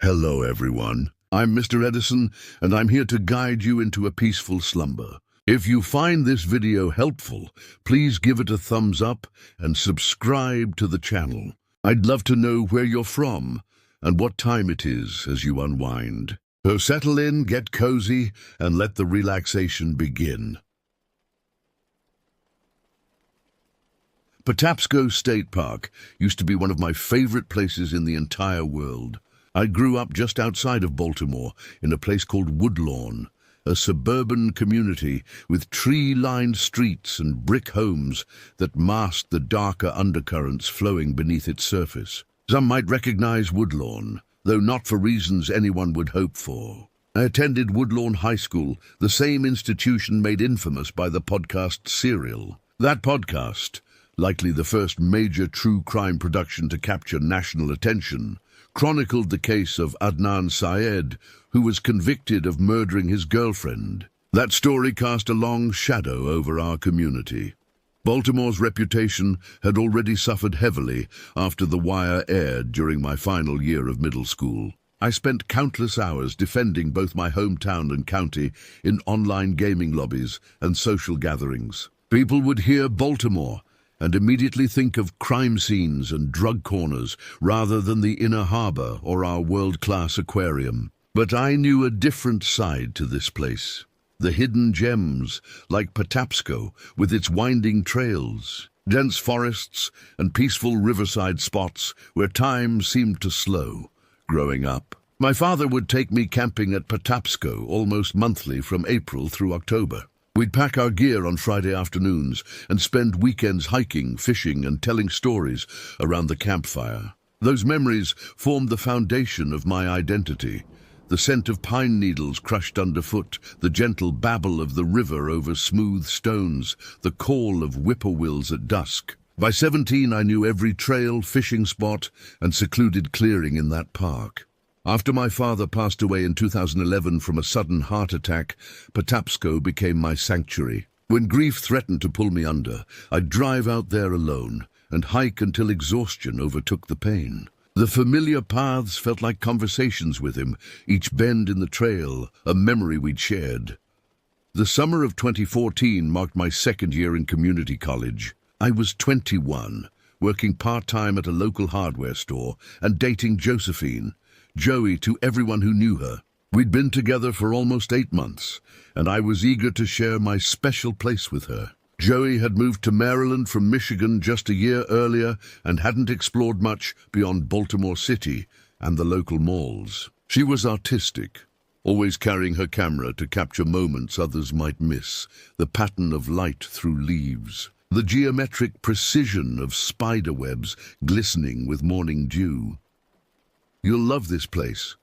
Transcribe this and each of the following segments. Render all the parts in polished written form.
Hello, everyone. I'm Mr. Edison, and I'm here to guide you into a peaceful slumber. If you find this video helpful, please give it a thumbs up and subscribe to the channel. I'd love to know where you're from and what time it is as you unwind. So settle in, get cozy, and let the relaxation begin. Patapsco State Park used to be one of my favorite places in the entire world. I grew up just outside of Baltimore in a place called Woodlawn, a suburban community with tree-lined streets and brick homes that masked the darker undercurrents flowing beneath its surface. Some might recognize Woodlawn, though not for reasons anyone would hope for. I attended Woodlawn High School, the same institution made infamous by the podcast Serial. That podcast, likely the first major true crime production to capture national attention, chronicled the case of Adnan Syed, who was convicted of murdering his girlfriend. That story cast a long shadow over our community. Baltimore's reputation had already suffered heavily after The Wire aired during my final year of middle school. I spent countless hours defending both my hometown and county in online gaming lobbies and social gatherings. People would hear Baltimore and immediately think of crime scenes and drug corners rather than the inner harbor or our world-class aquarium. But I knew a different side to this place. The hidden gems, like Patapsco, with its winding trails, dense forests, and peaceful riverside spots where time seemed to slow. Growing up, my father would take me camping at Patapsco almost monthly from April through October. We'd pack our gear on Friday afternoons and spend weekends hiking, fishing, and telling stories around the campfire. Those memories formed the foundation of my identity. The scent of pine needles crushed underfoot, the gentle babble of the river over smooth stones, the call of whippoorwills at dusk. By 17, I knew every trail, fishing spot, and secluded clearing in that park. After my father passed away in 2011 from a sudden heart attack, Patapsco became my sanctuary. When grief threatened to pull me under, I'd drive out there alone and hike until exhaustion overtook the pain. The familiar paths felt like conversations with him, each bend in the trail a memory we'd shared. The summer of 2014 marked my second year in community college. I was 21, working part-time at a local hardware store and dating Josephine, Joey to everyone who knew her. We'd been together for almost 8 months, and I was eager to share my special place with her. Joey had moved to Maryland from Michigan just a year earlier and hadn't explored much beyond Baltimore City and the local malls. She was artistic, always carrying her camera to capture moments others might miss, the pattern of light through leaves, the geometric precision of spider webs glistening with morning dew. "You'll love this place,"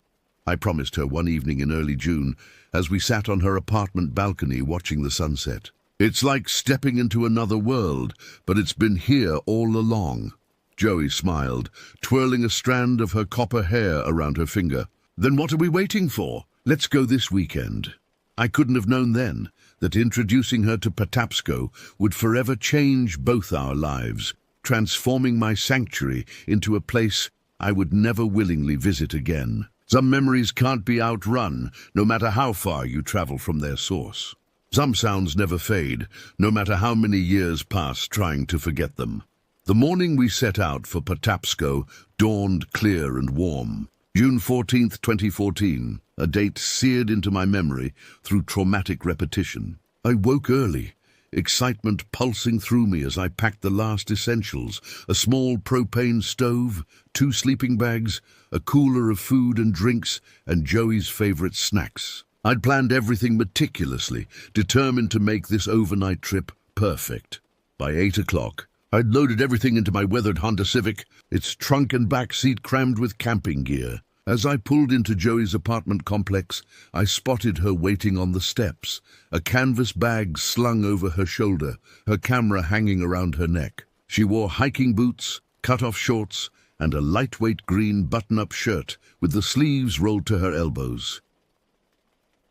I promised her one evening in early June as we sat on her apartment balcony watching the sunset. "It's like stepping into another world, but it's been here all along." Joey smiled, twirling a strand of her copper hair around her finger. "Then what are we waiting for? Let's go this weekend." I couldn't have known then that introducing her to Patapsco would forever change both our lives, transforming my sanctuary into a place I would never willingly visit again. Some memories can't be outrun, no matter how far you travel from their source. Some sounds never fade, no matter how many years pass trying to forget them. The morning we set out for Patapsco dawned clear and warm. June 14th, 2014, a date seared into my memory through traumatic repetition. I woke early, excitement pulsing through me as I packed the last essentials: a small propane stove, 2 sleeping bags, a cooler of food and drinks, and Joey's favorite snacks. I'd planned everything meticulously, determined to make this overnight trip perfect. By 8 o'clock, I'd loaded everything into my weathered Honda Civic, its trunk and back seat crammed with camping gear. As I pulled into Joey's apartment complex, I spotted her waiting on the steps, a canvas bag slung over her shoulder, her camera hanging around her neck. She wore hiking boots, cut-off shorts, and a lightweight green button-up shirt with the sleeves rolled to her elbows.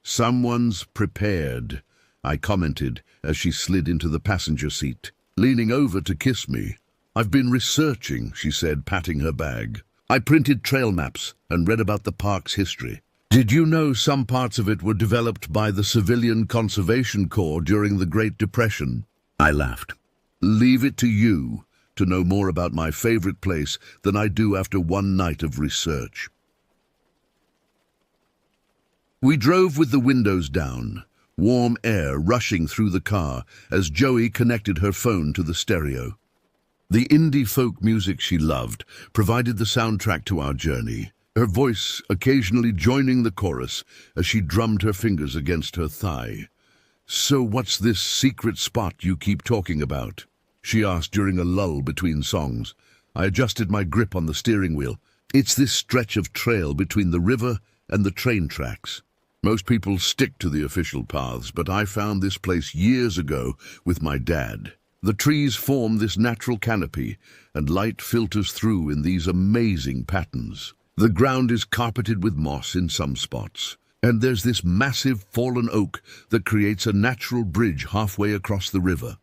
"Someone's prepared," I commented as she slid into the passenger seat, leaning over to kiss me. "I've been researching," she said, patting her bag. I printed trail maps and read about the park's history. Did you know some parts of it were developed by the Civilian Conservation Corps during the Great Depression? I laughed. Leave it to you to know more about my favorite place than I do after one night of research. We drove with the windows down, warm air rushing through the car as Joey connected her phone to the stereo. The indie folk music she loved provided the soundtrack to our journey, her voice occasionally joining the chorus as she drummed her fingers against her thigh. "So what's this secret spot you keep talking about?" she asked during a lull between songs. I adjusted my grip on the steering wheel. "It's this stretch of trail between the river and the train tracks. Most people stick to the official paths, but I found this place years ago with my dad. The trees form this natural canopy, and light filters through in these amazing patterns. The ground is carpeted with moss in some spots, and there's this massive fallen oak that creates a natural bridge halfway across the river."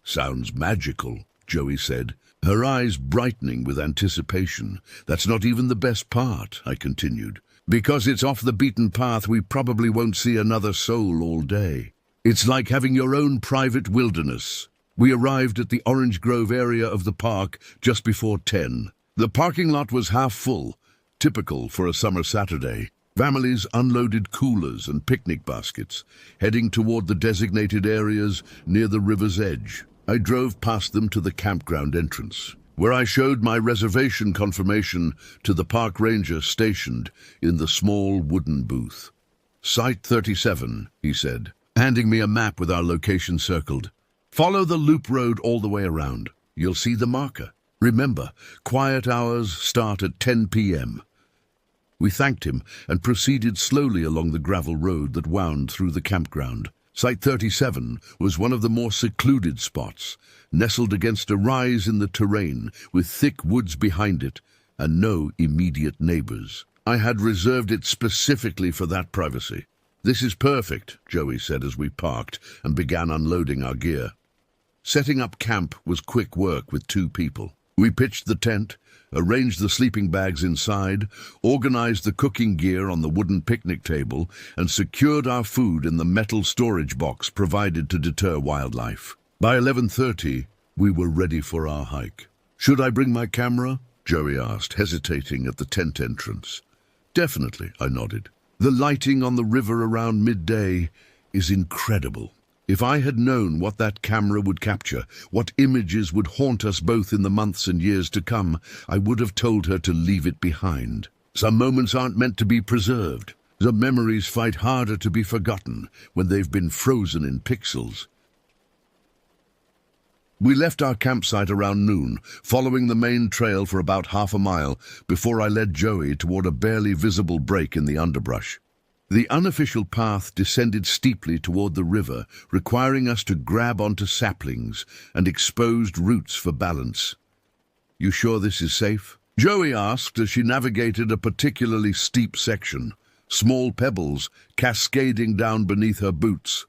"Sounds magical," Joey said, her eyes brightening with anticipation. "That's not even the best part," I continued. "Because it's off the beaten path, we probably won't see another soul all day. It's like having your own private wilderness." We arrived at the Orange Grove area of the park just before 10. The parking lot was half full, typical for a summer Saturday. Families unloaded coolers and picnic baskets, heading toward the designated areas near the river's edge. I drove past them to the campground entrance, where I showed my reservation confirmation to the park ranger stationed in the small wooden booth. "Site 37, he said, handing me a map with our location circled. "Follow the loop road all the way around. You'll see the marker. Remember, quiet hours start at 10 p.m. We thanked him and proceeded slowly along the gravel road that wound through the campground. Site 37 was one of the more secluded spots, nestled against a rise in the terrain with thick woods behind it and no immediate neighbors. I had reserved it specifically for that privacy. "This is perfect," Joey said as we parked and began unloading our gear. Setting up camp was quick work with 2 people. We pitched the tent, arranged the sleeping bags inside, organized the cooking gear on the wooden picnic table, and secured our food in the metal storage box provided to deter wildlife. By 11:30, we were ready for our hike. "Should I bring my camera?" Joey asked, hesitating at the tent entrance. "Definitely," I nodded. "The lighting on the river around midday is incredible. If I had known what that camera would capture, what images would haunt us both in the months and years to come, I would have told her to leave it behind. Some moments aren't meant to be preserved. Some memories fight harder to be forgotten when they've been frozen in pixels." We left our campsite around noon, following the main trail for about half a mile before I led Joey toward a barely visible break in the underbrush. The unofficial path descended steeply toward the river, requiring us to grab onto saplings and exposed roots for balance. "You sure this is safe?" Joey asked as she navigated a particularly steep section, small pebbles cascading down beneath her boots.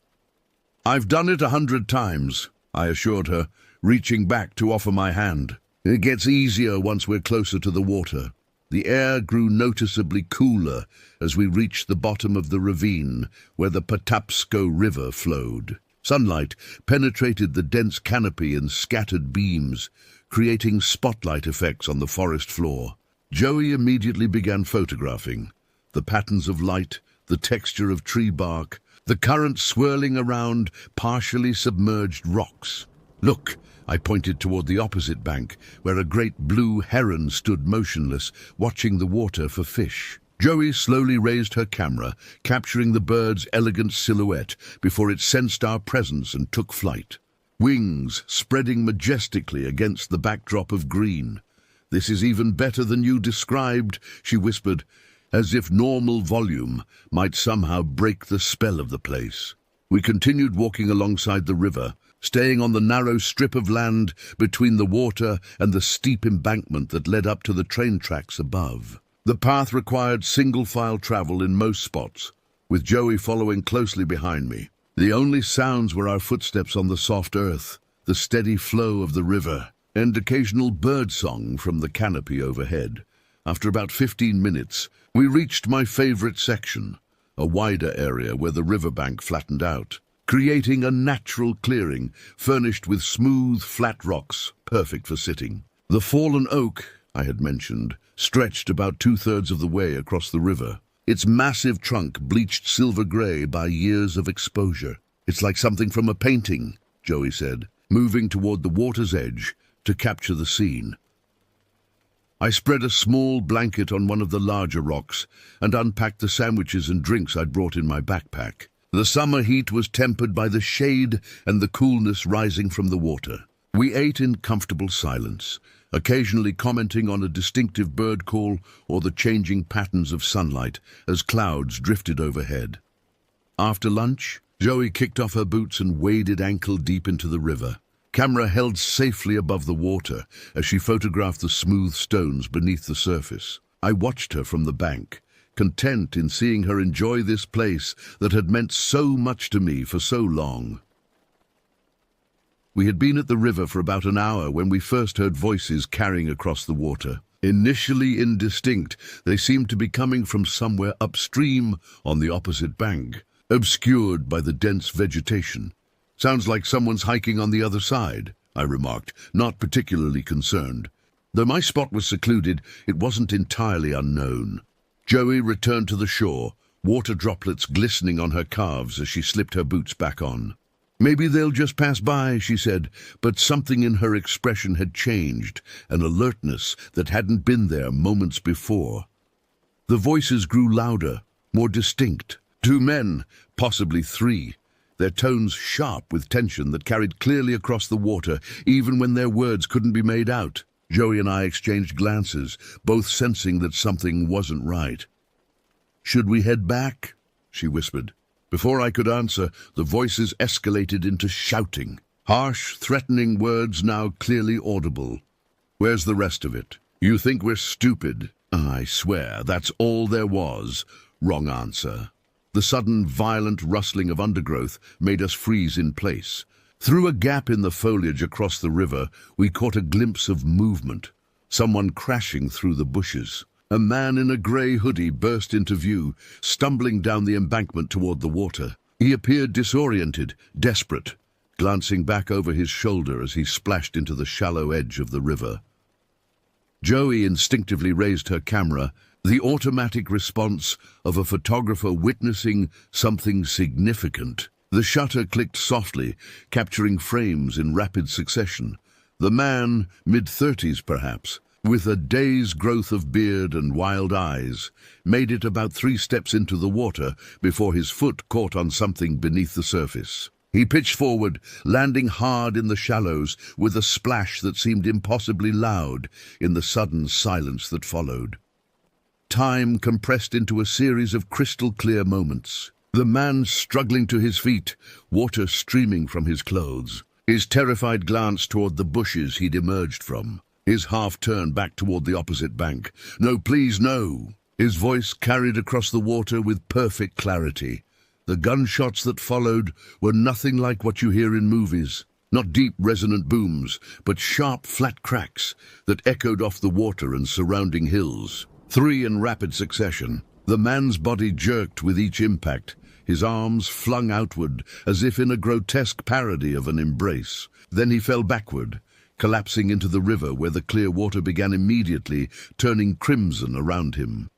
"I've done it 100 times, I assured her, reaching back to offer my hand. "It gets easier once we're closer to the water." The air grew noticeably cooler as we reached the bottom of the ravine where the Patapsco River flowed. Sunlight penetrated the dense canopy in scattered beams, creating spotlight effects on the forest floor. Joey immediately began photographing. The patterns of light, the texture of tree bark, the current swirling around partially submerged rocks. "Look," I pointed toward the opposite bank, where a great blue heron stood motionless, watching the water for fish. Joey slowly raised her camera, capturing the bird's elegant silhouette before it sensed our presence and took flight. Wings spreading majestically against the backdrop of green. "This is even better than you described," she whispered, as if normal volume might somehow break the spell of the place. We continued walking alongside the river, staying on the narrow strip of land between the water and the steep embankment that led up to the train tracks above. The path required single-file travel in most spots, with Joey following closely behind me. The only sounds were our footsteps on the soft earth, the steady flow of the river, and occasional birdsong from the canopy overhead. After about 15 minutes, we reached my favorite section, a wider area where the riverbank flattened out, creating a natural clearing furnished with smooth, flat rocks, perfect for sitting. The fallen oak, I had mentioned, stretched about 2/3 of the way across the river, its massive trunk bleached silver-grey by years of exposure. "It's like something from a painting," Joey said, moving toward the water's edge to capture the scene. I spread a small blanket on one of the larger rocks and unpacked the sandwiches and drinks I'd brought in my backpack. The summer heat was tempered by the shade and the coolness rising from the water. We ate in comfortable silence, occasionally commenting on a distinctive bird call or the changing patterns of sunlight as clouds drifted overhead. After lunch, Joey kicked off her boots and waded ankle-deep into the river, camera held safely above the water as she photographed the smooth stones beneath the surface. I watched her from the bank, content in seeing her enjoy this place that had meant so much to me for so long. We had been at the river for about an hour when we first heard voices carrying across the water. Initially indistinct, they seemed to be coming from somewhere upstream on the opposite bank, obscured by the dense vegetation. "Sounds like someone's hiking on the other side," I remarked, not particularly concerned. Though my spot was secluded, it wasn't entirely unknown. Joey returned to the shore, water droplets glistening on her calves as she slipped her boots back on. "Maybe they'll just pass by," she said, but something in her expression had changed, an alertness that hadn't been there moments before. The voices grew louder, more distinct. 2 men, possibly 3, their tones sharp with tension that carried clearly across the water, even when their words couldn't be made out. Joey and I exchanged glances, both sensing that something wasn't right. "Should we head back?" she whispered. Before I could answer, the voices escalated into shouting, harsh, threatening words now clearly audible. "Where's the rest of it? You think we're stupid?" "I swear, that's all there was." Wrong answer. The sudden, violent rustling of undergrowth made us freeze in place. Through a gap in the foliage across the river, we caught a glimpse of movement, someone crashing through the bushes. A man in a grey hoodie burst into view, stumbling down the embankment toward the water. He appeared disoriented, desperate, glancing back over his shoulder as he splashed into the shallow edge of the river. Joey instinctively raised her camera, the automatic response of a photographer witnessing something significant. The shutter clicked softly, capturing frames in rapid succession. The man, mid-30s perhaps, with a day's growth of beard and wild eyes, made it about 3 steps into the water before his foot caught on something beneath the surface. He pitched forward, landing hard in the shallows with a splash that seemed impossibly loud in the sudden silence that followed. Time compressed into a series of crystal-clear moments. The man struggling to his feet, water streaming from his clothes, his terrified glance toward the bushes he'd emerged from, his half-turn back toward the opposite bank. "No, please, no!" His voice carried across the water with perfect clarity. The gunshots that followed were nothing like what you hear in movies. Not deep, resonant booms, but sharp, flat cracks that echoed off the water and surrounding hills. 3 in rapid succession. The man's body jerked with each impact, his arms flung outward as if in a grotesque parody of an embrace. Then he fell backward, collapsing into the river where the clear water began immediately turning crimson around him.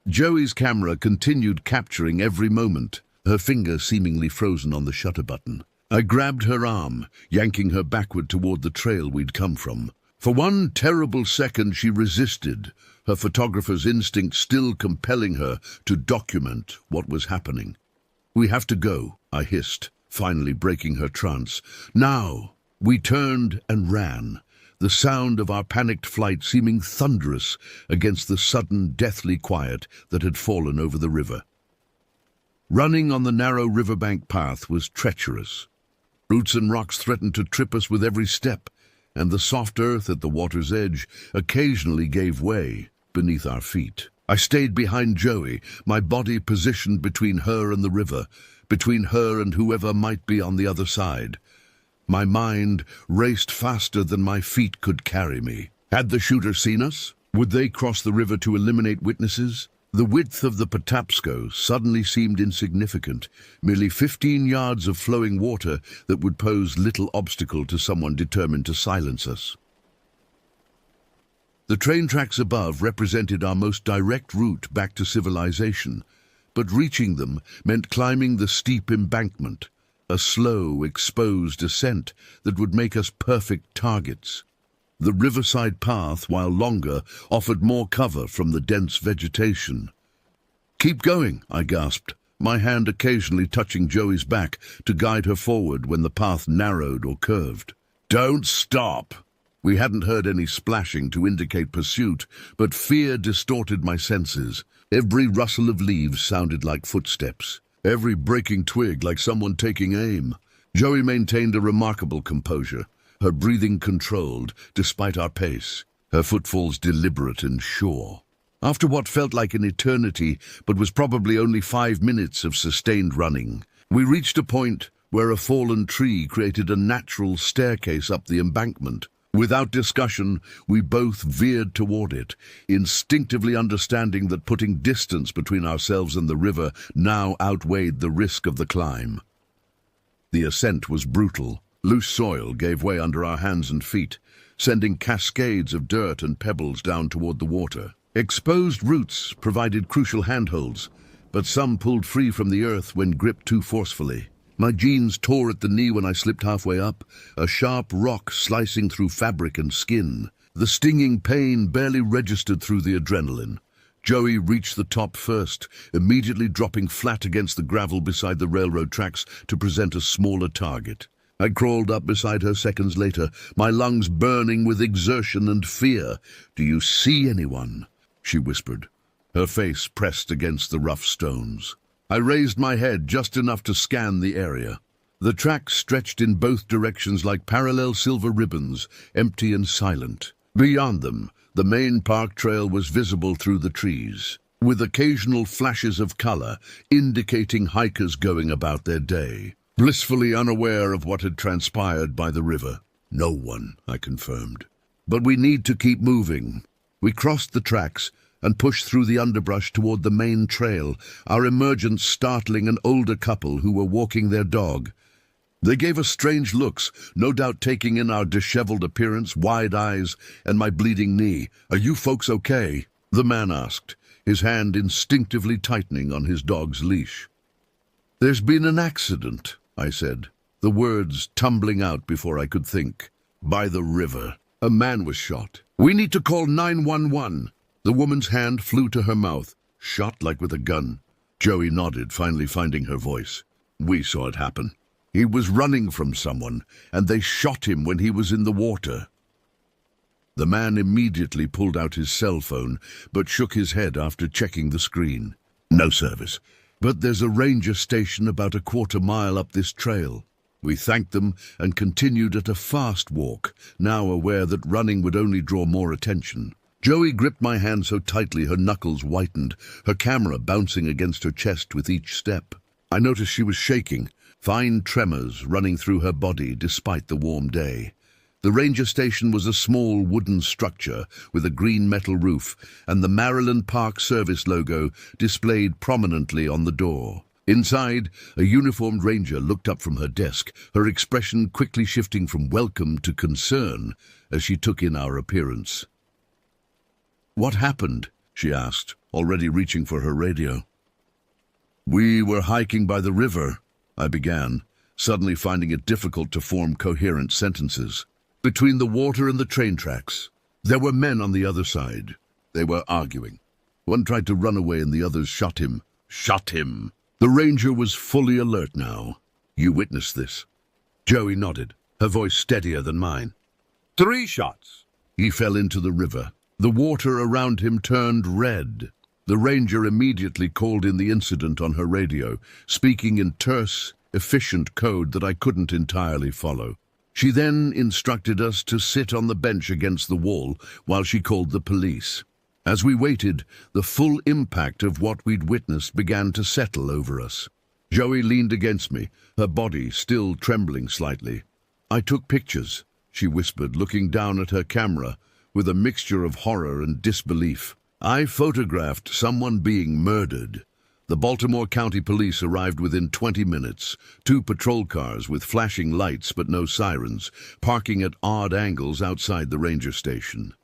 Joey's camera continued capturing every moment, her finger seemingly frozen on the shutter button. I grabbed her arm, yanking her backward toward the trail we'd come from. For one terrible second she resisted, her photographer's instinct still compelling her to document what was happening. "We have to go," I hissed, finally breaking her trance. "Now!" We turned and ran, the sound of our panicked flight seeming thunderous against the sudden, deathly quiet that had fallen over the river. Running on the narrow riverbank path was treacherous. Roots and rocks threatened to trip us with every step, and the soft earth at the water's edge occasionally gave way beneath our feet. I stayed behind Joey, my body positioned between her and the river, between her and whoever might be on the other side. My mind raced faster than my feet could carry me. Had the shooter seen us? Would they cross the river to eliminate witnesses? The width of the Patapsco suddenly seemed insignificant, merely 15 yards of flowing water that would pose little obstacle to someone determined to silence us. The train tracks above represented our most direct route back to civilization, but reaching them meant climbing the steep embankment, a slow, exposed ascent that would make us perfect targets. The riverside path, while longer, offered more cover from the dense vegetation. "Keep going," I gasped, my hand occasionally touching Joey's back to guide her forward when the path narrowed or curved. "Don't stop!" We hadn't heard any splashing to indicate pursuit, but fear distorted my senses. Every rustle of leaves sounded like footsteps, every breaking twig like someone taking aim. Joey maintained a remarkable composure, her breathing controlled despite our pace, her footfalls deliberate and sure. After what felt like an eternity, but was probably only 5 minutes of sustained running, we reached a point where a fallen tree created a natural staircase up the embankment. Without discussion, we both veered toward it, instinctively understanding that putting distance between ourselves and the river now outweighed the risk of the climb. The ascent was brutal. Loose soil gave way under our hands and feet, sending cascades of dirt and pebbles down toward the water. Exposed roots provided crucial handholds, but some pulled free from the earth when gripped too forcefully. My jeans tore at the knee when I slipped halfway up, a sharp rock slicing through fabric and skin. The stinging pain barely registered through the adrenaline. Joey reached the top first, immediately dropping flat against the gravel beside the railroad tracks to present a smaller target. I crawled up beside her seconds later, my lungs burning with exertion and fear. "Do you see anyone?" she whispered, her face pressed against the rough stones. I raised my head just enough to scan the area. The tracks stretched in both directions like parallel silver ribbons, empty and silent. Beyond them, the main park trail was visible through the trees, with occasional flashes of color indicating hikers going about their day. Blissfully unaware of what had transpired by the river. "No one," I confirmed. "But we need to keep moving." We crossed the tracks and pushed through the underbrush toward the main trail, our emergence startling an older couple who were walking their dog. They gave us strange looks, no doubt taking in our disheveled appearance, wide eyes, and my bleeding knee. "Are you folks okay?" the man asked, his hand instinctively tightening on his dog's leash. "There's been an accident," I said, the words tumbling out before I could think. "By the river. A man was shot. We need to call 911. The woman's hand flew to her mouth, shot like with a gun. Joey nodded, finally finding her voice. "We saw it happen. He was running from someone, and they shot him when he was in the water." The man immediately pulled out his cell phone, but shook his head after checking the screen. "No service. But there's a ranger station about a quarter-mile up this trail." We thanked them and continued at a fast walk, now aware that running would only draw more attention. Joey gripped my hand so tightly her knuckles whitened, her camera bouncing against her chest with each step. I noticed she was shaking, fine tremors running through her body despite the warm day. The ranger station was a small wooden structure with a green metal roof and the Maryland Park Service logo displayed prominently on the door. Inside, a uniformed ranger looked up from her desk, her expression quickly shifting from welcome to concern as she took in our appearance. "What happened?" she asked, already reaching for her radio. "We were hiking by the river," I began, suddenly finding it difficult to form coherent sentences. "Between the water and the train tracks. There were men on the other side. They were arguing. One tried to run away and the others shot him." "Shot him!" The ranger was fully alert now. "You witnessed this?" Joey nodded, her voice steadier than mine. 3 shots. He fell into the river. The water around him turned red. The ranger immediately called in the incident on her radio, speaking in terse, efficient code that I couldn't entirely follow. She then instructed us to sit on the bench against the wall while she called the police. As we waited, the full impact of what we'd witnessed began to settle over us. Joey leaned against me, her body still trembling slightly. "I took pictures," she whispered, looking down at her camera, with a mixture of horror and disbelief. I photographed someone being murdered. The Baltimore County Police arrived within 20 minutes, 2 patrol cars with flashing lights but no sirens, parking at odd angles outside the ranger station.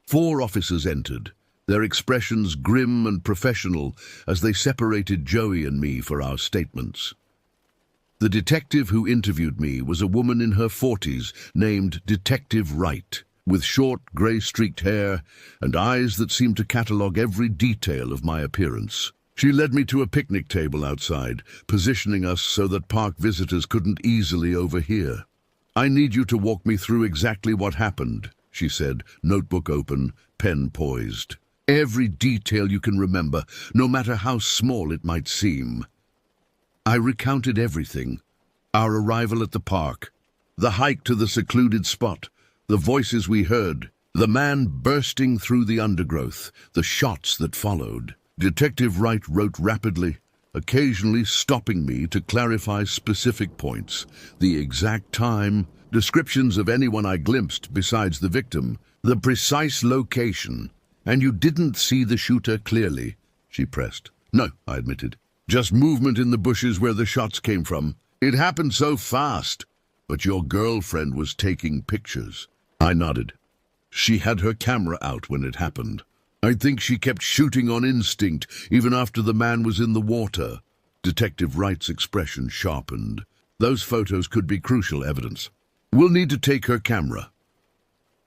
4 officers entered, their expressions grim and professional as they separated Joey and me for our statements. The detective who interviewed me was a woman in her 40s named Detective Wright, with short, grey-streaked hair and eyes that seemed to catalogue every detail of my appearance. She led me to a picnic table outside, positioning us so that park visitors couldn't easily overhear. "I need you to walk me through exactly what happened," she said, notebook open, pen poised. "Every detail you can remember, no matter how small it might seem." I recounted everything. Our arrival at the park, the hike to the secluded spot, the voices we heard, the man bursting through the undergrowth, the shots that followed. Detective Wright wrote rapidly, occasionally stopping me to clarify specific points, the exact time, descriptions of anyone I glimpsed besides the victim, the precise location. "And you didn't see the shooter clearly?" she pressed. "No," I admitted. "Just movement in the bushes where the shots came from. It happened so fast." "But your girlfriend was taking pictures." I nodded. "She had her camera out when it happened. I think she kept shooting on instinct, even after the man was in the water." Detective Wright's expression sharpened. "Those photos could be crucial evidence. We'll need to take her camera."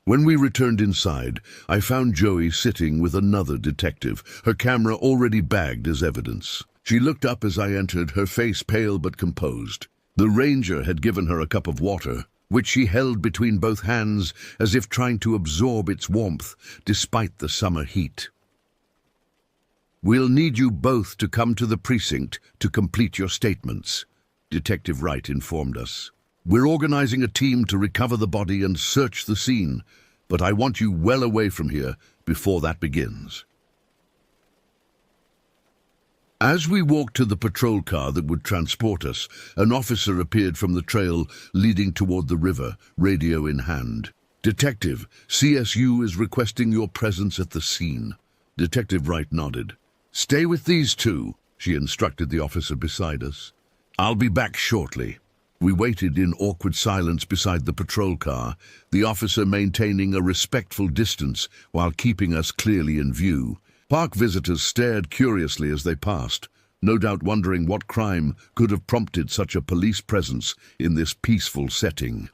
When we returned inside, I found Joey sitting with another detective, her camera already bagged as evidence. She looked up as I entered, her face pale but composed. The ranger had given her a cup of water, which she held between both hands as if trying to absorb its warmth despite the summer heat. "We'll need you both to come to the precinct to complete your statements," Detective Wright informed us. "We're organizing a team to recover the body and search the scene, but I want you well away from here before that begins." As we walked to the patrol car that would transport us, an officer appeared from the trail leading toward the river, radio in hand. "Detective, CSU is requesting your presence at the scene." Detective Wright nodded. "Stay with these 2, she instructed the officer beside us. "I'll be back shortly." We waited in awkward silence beside the patrol car, the officer maintaining a respectful distance while keeping us clearly in view. Park visitors stared curiously as they passed, no doubt wondering what crime could have prompted such a police presence in this peaceful setting.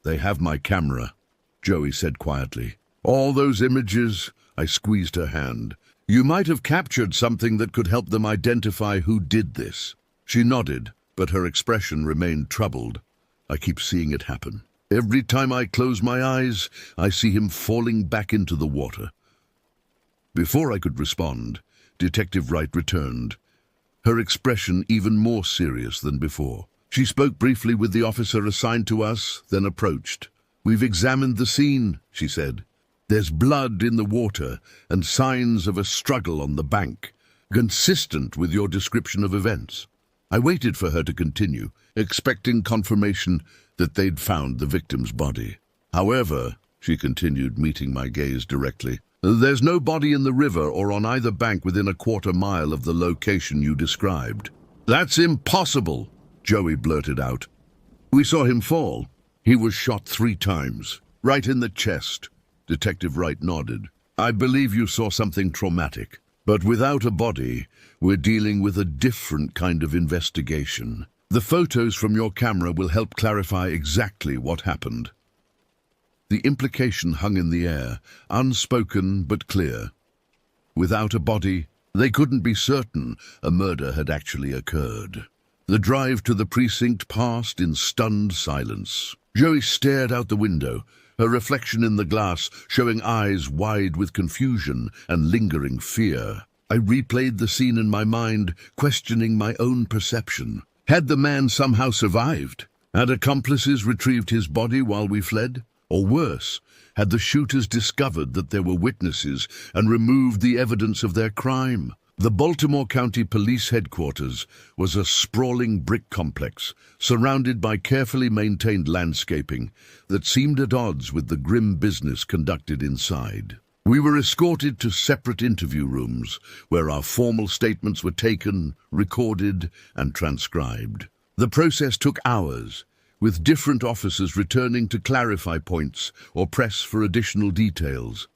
"They have my camera," Joey said quietly. "All those images," I squeezed her hand. "You might have captured something that could help them identify who did this." She nodded, but her expression remained troubled. "I keep seeing it happen. Every time I close my eyes, I see him falling back into the water." Before I could respond, Detective Wright returned, her expression even more serious than before. She spoke briefly with the officer assigned to us, then approached. "We've examined the scene," she said. "There's blood in the water and signs of a struggle on the bank, consistent with your description of events." I waited for her to continue, expecting confirmation that they'd found the victim's body. "However," she continued, meeting my gaze directly, "there's no body in the river or on either bank within a quarter-mile of the location you described." "That's impossible," Joey blurted out. "We saw him fall. He was shot 3 times, right in the chest." Detective Wright nodded. "I believe you saw something traumatic. But without a body, we're dealing with a different kind of investigation. The photos from your camera will help clarify exactly what happened." The implication hung in the air, unspoken but clear. Without a body, they couldn't be certain a murder had actually occurred. The drive to the precinct passed in stunned silence. Joey stared out the window, her reflection in the glass showing eyes wide with confusion and lingering fear. I replayed the scene in my mind, questioning my own perception. Had the man somehow survived? Had accomplices retrieved his body while we fled? Or worse, had the shooters discovered that there were witnesses and removed the evidence of their crime? The Baltimore County Police Headquarters was a sprawling brick complex surrounded by carefully maintained landscaping that seemed at odds with the grim business conducted inside. We were escorted to separate interview rooms where our formal statements were taken, recorded, and transcribed. The process took hours, with different officers returning to clarify points or press for additional details.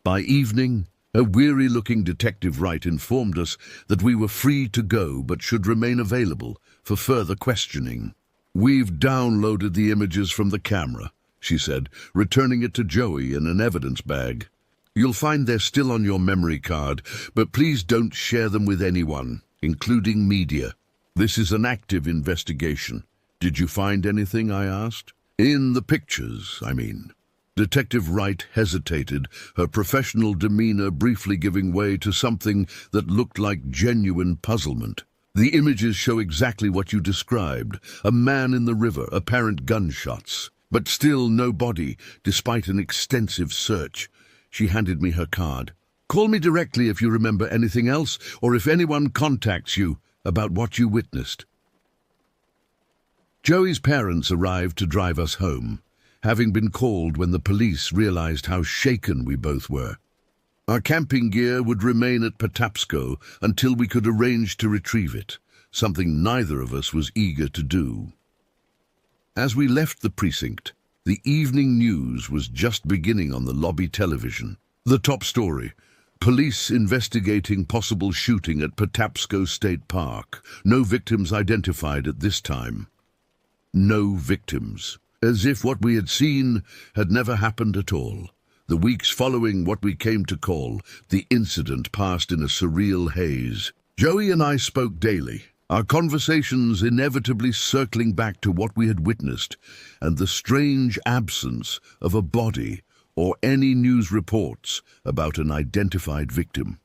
By evening, a weary-looking Detective Wright informed us that we were free to go but should remain available for further questioning. "We've downloaded the images from the camera," she said, returning it to Joey in an evidence bag. "You'll find they're still on your memory card, but please don't share them with anyone, including media. This is an active investigation." "Did you find anything?" I asked. "In the pictures, I mean." Detective Wright hesitated, her professional demeanor briefly giving way to something that looked like genuine puzzlement. "The images show exactly what you described, a man in the river, apparent gunshots, but still no body, despite an extensive search." She handed me her card. "Call me directly if you remember anything else, or if anyone contacts you about what you witnessed." Joey's parents arrived to drive us home, having been called when the police realized how shaken we both were. Our camping gear would remain at Patapsco until we could arrange to retrieve it, something neither of us was eager to do. As we left the precinct, the evening news was just beginning on the lobby television. The top story: police investigating possible shooting at Patapsco State Park. No victims identified at this time. No victims. As if what we had seen had never happened at all. The weeks following what we came to call the incident passed in a surreal haze. Joey and I spoke daily, our conversations inevitably circling back to what we had witnessed and the strange absence of a body or any news reports about an identified victim.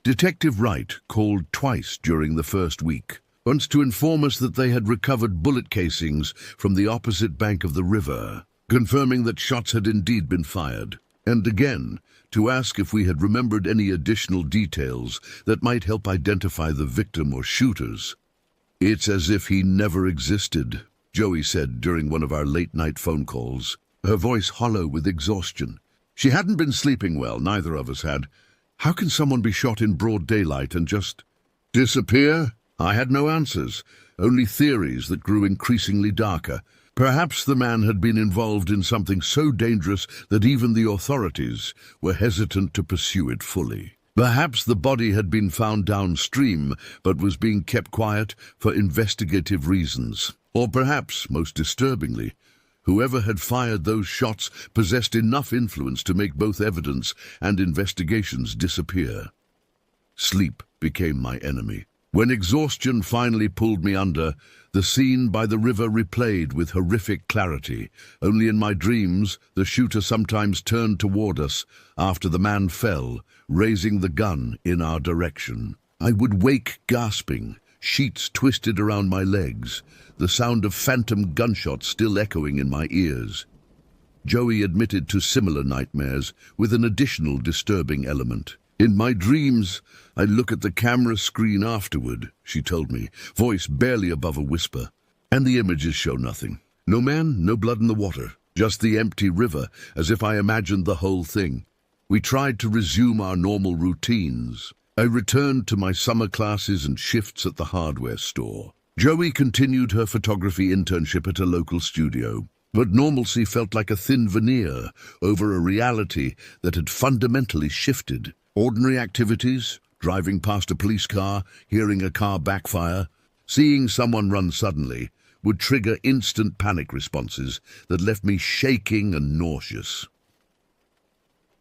Detective Wright called twice during the first week. Once to inform us that they had recovered bullet casings from the opposite bank of the river, confirming that shots had indeed been fired, and again to ask if we had remembered any additional details that might help identify the victim or shooters. "It's as if he never existed," Joey said during one of our late-night phone calls, her voice hollow with exhaustion. She hadn't been sleeping well, neither of us had. How can someone be shot in broad daylight and just disappear? I had no answers, only theories that grew increasingly darker. Perhaps the man had been involved in something so dangerous that even the authorities were hesitant to pursue it fully. Perhaps the body had been found downstream but was being kept quiet for investigative reasons. Or perhaps, most disturbingly, whoever had fired those shots possessed enough influence to make both evidence and investigations disappear. Sleep became my enemy. When exhaustion finally pulled me under, the scene by the river replayed with horrific clarity. Only in my dreams, the shooter sometimes turned toward us after the man fell, raising the gun in our direction. I would wake gasping, sheets twisted around my legs, the sound of phantom gunshots still echoing in my ears. Joey admitted to similar nightmares, with an additional disturbing element. "In my dreams, I look at the camera screen afterward," she told me, voice barely above a whisper. "And the images show nothing. No man, no blood in the water, just the empty river, as if I imagined the whole thing." We tried to resume our normal routines. I returned to my summer classes and shifts at the hardware store. Joey continued her photography internship at a local studio, but normalcy felt like a thin veneer over a reality that had fundamentally shifted. Ordinary activities, driving past a police car, hearing a car backfire, seeing someone run suddenly, would trigger instant panic responses that left me shaking and nauseous.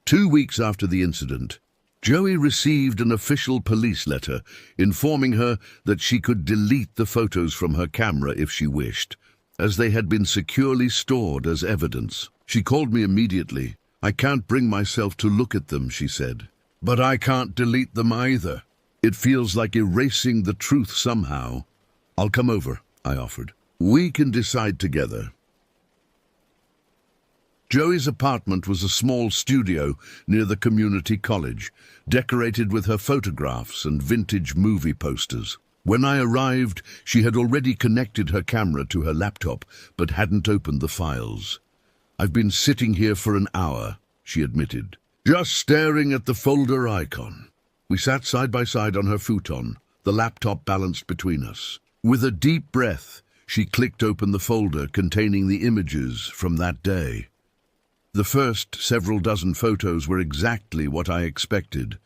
2 weeks after the incident, Joey received an official police letter informing her that she could delete the photos from her camera if she wished, as they had been securely stored as evidence. She called me immediately. "I can't bring myself to look at them," she said. "But I can't delete them either. It feels like erasing the truth somehow." "I'll come over," I offered. "We can decide together." Joey's apartment was a small studio near the community college, decorated with her photographs and vintage movie posters. When I arrived, she had already connected her camera to her laptop, but hadn't opened the files. "I've been sitting here for an hour," she admitted, "just staring at the folder icon." We sat side by side on her futon, the laptop balanced between us. With a deep breath, she clicked open the folder containing the images from that day. The first several dozen photos were exactly what I expected.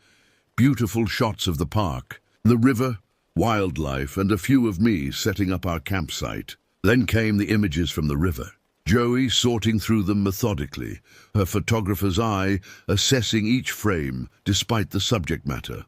Beautiful shots of the park, the river, wildlife, and a few of me setting up our campsite. Then came the images from the river. Joey sorting through them methodically, her photographer's eye assessing each frame despite the subject matter.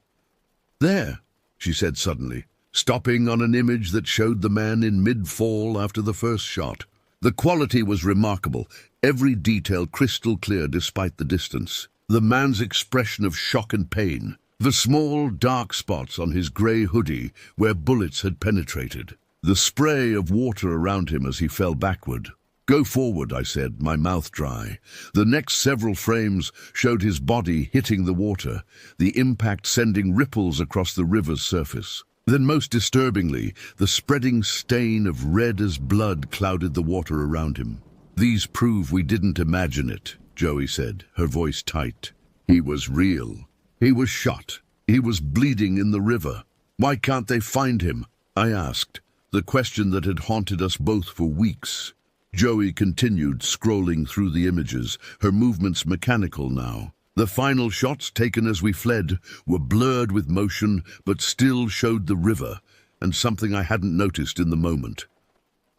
"There," she said suddenly, stopping on an image that showed the man in mid-fall after the first shot. The quality was remarkable, every detail crystal clear despite the distance. The man's expression of shock and pain, the small dark spots on his grey hoodie where bullets had penetrated, the spray of water around him as he fell backward. "Go forward," I said, my mouth dry. The next several frames showed his body hitting the water, the impact sending ripples across the river's surface. Then most disturbingly, the spreading stain of red as blood clouded the water around him. "These prove we didn't imagine it," Joey said, her voice tight. "He was real. He was shot. He was bleeding in the river. Why can't they find him?" I asked, the question that had haunted us both for weeks. Joey continued scrolling through the images, her movements mechanical now. The final shots taken as we fled were blurred with motion, but still showed the river, and something I hadn't noticed in the moment.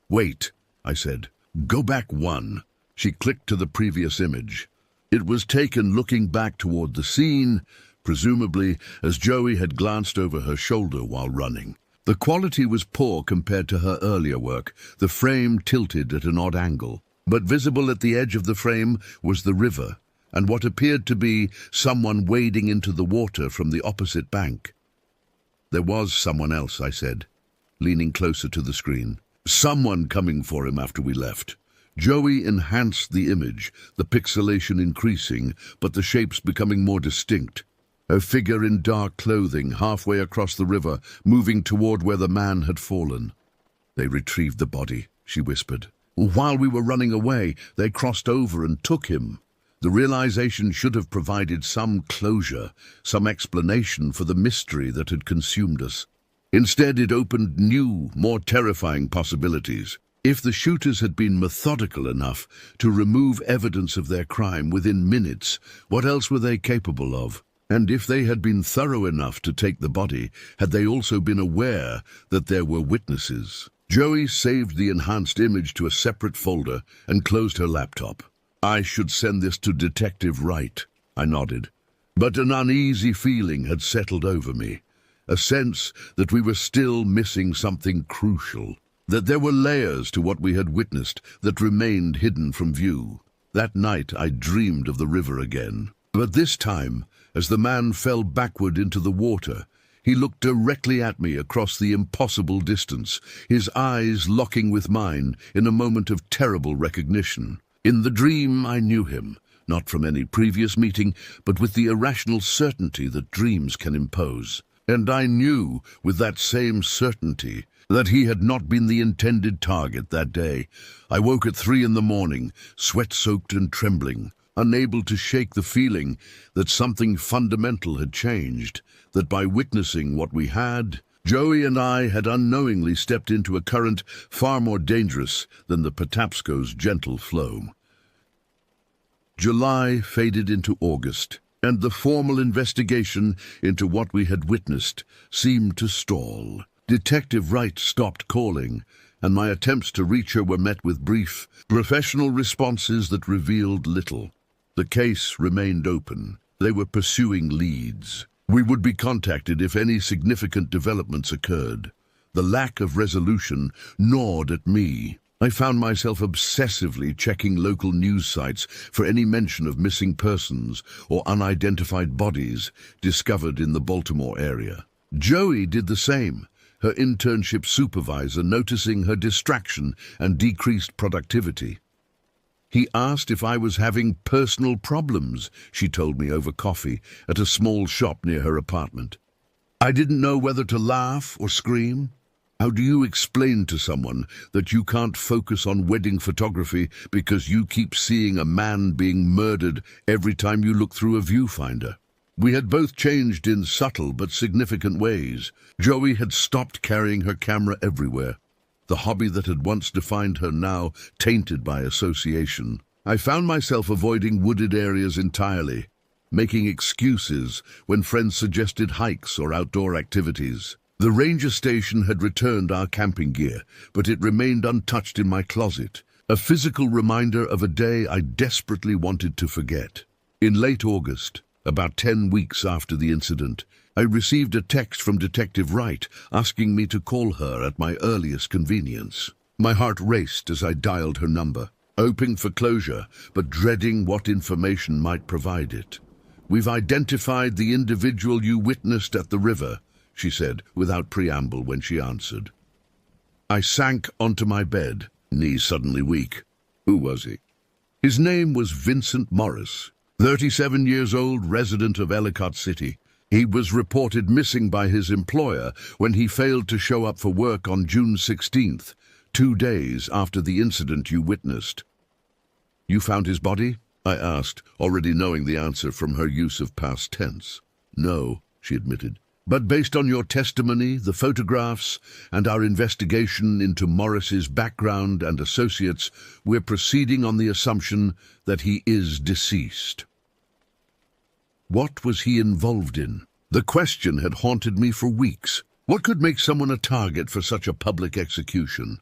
"Wait," I said. "Go back one." She clicked to the previous image. It was taken looking back toward the scene, presumably as Joey had glanced over her shoulder while running. The quality was poor compared to her earlier work, the frame tilted at an odd angle. But visible at the edge of the frame was the river, and what appeared to be someone wading into the water from the opposite bank. "There was someone else," I said, leaning closer to the screen. "Someone coming for him after we left." Joey enhanced the image, the pixelation increasing, but the shapes becoming more distinct. Her figure in dark clothing, halfway across the river, moving toward where the man had fallen. "They retrieved the body," she whispered. "While we were running away, they crossed over and took him." The realization should have provided some closure, some explanation for the mystery that had consumed us. Instead, it opened new, more terrifying possibilities. If the shooters had been methodical enough to remove evidence of their crime within minutes, what else were they capable of? And if they had been thorough enough to take the body, had they also been aware that there were witnesses? Joey saved the enhanced image to a separate folder and closed her laptop. "I should send this to Detective Wright," I nodded. But an uneasy feeling had settled over me, a sense that we were still missing something crucial, that there were layers to what we had witnessed that remained hidden from view. That night I dreamed of the river again. But this time, as the man fell backward into the water, he looked directly at me across the impossible distance, his eyes locking with mine in a moment of terrible recognition. In the dream I knew him, not from any previous meeting, but with the irrational certainty that dreams can impose. And I knew, with that same certainty, that he had not been the intended target that day. I woke at 3 a.m, sweat-soaked and trembling, unable to shake the feeling that something fundamental had changed, that by witnessing what we had, Joey and I had unknowingly stepped into a current far more dangerous than the Patapsco's gentle flow. July faded into August, and the formal investigation into what we had witnessed seemed to stall. Detective Wright stopped calling, and my attempts to reach her were met with brief, professional responses that revealed little. The case remained open. They were pursuing leads. We would be contacted if any significant developments occurred. The lack of resolution gnawed at me. I found myself obsessively checking local news sites for any mention of missing persons or unidentified bodies discovered in the Baltimore area. Joey did the same, her internship supervisor noticing her distraction and decreased productivity. He asked if I was having personal problems, she told me over coffee at a small shop near her apartment. I didn't know whether to laugh or scream. How do you explain to someone that you can't focus on wedding photography because you keep seeing a man being murdered every time you look through a viewfinder? We had both changed in subtle but significant ways. Joey had stopped carrying her camera everywhere. The hobby that had once defined her now tainted by association. I found myself avoiding wooded areas entirely, making excuses when friends suggested hikes or outdoor activities. The ranger station had returned our camping gear, but it remained untouched in my closet, a physical reminder of a day I desperately wanted to forget. In late August, about 10 weeks after the incident, I received a text from Detective Wright asking me to call her at my earliest convenience. My heart raced as I dialed her number, hoping for closure, but dreading what information might provide it. "We've identified the individual you witnessed at the river," she said, without preamble when she answered. I sank onto my bed, knees suddenly weak. Who was he? His name was Vincent Morris, 37 years old, resident of Ellicott City. He was reported missing by his employer when he failed to show up for work on June 16th, 2 days after the incident you witnessed. "You found his body?" I asked, already knowing the answer from her use of past tense. "No," she admitted. "But based on your testimony, the photographs, and our investigation into Morris's background and associates, we're proceeding on the assumption that he is deceased." What was he involved in? The question had haunted me for weeks. What could make someone a target for such a public execution?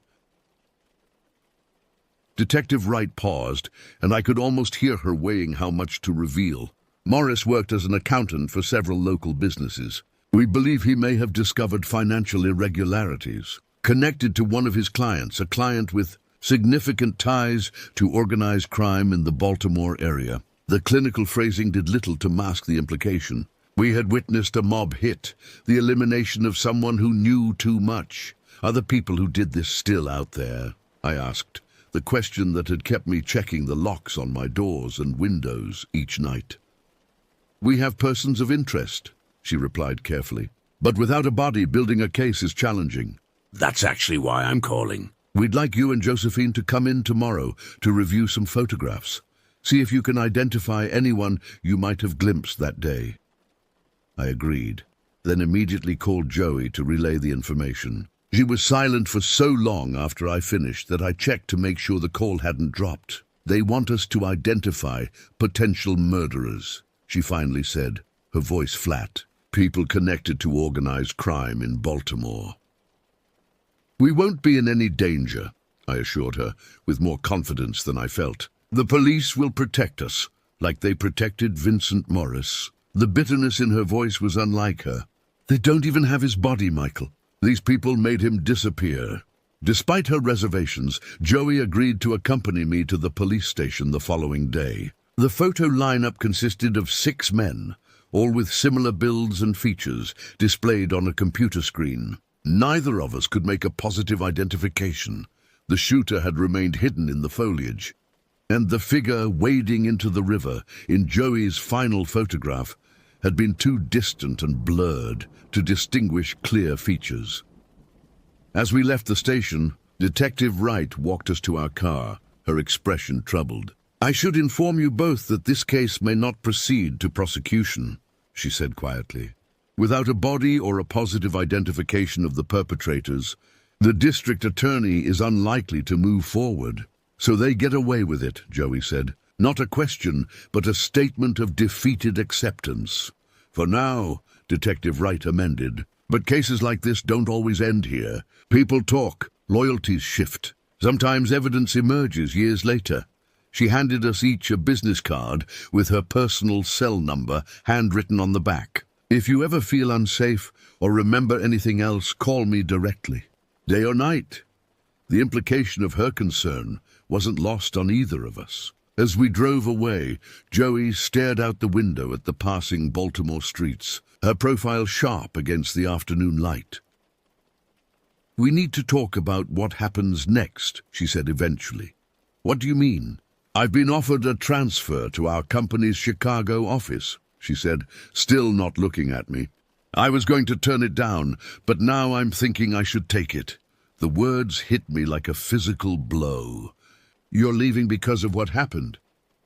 Detective Wright paused, and I could almost hear her weighing how much to reveal. Morris worked as an accountant for several local businesses. "We believe he may have discovered financial irregularities connected to one of his clients, a client with significant ties to organized crime in the Baltimore area." The clinical phrasing did little to mask the implication. We had witnessed a mob hit, the elimination of someone who knew too much. Are the people who did this still out there? I asked, the question that had kept me checking the locks on my doors and windows each night. "We have persons of interest," she replied carefully. "But without a body, building a case is challenging." That's actually why I'm calling. "We'd like you and Josephine to come in tomorrow to review some photographs. See if you can identify anyone you might have glimpsed that day." I agreed, then immediately called Joey to relay the information. She was silent for so long after I finished that I checked to make sure the call hadn't dropped. "They want us to identify potential murderers," she finally said, her voice flat. "People connected to organized crime in Baltimore." "We won't be in any danger," I assured her, with more confidence than I felt. "The police will protect us, like they protected Vincent Morris." The bitterness in her voice was unlike her. "They don't even have his body, Michael. These people made him disappear." Despite her reservations, Joey agreed to accompany me to the police station the following day. The photo lineup consisted of 6 men, all with similar builds and features, displayed on a computer screen. Neither of us could make a positive identification. The shooter had remained hidden in the foliage, and the figure wading into the river in Joey's final photograph had been too distant and blurred to distinguish clear features. As we left the station, Detective Wright walked us to our car, her expression troubled. "I should inform you both that this case may not proceed to prosecution," she said quietly. "Without a body or a positive identification of the perpetrators, the district attorney is unlikely to move forward." "So they get away with it," Joey said. "Not a question, but a statement of defeated acceptance." "For now," Detective Wright amended. "But cases like this don't always end here. People talk, loyalties shift. Sometimes evidence emerges years later." She handed us each a business card with her personal cell number handwritten on the back. "If you ever feel unsafe or remember anything else, call me directly. Day or night." The implication of her concern wasn't lost on either of us. As we drove away, Joey stared out the window at the passing Baltimore streets, her profile sharp against the afternoon light. "We need to talk about what happens next," she said eventually. "What do you mean?" "I've been offered a transfer to our company's Chicago office," she said, still not looking at me. "I was going to turn it down, but now I'm thinking I should take it." The words hit me like a physical blow. "You're leaving because of what happened?"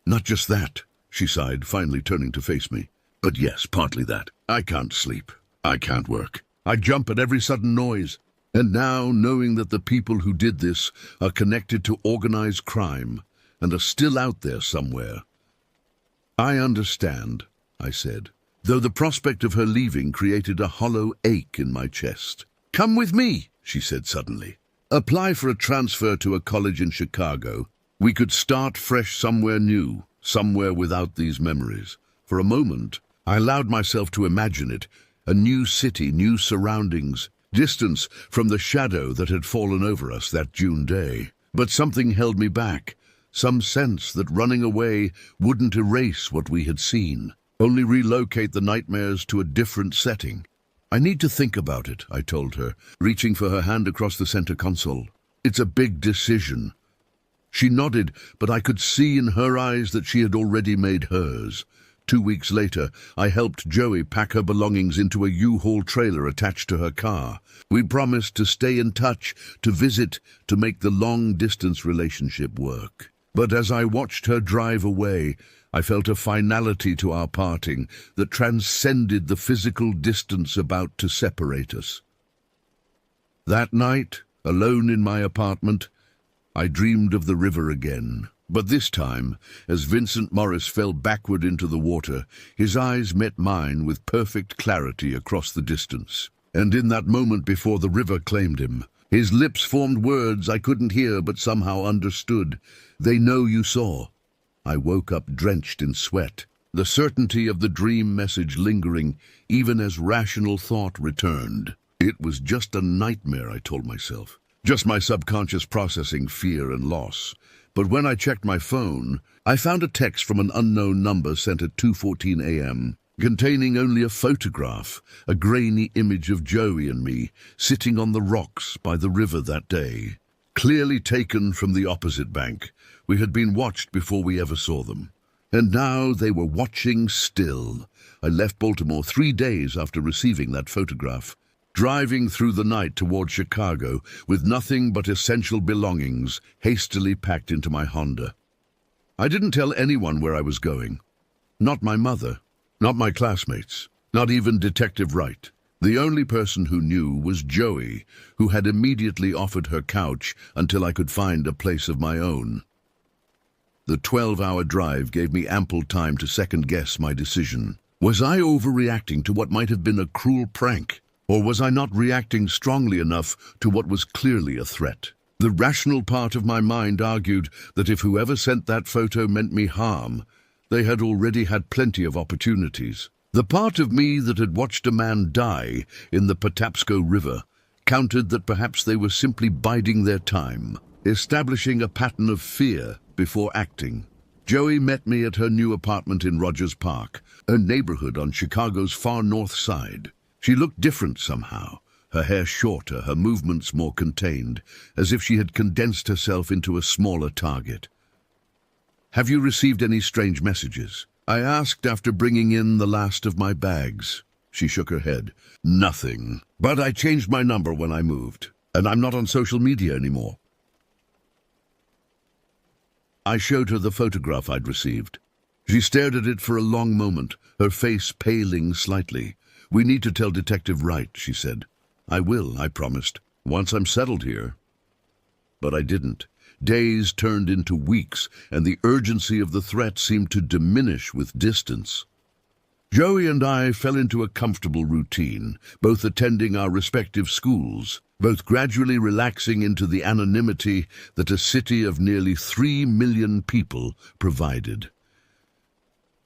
"Not just that," she sighed, finally turning to face me. "But yes, partly that. I can't sleep. I can't work. I jump at every sudden noise. And now, knowing that the people who did this are connected to organized crime and are still out there somewhere." "I understand," I said, though the prospect of her leaving created a hollow ache in my chest. "Come with me," she said suddenly. "Apply for a transfer to a college in Chicago. We could start fresh somewhere new, somewhere without these memories." For a moment, I allowed myself to imagine it, a new city, new surroundings, distance from the shadow that had fallen over us that June day. But something held me back, some sense that running away wouldn't erase what we had seen, only relocate the nightmares to a different setting. "I need to think about it," I told her, reaching for her hand across the center console. "It's a big decision." She nodded, but I could see in her eyes that she had already made hers. 2 weeks later, I helped Joey pack her belongings into a U-Haul trailer attached to her car. We promised to stay in touch, to visit, to make the long-distance relationship work. But as I watched her drive away, I felt a finality to our parting that transcended the physical distance about to separate us. That night, alone in my apartment, I dreamed of the river again. But this time, as Vincent Morris fell backward into the water, his eyes met mine with perfect clarity across the distance. And in that moment before the river claimed him, his lips formed words I couldn't hear but somehow understood. "They know you saw." I woke up drenched in sweat, the certainty of the dream message lingering, even as rational thought returned. It was just a nightmare, I told myself. Just my subconscious processing fear and loss. But when I checked my phone, I found a text from an unknown number sent at 2:14 a.m., containing only a photograph, a grainy image of Joey and me, sitting on the rocks by the river that day. Clearly taken from the opposite bank. We had been watched before we ever saw them. And now they were watching still. I left Baltimore 3 days after receiving that photograph, driving through the night toward Chicago with nothing but essential belongings hastily packed into my Honda. I didn't tell anyone where I was going. Not my mother, not my classmates, not even Detective Wright. The only person who knew was Joey, who had immediately offered her couch until I could find a place of my own. The 12-hour drive gave me ample time to second-guess my decision. Was I overreacting to what might have been a cruel prank? Or was I not reacting strongly enough to what was clearly a threat? The rational part of my mind argued that if whoever sent that photo meant me harm, they had already had plenty of opportunities. The part of me that had watched a man die in the Patapsco River countered that perhaps they were simply biding their time, establishing a pattern of fear before acting. Joey met me at her new apartment in Rogers Park, a neighborhood on Chicago's far north side. She looked different somehow, her hair shorter, her movements more contained, as if she had condensed herself into a smaller target. "Have you received any strange messages?" I asked after bringing in the last of my bags. She shook her head. "Nothing. But I changed my number when I moved, and I'm not on social media anymore." I showed her the photograph I'd received. She stared at it for a long moment, her face paling slightly. "We need to tell Detective Wright," she said. "I will," I promised, "once I'm settled here." But I didn't. Days turned into weeks, and the urgency of the threat seemed to diminish with distance. Joey and I fell into a comfortable routine, both attending our respective schools, both gradually relaxing into the anonymity that a city of nearly 3 million people provided.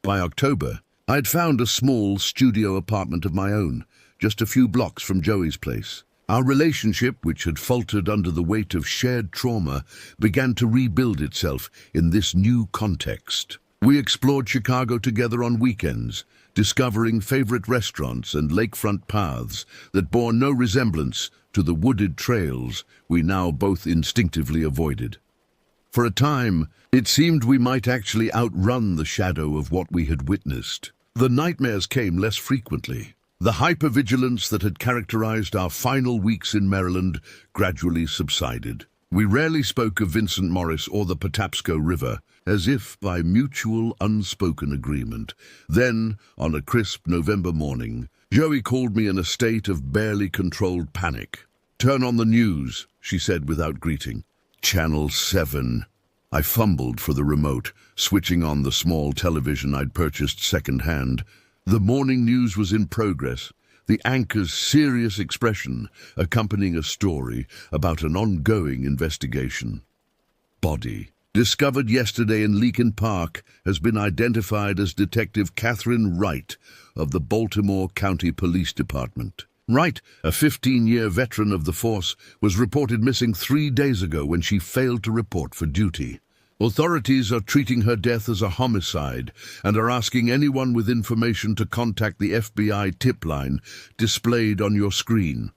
By October, I'd found a small studio apartment of my own, just a few blocks from Joey's place. Our relationship, which had faltered under the weight of shared trauma, began to rebuild itself in this new context. We explored Chicago together on weekends, discovering favorite restaurants and lakefront paths that bore no resemblance to the wooded trails we now both instinctively avoided. For a time, it seemed we might actually outrun the shadow of what we had witnessed. The nightmares came less frequently. The hypervigilance that had characterized our final weeks in Maryland gradually subsided. We rarely spoke of Vincent Morris or the Patapsco River, as if by mutual unspoken agreement. Then, on a crisp November morning, Joey called me in a state of barely controlled panic. "Turn on the news," she said without greeting. "Channel 7. I fumbled for the remote, switching on the small television I'd purchased second-hand. The morning news was in progress, the anchor's serious expression accompanying a story about an ongoing investigation. Body discovered yesterday in Leakin Park has been identified as Detective Catherine Wright of the Baltimore County Police Department. Wright, a 15-year veteran of the force, was reported missing 3 days ago when she failed to report for duty. Authorities are treating her death as a homicide and are asking anyone with information to contact the FBI tip line displayed on your screen."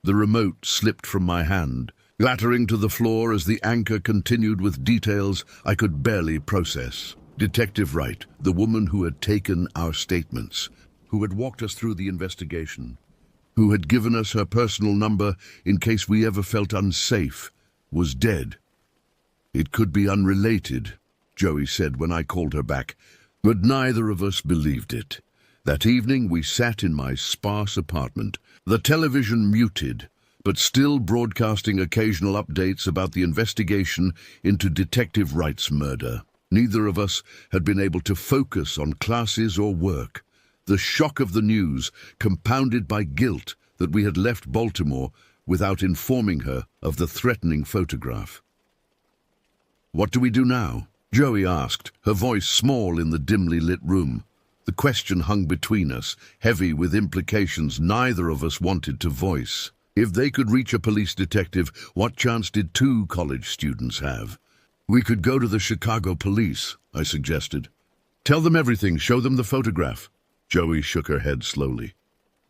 The remote slipped from my hand, clattering to the floor as the anchor continued with details I could barely process. Detective Wright, the woman who had taken our statements, who had walked us through the investigation, who had given us her personal number in case we ever felt unsafe, was dead. "It could be unrelated," Joey said when I called her back, but neither of us believed it. That evening we sat in my sparse apartment, the television muted, but still broadcasting occasional updates about the investigation into Detective Wright's murder. Neither of us had been able to focus on classes or work. The shock of the news, compounded by guilt that we had left Baltimore without informing her of the threatening photograph. "What do we do now?" Joey asked, her voice small in the dimly lit room. The question hung between us, heavy with implications neither of us wanted to voice. If they could reach a police detective, what chance did 2 college students have? "We could go to the Chicago police," I suggested. "Tell them everything, show them the photograph." Joey shook her head slowly.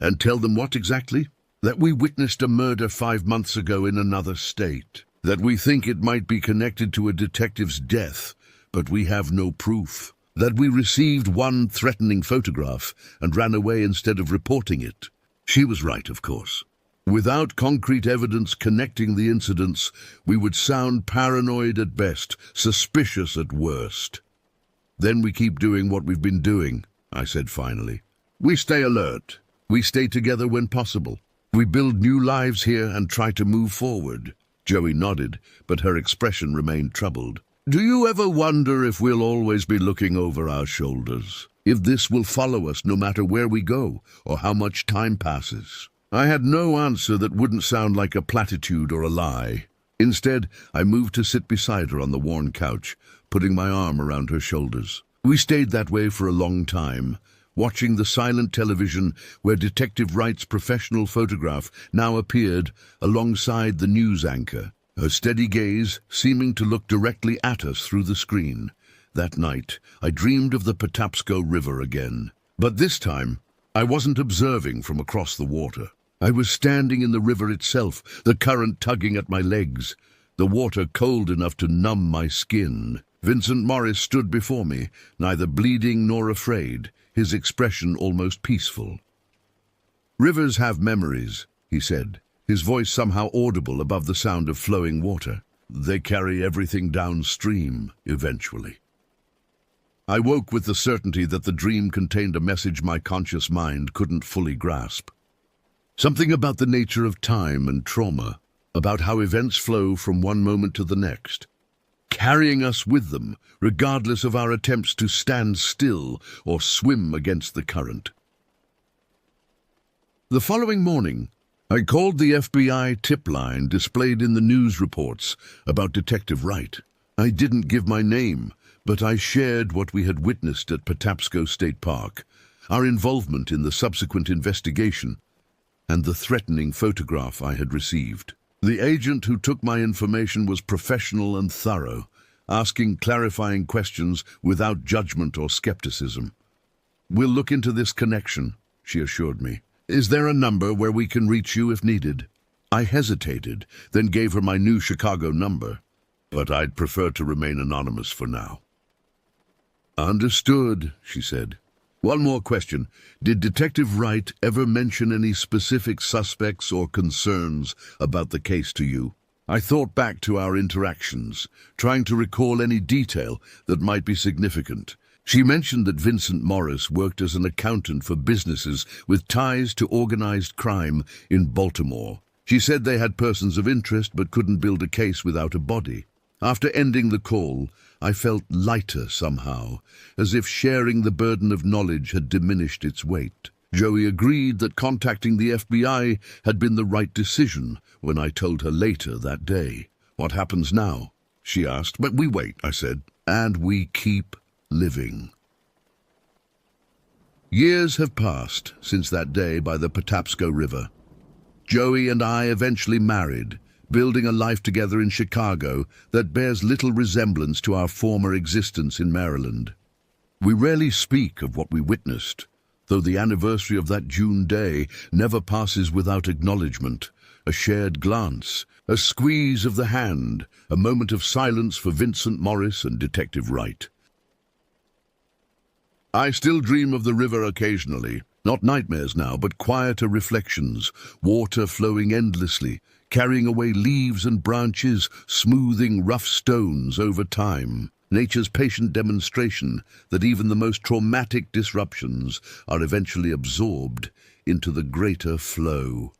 "And tell them what exactly?" "That we witnessed a murder 5 months ago in another state. That we think it might be connected to a detective's death, but we have no proof. That we received one threatening photograph and ran away instead of reporting it." She was right, of course. Without concrete evidence connecting the incidents, we would sound paranoid at best, suspicious at worst. "Then we keep doing what we've been doing," I said finally. "We stay alert. We stay together when possible. We build new lives here and try to move forward." Joey nodded, but her expression remained troubled. "Do you ever wonder if we'll always be looking over our shoulders? If this will follow us no matter where we go or how much time passes?" I had no answer that wouldn't sound like a platitude or a lie. Instead, I moved to sit beside her on the worn couch, putting my arm around her shoulders. We stayed that way for a long time, watching the silent television where Detective Wright's professional photograph now appeared alongside the news anchor, her steady gaze seeming to look directly at us through the screen. That night, I dreamed of the Patapsco River again. But this time, I wasn't observing from across the water. I was standing in the river itself, the current tugging at my legs, the water cold enough to numb my skin. Vincent Morris stood before me, neither bleeding nor afraid, his expression almost peaceful. "Rivers have memories," he said, his voice somehow audible above the sound of flowing water. "They carry everything downstream, eventually." I woke with the certainty that the dream contained a message my conscious mind couldn't fully grasp. Something about the nature of time and trauma, about how events flow from one moment to the next, carrying us with them, regardless of our attempts to stand still or swim against the current. The following morning, I called the FBI tip line displayed in the news reports about Detective Wright. I didn't give my name, but I shared what we had witnessed at Patapsco State Park, our involvement in the subsequent investigation, and the threatening photograph I had received. The agent who took my information was professional and thorough, asking clarifying questions without judgment or skepticism. "We'll look into this connection," she assured me. "Is there a number where we can reach you if needed?" I hesitated, then gave her my new Chicago number. but I'd prefer to remain anonymous for now. Understood, she said. One more question. Did Detective Wright ever mention any specific suspects or concerns about the case to you? I thought back to our interactions, trying to recall any detail that might be significant. She mentioned that Vincent Morris worked as an accountant for businesses with ties to organized crime in Baltimore. She said they had persons of interest but couldn't build a case without a body. After ending the call, I felt lighter somehow, as if sharing the burden of knowledge had diminished its weight. Joey agreed that contacting the FBI had been the right decision when I told her later that day. What happens now? She asked. But we wait, I said, and we keep living. Years have passed since that day by the Patapsco River. Joey and I eventually married, building a life together in Chicago that bears little resemblance to our former existence in Maryland. We rarely speak of what we witnessed, though the anniversary of that June day never passes without acknowledgement, a shared glance, a squeeze of the hand, a moment of silence for Vincent Morris and Detective Wright. I still dream of the river occasionally, not nightmares now, but quieter reflections, water flowing endlessly, carrying away leaves and branches, smoothing rough stones over time. Nature's patient demonstration that even the most traumatic disruptions are eventually absorbed into the greater flow.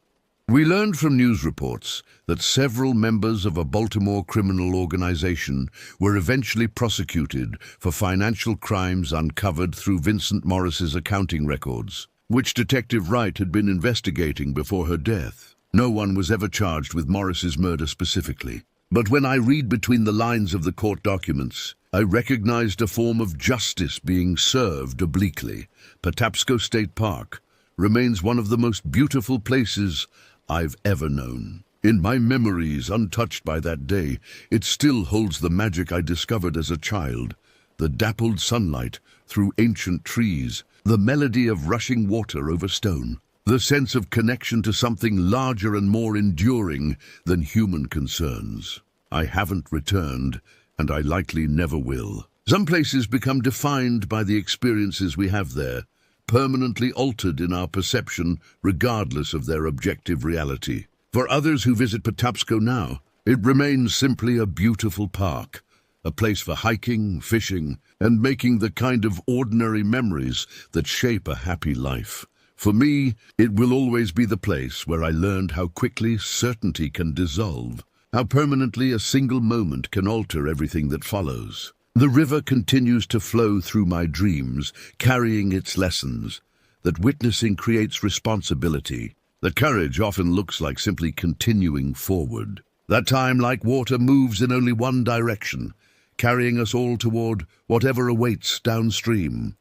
We learned from news reports that several members of a Baltimore criminal organization were eventually prosecuted for financial crimes uncovered through Vincent Morris's accounting records, which Detective Wright had been investigating before her death. No one was ever charged with Morris's murder specifically. But when I read between the lines of the court documents, I recognized a form of justice being served obliquely. Patapsco State Park remains one of the most beautiful places I've ever known. In my memories, untouched by that day, it still holds the magic I discovered as a child. The dappled sunlight through ancient trees, the melody of rushing water over stone, the sense of connection to something larger and more enduring than human concerns. I haven't returned, and I likely never will. Some places become defined by the experiences we have there, permanently altered in our perception regardless of their objective reality. For others who visit Patapsco now, it remains simply a beautiful park, a place for hiking, fishing, and making the kind of ordinary memories that shape a happy life. For me, it will always be the place where I learned how quickly certainty can dissolve, how permanently a single moment can alter everything that follows. The river continues to flow through my dreams, carrying its lessons, that witnessing creates responsibility, that courage often looks like simply continuing forward, that time, like water, moves in only one direction, carrying us all toward whatever awaits downstream.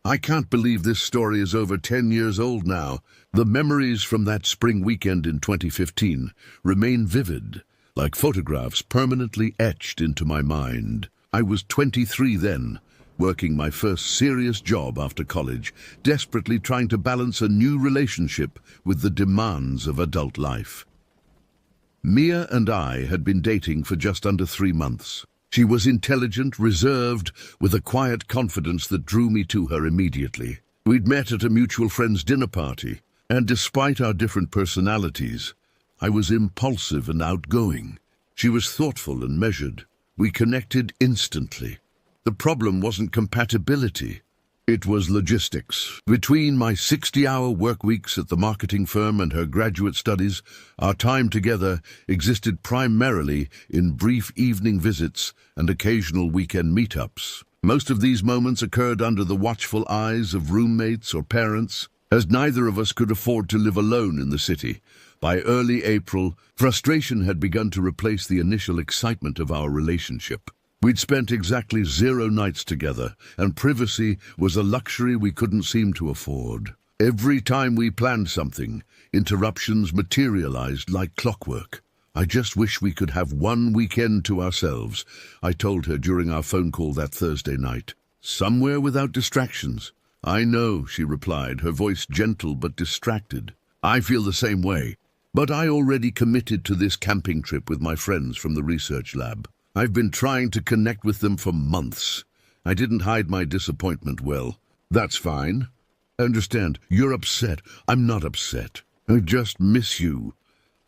I can't believe this story is over 10 years old now. The memories from that spring weekend in 2015 remain vivid, like photographs permanently etched into my mind. I was 23 then, working my first serious job after college, desperately trying to balance a new relationship with the demands of adult life. Mia and I had been dating for just under 3 months. She was intelligent, reserved, with a quiet confidence that drew me to her immediately. We'd met at a mutual friend's dinner party, and despite our different personalities, I was impulsive and outgoing. She was thoughtful and measured. We connected instantly. The problem wasn't compatibility. It was logistics. Between my 60-hour work weeks at the marketing firm and her graduate studies, our time together existed primarily in brief evening visits and occasional weekend meetups. Most of these moments occurred under the watchful eyes of roommates or parents, as neither of us could afford to live alone in the city. By early April, frustration had begun to replace the initial excitement of our relationship. We'd spent exactly 0 nights together, and privacy was a luxury we couldn't seem to afford. Every time we planned something, interruptions materialized like clockwork. I just wish we could have one weekend to ourselves, I told her during our phone call that Thursday night. Somewhere without distractions, I know, she replied, her voice gentle but distracted. I feel the same way, but I already committed to this camping trip with my friends from the research lab. I've been trying to connect with them for months. I didn't hide my disappointment well. That's fine. I understand. You're upset. I'm not upset. I just miss you.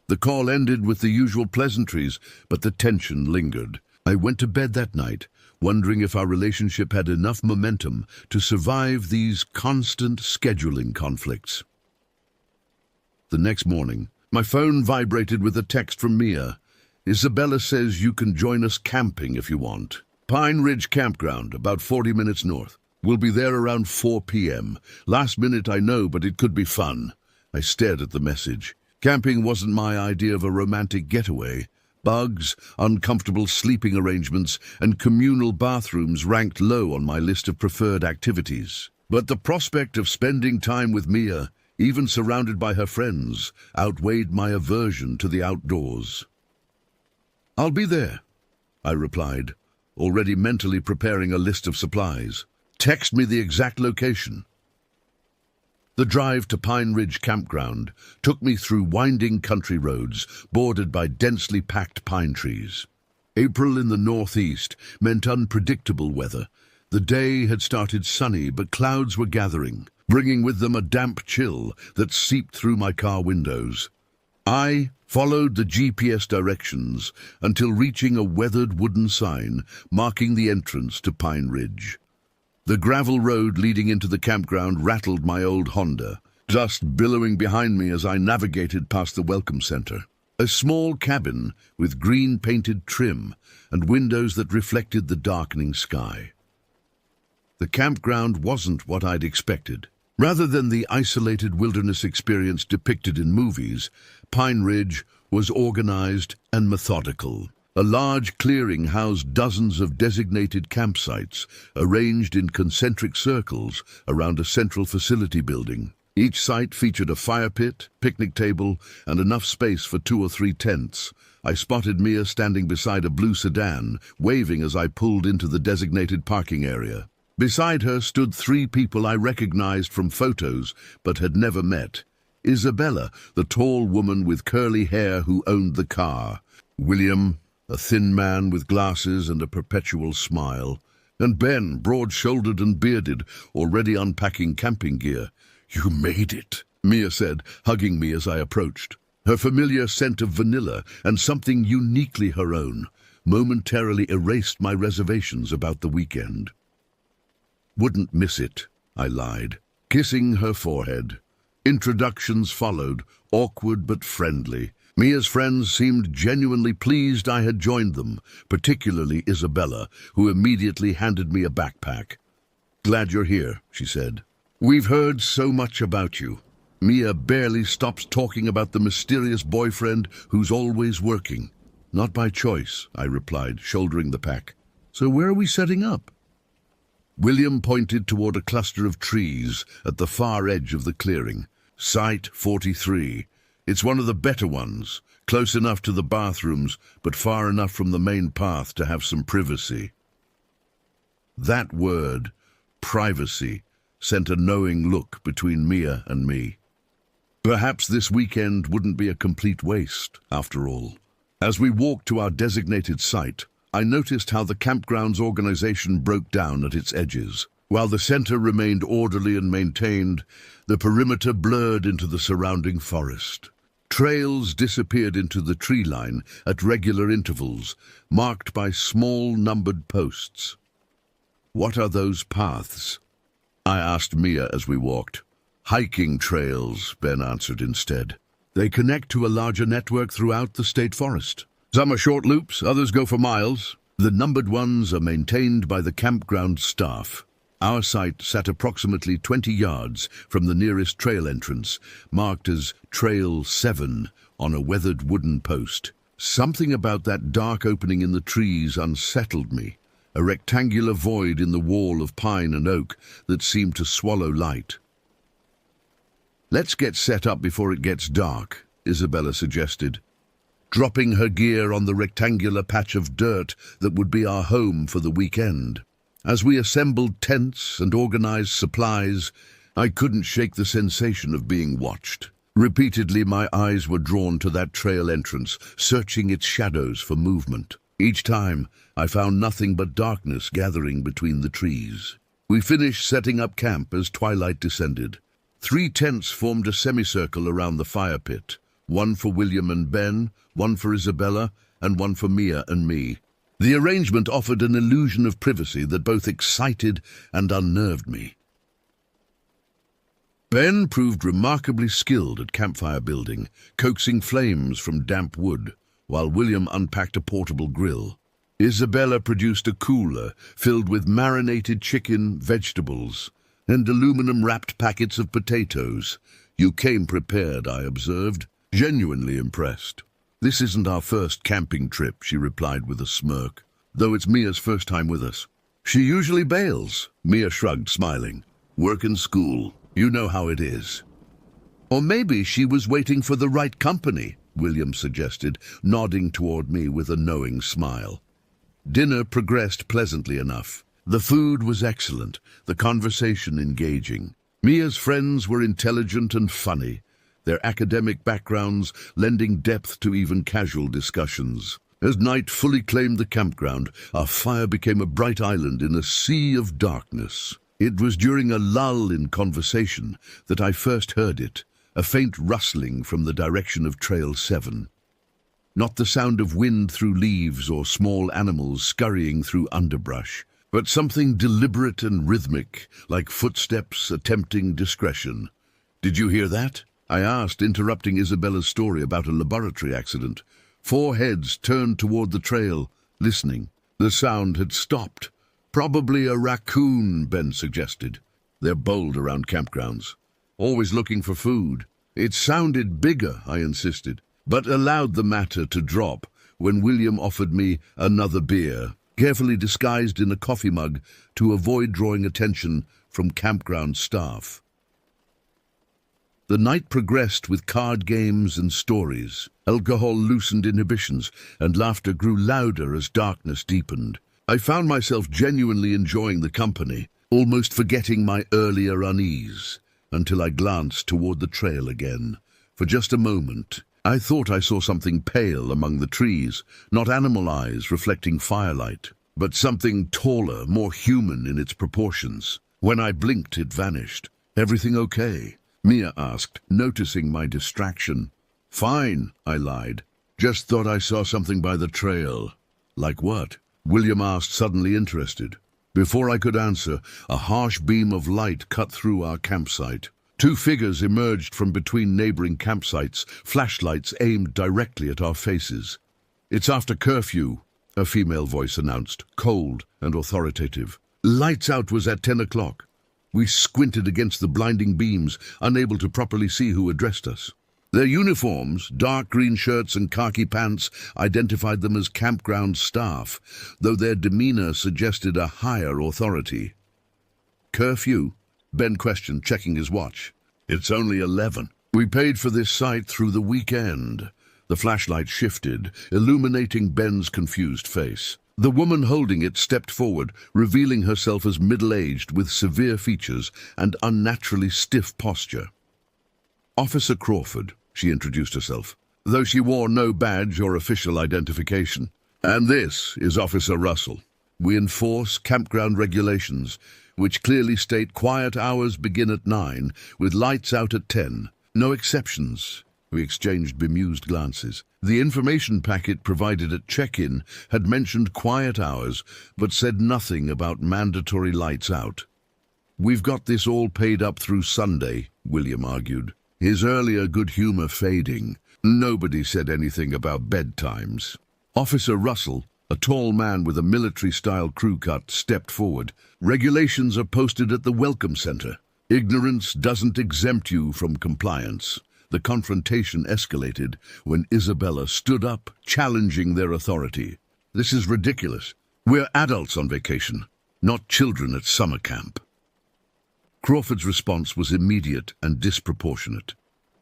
The call ended with the usual pleasantries, but the tension lingered. I went to bed that night, wondering if our relationship had enough momentum to survive these constant scheduling conflicts. The next morning, my phone vibrated with a text from Mia. Isabella says you can join us camping if you want. Pine Ridge Campground, about 40 minutes north. We'll be there around 4 p.m. Last minute, I know, but it could be fun. I stared at the message. Camping wasn't my idea of a romantic getaway. Bugs, uncomfortable sleeping arrangements, and communal bathrooms ranked low on my list of preferred activities. But the prospect of spending time with Mia, even surrounded by her friends, outweighed my aversion to the outdoors. I'll be there, I replied, already mentally preparing a list of supplies. Text me the exact location. The drive to Pine Ridge Campground took me through winding country roads bordered by densely packed pine trees. April in the northeast meant unpredictable weather. The day had started sunny, but clouds were gathering, bringing with them a damp chill that seeped through my car windows. I followed the GPS directions until reaching a weathered wooden sign marking the entrance to Pine Ridge. The gravel road leading into the campground rattled my old Honda, dust billowing behind me as I navigated past the welcome center. A small cabin with green-painted trim and windows that reflected the darkening sky. The campground wasn't what I'd expected. Rather than the isolated wilderness experience depicted in movies, Pine Ridge was organized and methodical. A large clearing housed dozens of designated campsites, arranged in concentric circles around a central facility building. Each site featured a fire pit, picnic table, and enough space for 2 or 3 tents. I spotted Mia standing beside a blue sedan, waving as I pulled into the designated parking area. Beside her stood 3 people I recognized from photos, but had never met. Isabella, the tall woman with curly hair who owned the car. William, a thin man with glasses and a perpetual smile. And Ben, broad-shouldered and bearded, already unpacking camping gear. "You made it," Mia said, hugging me as I approached. Her familiar scent of vanilla and something uniquely her own momentarily erased my reservations about the weekend. "Wouldn't miss it," I lied, kissing her forehead. Introductions followed, awkward but friendly. Mia's friends seemed genuinely pleased I had joined them, particularly Isabella, who immediately handed me a backpack. "Glad you're here," she said. "We've heard so much about you." Mia barely stops talking about the mysterious boyfriend who's always working. "Not by choice," I replied, shouldering the pack. "So where are we setting up?" William pointed toward a cluster of trees at the far edge of the clearing. Site 43. It's one of the better ones, close enough to the bathrooms, but far enough from the main path to have some privacy. That word, privacy, sent a knowing look between Mia and me. Perhaps this weekend wouldn't be a complete waste, after all. As we walked to our designated site, I noticed how the campground's organization broke down at its edges. While the center remained orderly and maintained, the perimeter blurred into the surrounding forest. Trails disappeared into the tree line at regular intervals, marked by small numbered posts. "What are those paths?" I asked Mia as we walked. "Hiking trails," Ben answered instead. "They connect to a larger network throughout the state forest. Some are short loops, others go for miles. The numbered ones are maintained by the campground staff." Our site sat approximately 20 yards from the nearest trail entrance, marked as Trail 7 on a weathered wooden post. Something about that dark opening in the trees unsettled me, a rectangular void in the wall of pine and oak that seemed to swallow light. "Let's get set up before it gets dark," Isabella suggested, dropping her gear on the rectangular patch of dirt that would be our home for the weekend. As we assembled tents and organized supplies, I couldn't shake the sensation of being watched. Repeatedly, my eyes were drawn to that trail entrance, searching its shadows for movement. Each time, I found nothing but darkness gathering between the trees. We finished setting up camp as twilight descended. 3 tents formed a semicircle around the fire pit, one for William and Ben, one for Isabella, and one for Mia and me. The arrangement offered an illusion of privacy that both excited and unnerved me. Ben proved remarkably skilled at campfire building, coaxing flames from damp wood, while William unpacked a portable grill. Isabella produced a cooler filled with marinated chicken, vegetables, and aluminum-wrapped packets of potatoes. You came prepared, I observed, genuinely impressed. This isn't our first camping trip, she replied with a smirk, though it's Mia's first time with us. She usually bails, Mia shrugged, smiling. Work and school, you know how it is. Or maybe she was waiting for the right company, William suggested, nodding toward me with a knowing smile. Dinner progressed pleasantly enough. The food was excellent, the conversation engaging. Mia's friends were intelligent and funny, their academic backgrounds lending depth to even casual discussions. As night fully claimed the campground, our fire became a bright island in a sea of darkness. It was during a lull in conversation that I first heard it, a faint rustling from the direction of Trail 7. Not the sound of wind through leaves or small animals scurrying through underbrush, but something deliberate and rhythmic, like footsteps attempting discretion. Did you hear that? I asked, interrupting Isabella's story about a laboratory accident. 4 heads turned toward the trail, listening. The sound had stopped. Probably a raccoon, Ben suggested. They're bold around campgrounds, always looking for food. It sounded bigger, I insisted, but allowed the matter to drop when William offered me another beer, carefully disguised in a coffee mug to avoid drawing attention from campground staff. The night progressed with card games and stories. Alcohol loosened inhibitions, and laughter grew louder as darkness deepened. I found myself genuinely enjoying the company, almost forgetting my earlier unease, until I glanced toward the trail again. For just a moment, I thought I saw something pale among the trees, not animal eyes reflecting firelight, but something taller, more human in its proportions. When I blinked, it vanished. Everything okay? Mia asked, noticing my distraction. Fine, I lied. Just thought I saw something by the trail. Like what? William asked, suddenly interested. Before I could answer, a harsh beam of light cut through our campsite. 2 figures emerged from between neighboring campsites, flashlights aimed directly at our faces. It's after curfew, a female voice announced, cold and authoritative. Lights out was at 10 o'clock. We squinted against the blinding beams, unable to properly see who addressed us. Their uniforms, dark green shirts and khaki pants, identified them as campground staff, though their demeanor suggested a higher authority. Curfew? Ben questioned, checking his watch. It's only 11. We paid for this site through the weekend. The flashlight shifted, illuminating Ben's confused face. The woman holding it stepped forward, revealing herself as middle-aged with severe features and unnaturally stiff posture. Officer Crawford, she introduced herself, though she wore no badge or official identification. And this is Officer Russell. We enforce campground regulations, which clearly state quiet hours begin at 9, with lights out at 10. No exceptions. We exchanged bemused glances. The information packet provided at check-in had mentioned quiet hours, but said nothing about mandatory lights out. We've got this all paid up through Sunday, William argued, his earlier good humor fading. Nobody said anything about bedtimes. Officer Russell, a tall man with a military-style crew cut, stepped forward. Regulations are posted at the Welcome Center. Ignorance doesn't exempt you from compliance. The confrontation escalated when Isabella stood up, challenging their authority. This is ridiculous. We're adults on vacation, not children at summer camp. Crawford's response was immediate and disproportionate.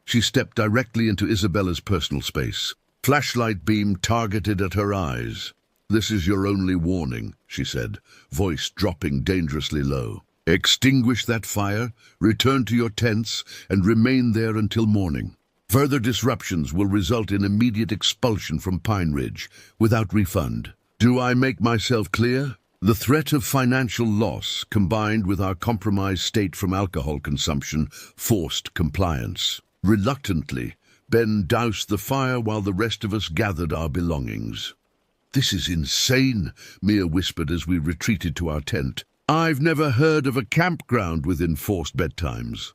She stepped directly into Isabella's personal space, flashlight beam targeted at her eyes. "This is your only warning," she said, voice dropping dangerously low. "Extinguish that fire, return to your tents, and remain there until morning. Further disruptions will result in immediate expulsion from Pine Ridge, without refund. Do I make myself clear?" The threat of financial loss, combined with our compromised state from alcohol consumption, forced compliance. Reluctantly, Ben doused the fire while the rest of us gathered our belongings. "This is insane," Mia whispered as we retreated to our tent. "I've never heard of a campground with enforced bedtimes."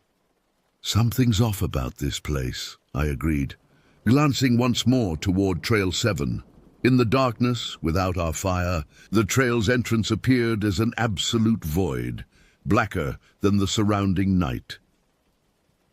"Something's off about this place," I agreed, glancing once more toward Trail 7. In the darkness, without our fire, the trail's entrance appeared as an absolute void, blacker than the surrounding night.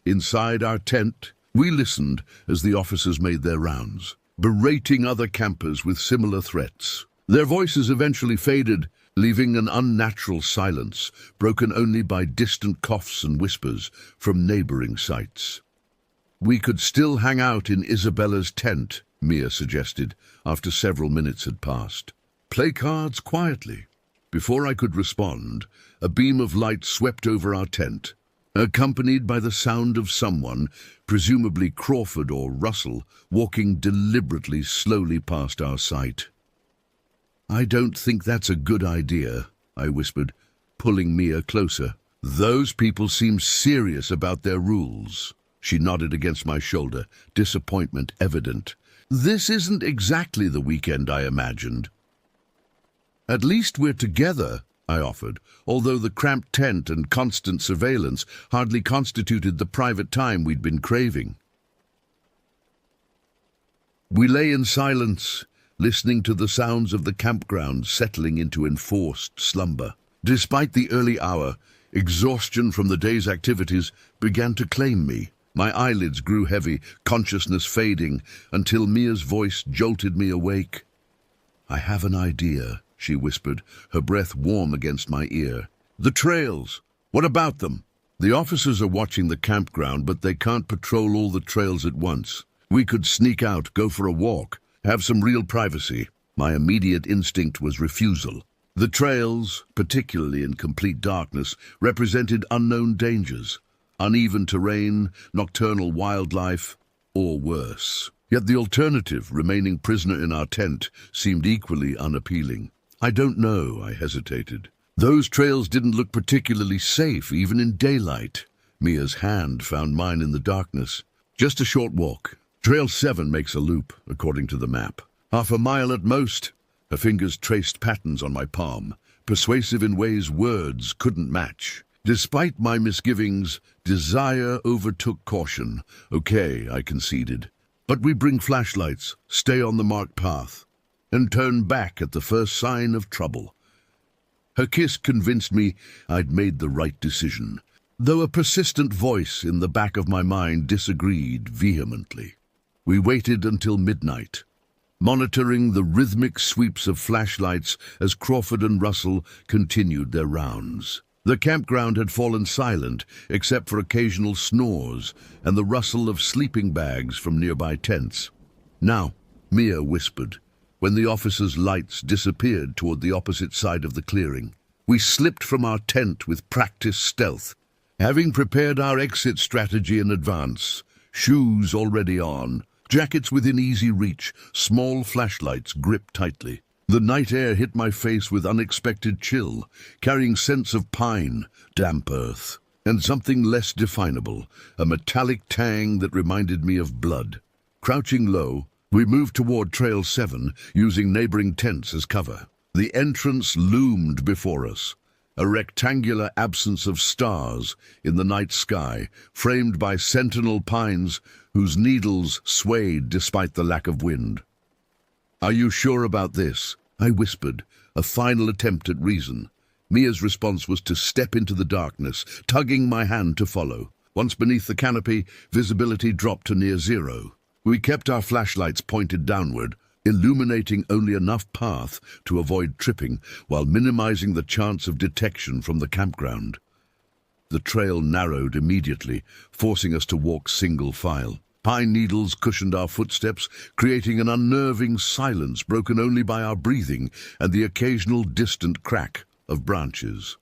Inside our tent, we listened as the officers made their rounds, berating other campers with similar threats. Their voices eventually faded, leaving an unnatural silence, broken only by distant coughs and whispers from neighboring sites. "We could still hang out in Isabella's tent," Mia suggested, after several minutes had passed. "Play cards quietly." Before I could respond, a beam of light swept over our tent, accompanied by the sound of someone, presumably Crawford or Russell, walking deliberately slowly past our sight. "I don't think that's a good idea," I whispered, pulling Mia closer. "Those people seem serious about their rules." She nodded against my shoulder, disappointment evident. "This isn't exactly the weekend I imagined." "At least we're together," I offered, although the cramped tent and constant surveillance hardly constituted the private time we'd been craving. We lay in silence, listening to the sounds of the campground settling into enforced slumber. Despite the early hour, exhaustion from the day's activities began to claim me. My eyelids grew heavy, consciousness fading, until Mia's voice jolted me awake. "I have an idea," she whispered, her breath warm against my ear. "The trails! What about them?" "The officers are watching the campground, but they can't patrol all the trails at once. We could sneak out, go for a walk, have some real privacy." My immediate instinct was refusal. The trails, particularly in complete darkness, represented unknown dangers. Uneven terrain, nocturnal wildlife, or worse. Yet the alternative, remaining prisoner in our tent, seemed equally unappealing. "I don't know," I hesitated. "Those trails didn't look particularly safe, even in daylight." Mia's hand found mine in the darkness. "Just a short walk. Trail 7 makes a loop, according to the map. Half a mile at most." Her fingers traced patterns on my palm, persuasive in ways words couldn't match. Despite my misgivings, desire overtook caution. "Okay," I conceded. "But we bring flashlights, stay on the marked path, and turn back at the first sign of trouble." Her kiss convinced me I'd made the right decision, though a persistent voice in the back of my mind disagreed vehemently. We waited until midnight, monitoring the rhythmic sweeps of flashlights as Crawford and Russell continued their rounds. The campground had fallen silent, except for occasional snores and the rustle of sleeping bags from nearby tents. "Now," Mia whispered, when the officers' lights disappeared toward the opposite side of the clearing. We slipped from our tent with practiced stealth, having prepared our exit strategy in advance, shoes already on, jackets within easy reach, small flashlights gripped tightly. The night air hit my face with unexpected chill, carrying scents of pine, damp earth, and something less definable, a metallic tang that reminded me of blood. Crouching low, we moved toward Trail 7, using neighboring tents as cover. The entrance loomed before us, a rectangular absence of stars in the night sky, framed by sentinel pines whose needles swayed despite the lack of wind. "Are you sure about this?" I whispered, a final attempt at reason. Mia's response was to step into the darkness, tugging my hand to follow. Once beneath the canopy, visibility dropped to near zero. We kept our flashlights pointed downward, illuminating only enough path to avoid tripping while minimizing the chance of detection from the campground. The trail narrowed immediately, forcing us to walk single file. Pine needles cushioned our footsteps, creating an unnerving silence broken only by our breathing and the occasional distant crack of branches.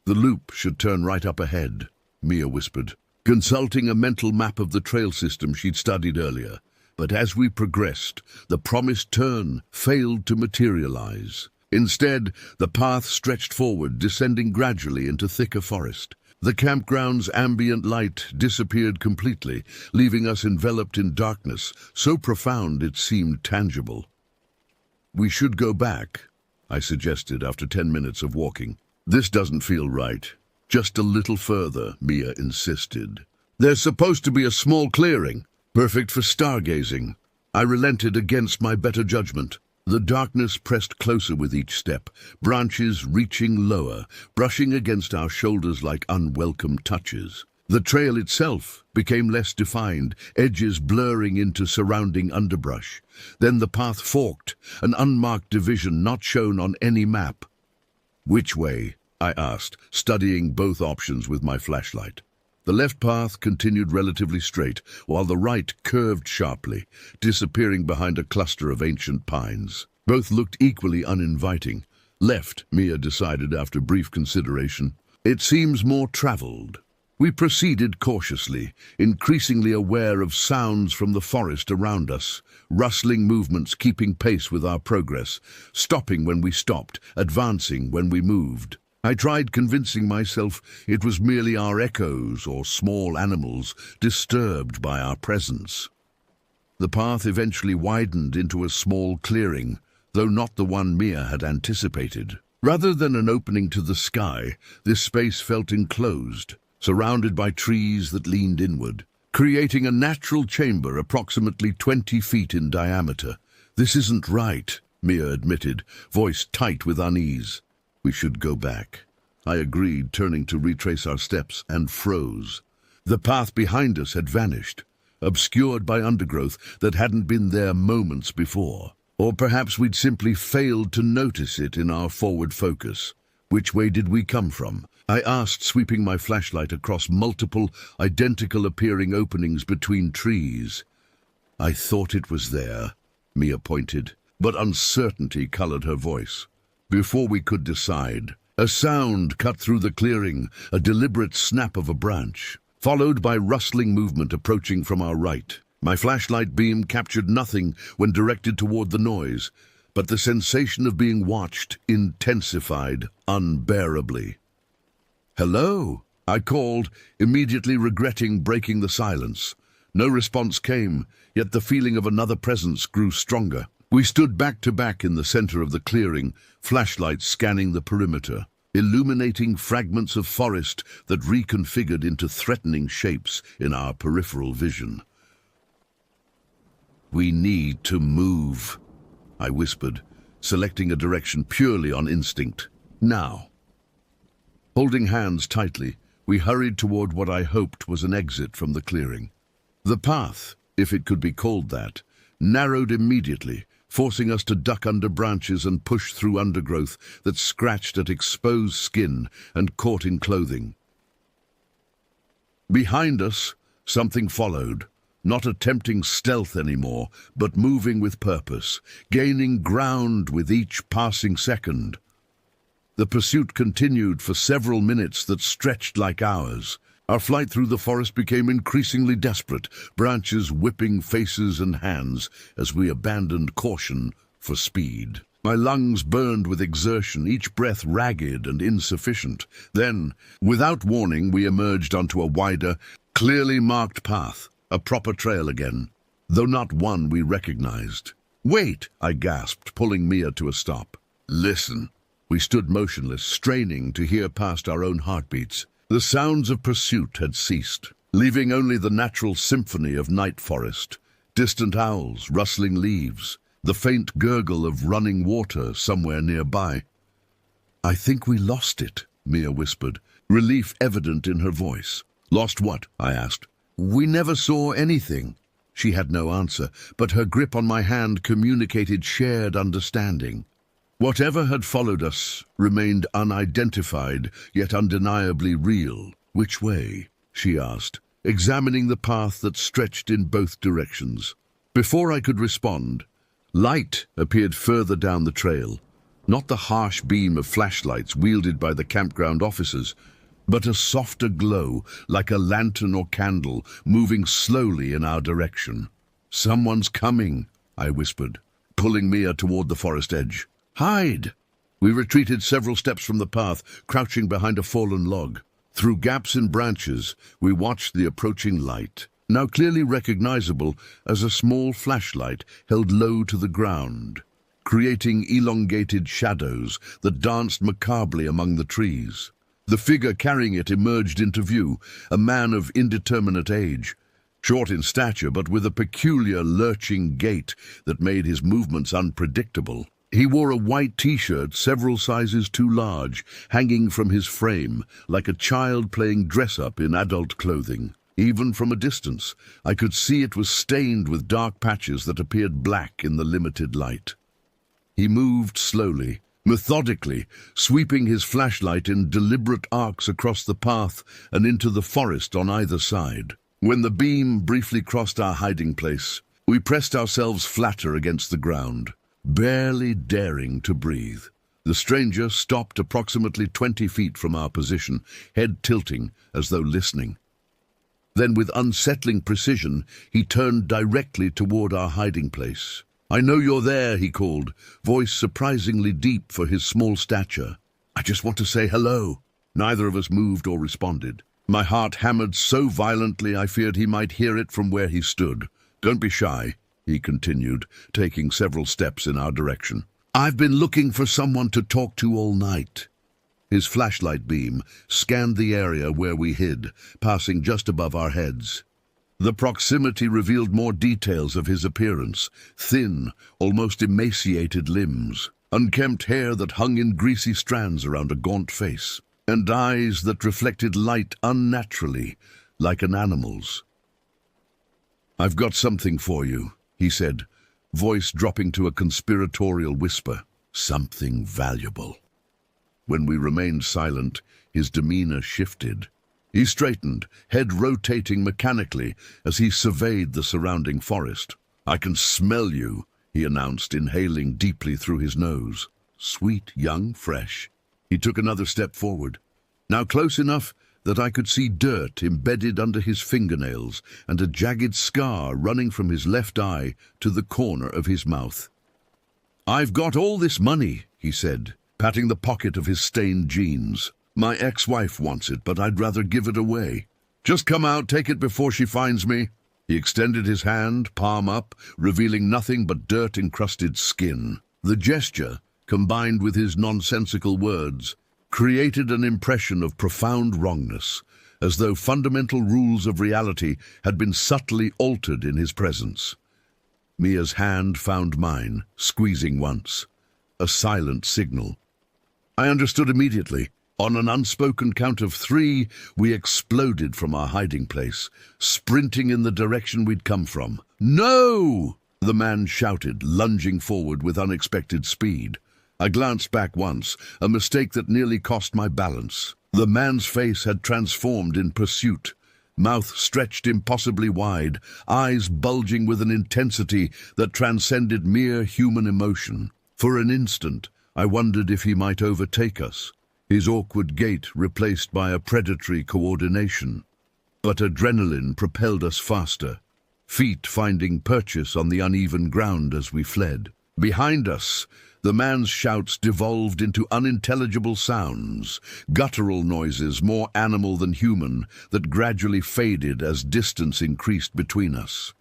"The loop should turn right up ahead," Mia whispered, consulting a mental map of the trail system she'd studied earlier. But as we progressed, the promised turn failed to materialize. Instead, the path stretched forward, descending gradually into thicker forest. The campground's ambient light disappeared completely, leaving us enveloped in darkness, so profound it seemed tangible. "We should go back," I suggested after 10 minutes of walking. "This doesn't feel right." "Just a little further," Mia insisted. "There's supposed to be a small clearing, perfect for stargazing." I relented against my better judgment. The darkness pressed closer with each step, branches reaching lower, brushing against our shoulders like unwelcome touches. The trail itself became less defined, edges blurring into surrounding underbrush. Then the path forked, an unmarked division not shown on any map. "Which way?" I asked, studying both options with my flashlight. The left path continued relatively straight, while the right curved sharply, disappearing behind a cluster of ancient pines. Both looked equally uninviting. "Left," Mia decided after brief consideration. "It seems more traveled." We proceeded cautiously, increasingly aware of sounds from the forest around us, rustling movements keeping pace with our progress, stopping when we stopped, advancing when we moved. I tried convincing myself it was merely our echoes or small animals disturbed by our presence. The path eventually widened into a small clearing, though not the one Mia had anticipated. Rather than an opening to the sky, this space felt enclosed, surrounded by trees that leaned inward, creating a natural chamber approximately 20 feet in diameter. "This isn't right," Mia admitted, voice tight with unease. "We should go back." I agreed, turning to retrace our steps, and froze. The path behind us had vanished, obscured by undergrowth that hadn't been there moments before. Or perhaps we'd simply failed to notice it in our forward focus. "Which way did we come from?" I asked, sweeping my flashlight across multiple, identical-appearing openings between trees. "I thought it was there," Mia pointed, but uncertainty colored her voice. Before we could decide, a sound cut through the clearing, a deliberate snap of a branch, followed by rustling movement approaching from our right. My flashlight beam captured nothing when directed toward the noise, but the sensation of being watched intensified unbearably. "Hello?" I called, immediately regretting breaking the silence. No response came, yet the feeling of another presence grew stronger. We stood back to back in the center of the clearing, flashlights scanning the perimeter, illuminating fragments of forest that reconfigured into threatening shapes in our peripheral vision. "We need to move," I whispered, selecting a direction purely on instinct. "Now." Holding hands tightly, we hurried toward what I hoped was an exit from the clearing. The path, if it could be called that, narrowed immediately, forcing us to duck under branches and push through undergrowth that scratched at exposed skin and caught in clothing. Behind us, something followed, not attempting stealth anymore, but moving with purpose, gaining ground with each passing second. The pursuit continued for several minutes that stretched like hours. Our flight through the forest became increasingly desperate, branches whipping faces and hands as we abandoned caution for speed. My lungs burned with exertion, each breath ragged and insufficient. Then, without warning, we emerged onto a wider, clearly marked path, a proper trail again, though not one we recognized. "Wait!" I gasped, pulling Mia to a stop. "Listen." We stood motionless, straining to hear past our own heartbeats. The sounds of pursuit had ceased, leaving only the natural symphony of night forest, distant owls, rustling leaves, the faint gurgle of running water somewhere nearby. "I think we lost it," Mia whispered, relief evident in her voice. "Lost what?" I asked. "We never saw anything." She had no answer, but her grip on my hand communicated shared understanding. Whatever had followed us remained unidentified, yet undeniably real. "Which way?" she asked, examining the path that stretched in both directions. Before I could respond, light appeared further down the trail. Not the harsh beam of flashlights wielded by the campground officers, but a softer glow, like a lantern or candle, moving slowly in our direction. "Someone's coming," I whispered, pulling Mia toward the forest edge. "Hide!" We retreated several steps from the path, crouching behind a fallen log. Through gaps in branches, we watched the approaching light, now clearly recognizable as a small flashlight held low to the ground, creating elongated shadows that danced macabrely among the trees. The figure carrying it emerged into view, a man of indeterminate age, short in stature but with a peculiar lurching gait that made his movements unpredictable. He wore a white t-shirt several sizes too large, hanging from his frame, like a child playing dress-up in adult clothing. Even from a distance, I could see it was stained with dark patches that appeared black in the limited light. He moved slowly, methodically, sweeping his flashlight in deliberate arcs across the path and into the forest on either side. When the beam briefly crossed our hiding place, we pressed ourselves flatter against the ground, barely daring to breathe. The stranger stopped approximately 20 feet from our position, head tilting as though listening. Then, with unsettling precision, he turned directly toward our hiding place. "I know you're there," he called, voice surprisingly deep for his small stature. "I just want to say hello." Neither of us moved or responded. My heart hammered so violently I feared he might hear it from where he stood. "Don't be shy," he continued, taking several steps in our direction. "I've been looking for someone to talk to all night." His flashlight beam scanned the area where we hid, passing just above our heads. The proximity revealed more details of his appearance: thin, almost emaciated limbs, unkempt hair that hung in greasy strands around a gaunt face, and eyes that reflected light unnaturally, like an animal's. "I've got something for you," he said, voice dropping to a conspiratorial whisper. "Something valuable." When we remained silent, his demeanor shifted. He straightened, head rotating mechanically as he surveyed the surrounding forest. "I can smell you," he announced, inhaling deeply through his nose. "Sweet, young, fresh." He took another step forward, now close enough that I could see dirt embedded under his fingernails and a jagged scar running from his left eye to the corner of his mouth. "I've got all this money," he said, patting the pocket of his stained jeans. "My ex-wife wants it, but I'd rather give it away. Just come out, take it before she finds me." He extended his hand, palm up, revealing nothing but dirt-encrusted skin. The gesture, combined with his nonsensical words, created an impression of profound wrongness, as though fundamental rules of reality had been subtly altered in his presence. Mia's hand found mine, squeezing once, a silent signal. I understood immediately. On an unspoken count of 3, we exploded from our hiding place, sprinting in the direction we'd come from. "No!" the man shouted, lunging forward with unexpected speed. I glanced back once, a mistake that nearly cost my balance. The man's face had transformed in pursuit, mouth stretched impossibly wide, eyes bulging with an intensity that transcended mere human emotion. For an instant, I wondered if he might overtake us, his awkward gait replaced by a predatory coordination. But adrenaline propelled us faster, feet finding purchase on the uneven ground as we fled. Behind us, the man's shouts devolved into unintelligible sounds, guttural noises more animal than human that gradually faded as distance increased between us.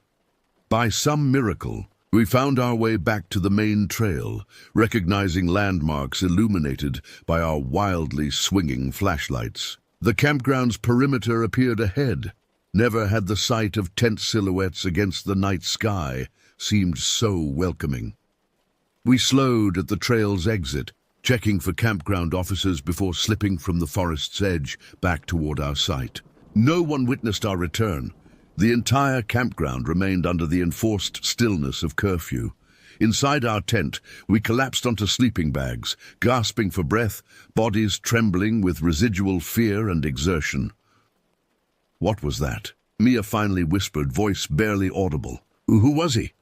By some miracle, we found our way back to the main trail, recognizing landmarks illuminated by our wildly swinging flashlights. The campground's perimeter appeared ahead. Never had the sight of tent silhouettes against the night sky seemed so welcoming. We slowed at the trail's exit, checking for campground officers before slipping from the forest's edge back toward our site. No one witnessed our return. The entire campground remained under the enforced stillness of curfew. Inside our tent, we collapsed onto sleeping bags, gasping for breath, bodies trembling with residual fear and exertion. What was that? Mia finally whispered, voice barely audible. "Who was he?"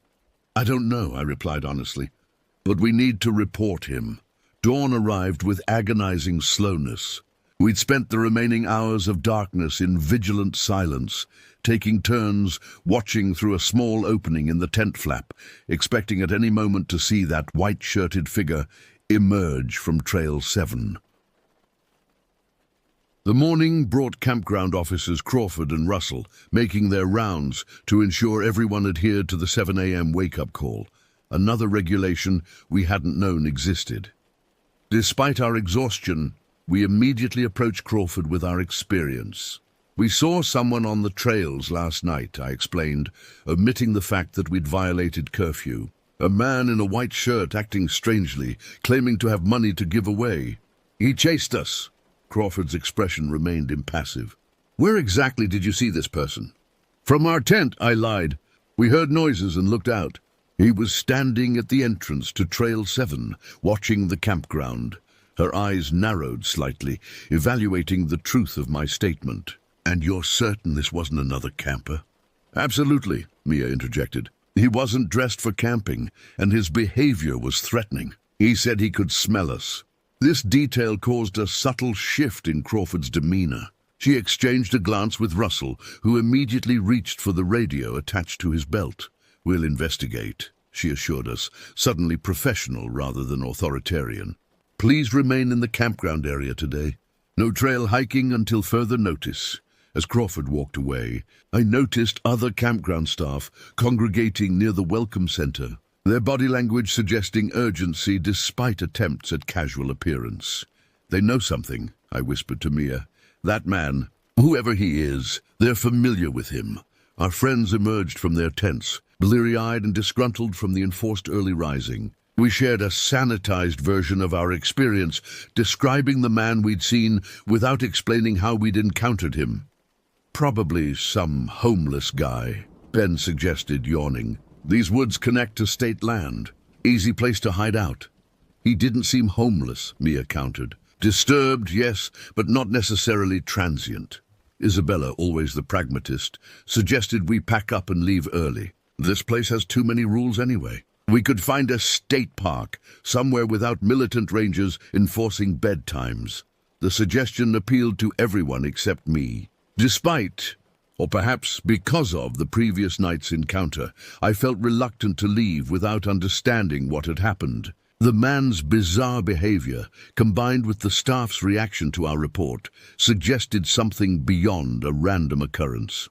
"I don't know," I replied honestly. "But we need to report him." Dawn arrived with agonizing slowness. We'd spent the remaining hours of darkness in vigilant silence, taking turns watching through a small opening in the tent flap, expecting at any moment to see that white-shirted figure emerge from Trail 7. The morning brought campground officers Crawford and Russell making their rounds to ensure everyone adhered to the 7 a.m. wake-up call, another regulation we hadn't known existed. Despite our exhaustion, we immediately approached Crawford with our experience. "We saw someone on the trails last night," I explained, omitting the fact that we'd violated curfew. "A man in a white shirt acting strangely, claiming to have money to give away. He chased us." Crawford's expression remained impassive. "Where exactly did you see this person?" "From our tent," I lied. "We heard noises and looked out. He was standing at the entrance to Trail 7, watching the campground." Her eyes narrowed slightly, evaluating the truth of my statement. "And you're certain this wasn't another camper?" "Absolutely," Mia interjected. "He wasn't dressed for camping, and his behavior was threatening. He said he could smell us." This detail caused a subtle shift in Crawford's demeanor. She exchanged a glance with Russell, who immediately reached for the radio attached to his belt. "We'll investigate," she assured us, suddenly professional rather than authoritarian. "Please remain in the campground area today. No trail hiking until further notice." As Crawford walked away, I noticed other campground staff congregating near the welcome center, their body language suggesting urgency despite attempts at casual appearance. "They know something," I whispered to Mia. "That man, whoever he is, they're familiar with him." Our friends emerged from their tents, bleary-eyed and disgruntled from the enforced early rising. We shared a sanitized version of our experience, describing the man we'd seen without explaining how we'd encountered him. "Probably some homeless guy," Ben suggested, yawning. "These woods connect to state land. Easy place to hide out." "He didn't seem homeless," Mia countered. "Disturbed, yes, but not necessarily transient." Isabella, always the pragmatist, suggested we pack up and leave early. "This place has too many rules anyway. We could find a state park, somewhere without militant rangers enforcing bedtimes." The suggestion appealed to everyone except me. Despite, or perhaps because of, the previous night's encounter, I felt reluctant to leave without understanding what had happened. The man's bizarre behavior, combined with the staff's reaction to our report, suggested something beyond a random occurrence.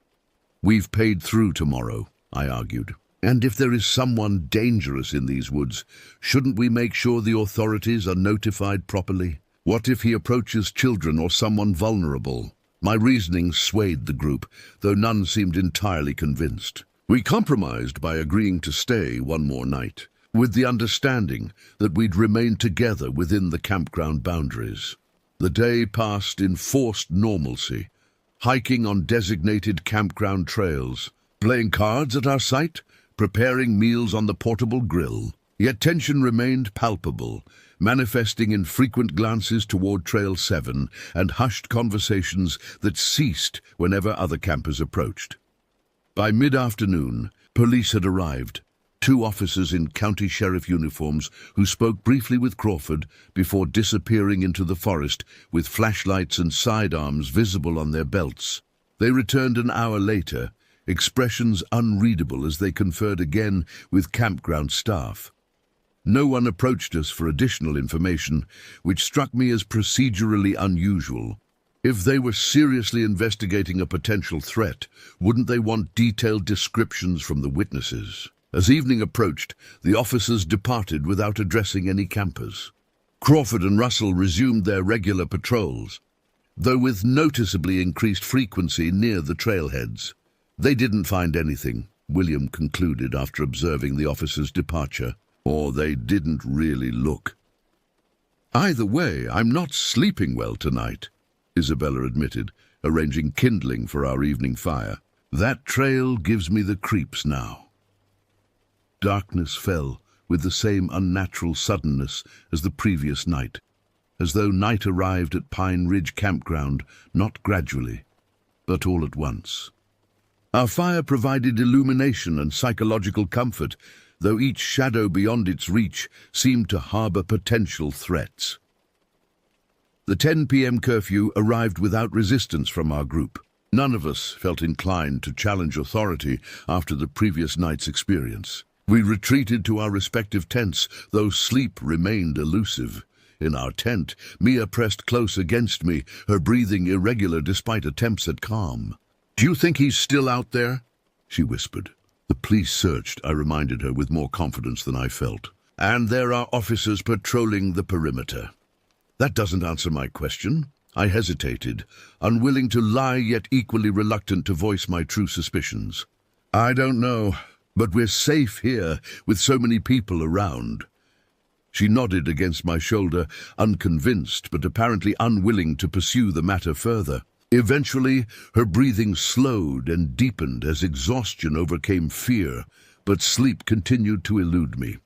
"We've paid through tomorrow," I argued. "And if there is someone dangerous in these woods, shouldn't we make sure the authorities are notified properly? What if he approaches children or someone vulnerable?" My reasoning swayed the group, though none seemed entirely convinced. We compromised by agreeing to stay one more night, with the understanding that we'd remain together within the campground boundaries. The day passed in forced normalcy, hiking on designated campground trails, playing cards at our site, preparing meals on the portable grill. Yet tension remained palpable, manifesting in frequent glances toward Trail 7 and hushed conversations that ceased whenever other campers approached. By mid-afternoon, police had arrived, 2 officers in county sheriff uniforms who spoke briefly with Crawford before disappearing into the forest with flashlights and sidearms visible on their belts. They returned an hour later, expressions unreadable as they conferred again with campground staff. No one approached us for additional information, which struck me as procedurally unusual. If they were seriously investigating a potential threat, wouldn't they want detailed descriptions from the witnesses? As evening approached, the officers departed without addressing any campers. Crawford and Russell resumed their regular patrols, though with noticeably increased frequency near the trailheads. They didn't find anything, William concluded after observing the officers' departure. Or they didn't really look. "Either way, I'm not sleeping well tonight," Isabella admitted, arranging kindling for our evening fire. "That trail gives me the creeps now." Darkness fell with the same unnatural suddenness as the previous night, as though night arrived at Pine Ridge Campground not gradually, but all at once. Our fire provided illumination and psychological comfort, though each shadow beyond its reach seemed to harbor potential threats. The 10 p.m. curfew arrived without resistance from our group. None of us felt inclined to challenge authority after the previous night's experience. We retreated to our respective tents, though sleep remained elusive. In our tent, Mia pressed close against me, her breathing irregular despite attempts at calm. "Do you think he's still out there?" she whispered. "The police searched," I reminded her with more confidence than I felt. "And there are officers patrolling the perimeter." "That doesn't answer my question." I hesitated, unwilling to lie yet equally reluctant to voice my true suspicions. "I don't know, but we're safe here with so many people around." She nodded against my shoulder, unconvinced but apparently unwilling to pursue the matter further. Eventually, her breathing slowed and deepened as exhaustion overcame fear, but sleep continued to elude me.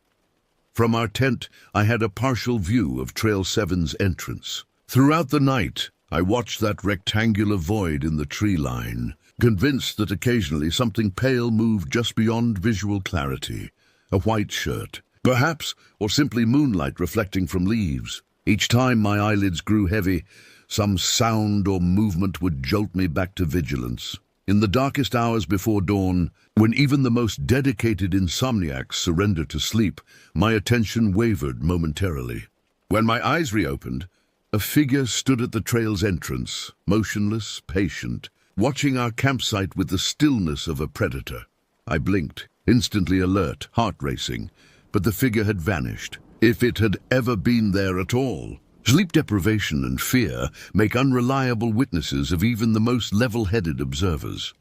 From our tent, I had a partial view of Trail 7's entrance. Throughout the night, I watched that rectangular void in the tree line, convinced that occasionally something pale moved just beyond visual clarity. A white shirt, perhaps, or simply moonlight reflecting from leaves. Each time my eyelids grew heavy, some sound or movement would jolt me back to vigilance. In the darkest hours before dawn, when even the most dedicated insomniacs surrender to sleep, my attention wavered momentarily. When my eyes reopened, a figure stood at the trail's entrance, motionless, patient, watching our campsite with the stillness of a predator. I blinked, instantly alert, heart racing, but the figure had vanished, if it had ever been there at all. Sleep deprivation and fear make unreliable witnesses of even the most level-headed observers.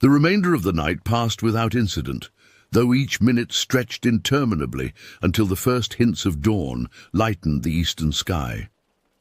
The remainder of the night passed without incident, though each minute stretched interminably until the first hints of dawn lightened the eastern sky.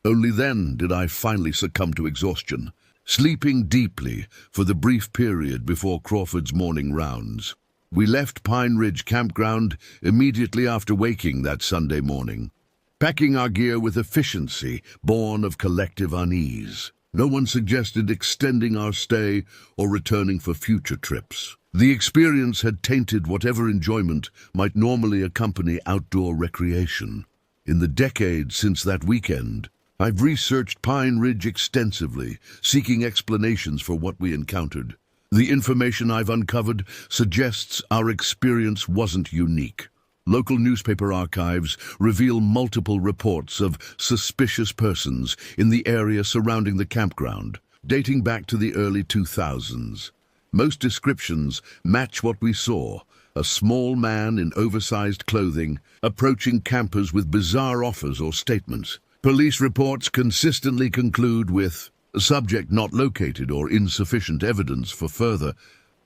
Only then did I finally succumb to exhaustion, sleeping deeply for the brief period before Crawford's morning rounds. We left Pine Ridge Campground immediately after waking that Sunday morning, packing our gear with efficiency born of collective unease. No one suggested extending our stay or returning for future trips. The experience had tainted whatever enjoyment might normally accompany outdoor recreation. In the decades since that weekend, I've researched Pine Ridge extensively, seeking explanations for what we encountered. The information I've uncovered suggests our experience wasn't unique. Local newspaper archives reveal multiple reports of suspicious persons in the area surrounding the campground, dating back to the early 2000s. Most descriptions match what we saw: a small man in oversized clothing approaching campers with bizarre offers or statements. Police reports consistently conclude with subject not located or insufficient evidence for further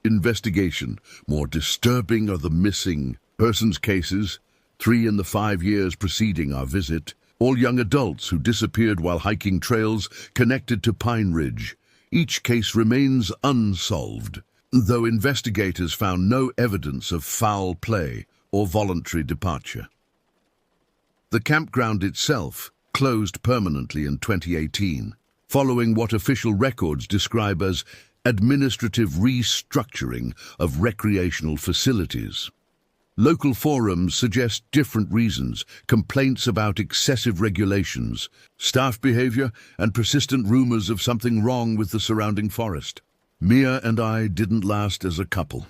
investigation. More disturbing are the missing persons cases, 3 in the 5 years preceding our visit, all young adults who disappeared while hiking trails connected to Pine Ridge. Each case remains unsolved, though investigators found no evidence of foul play or voluntary departure. The campground itself closed permanently in 2018, following what official records describe as administrative restructuring of recreational facilities. Local forums suggest different reasons: complaints about excessive regulations, staff behavior, and persistent rumors of something wrong with the surrounding forest. Mia and I didn't last as a couple.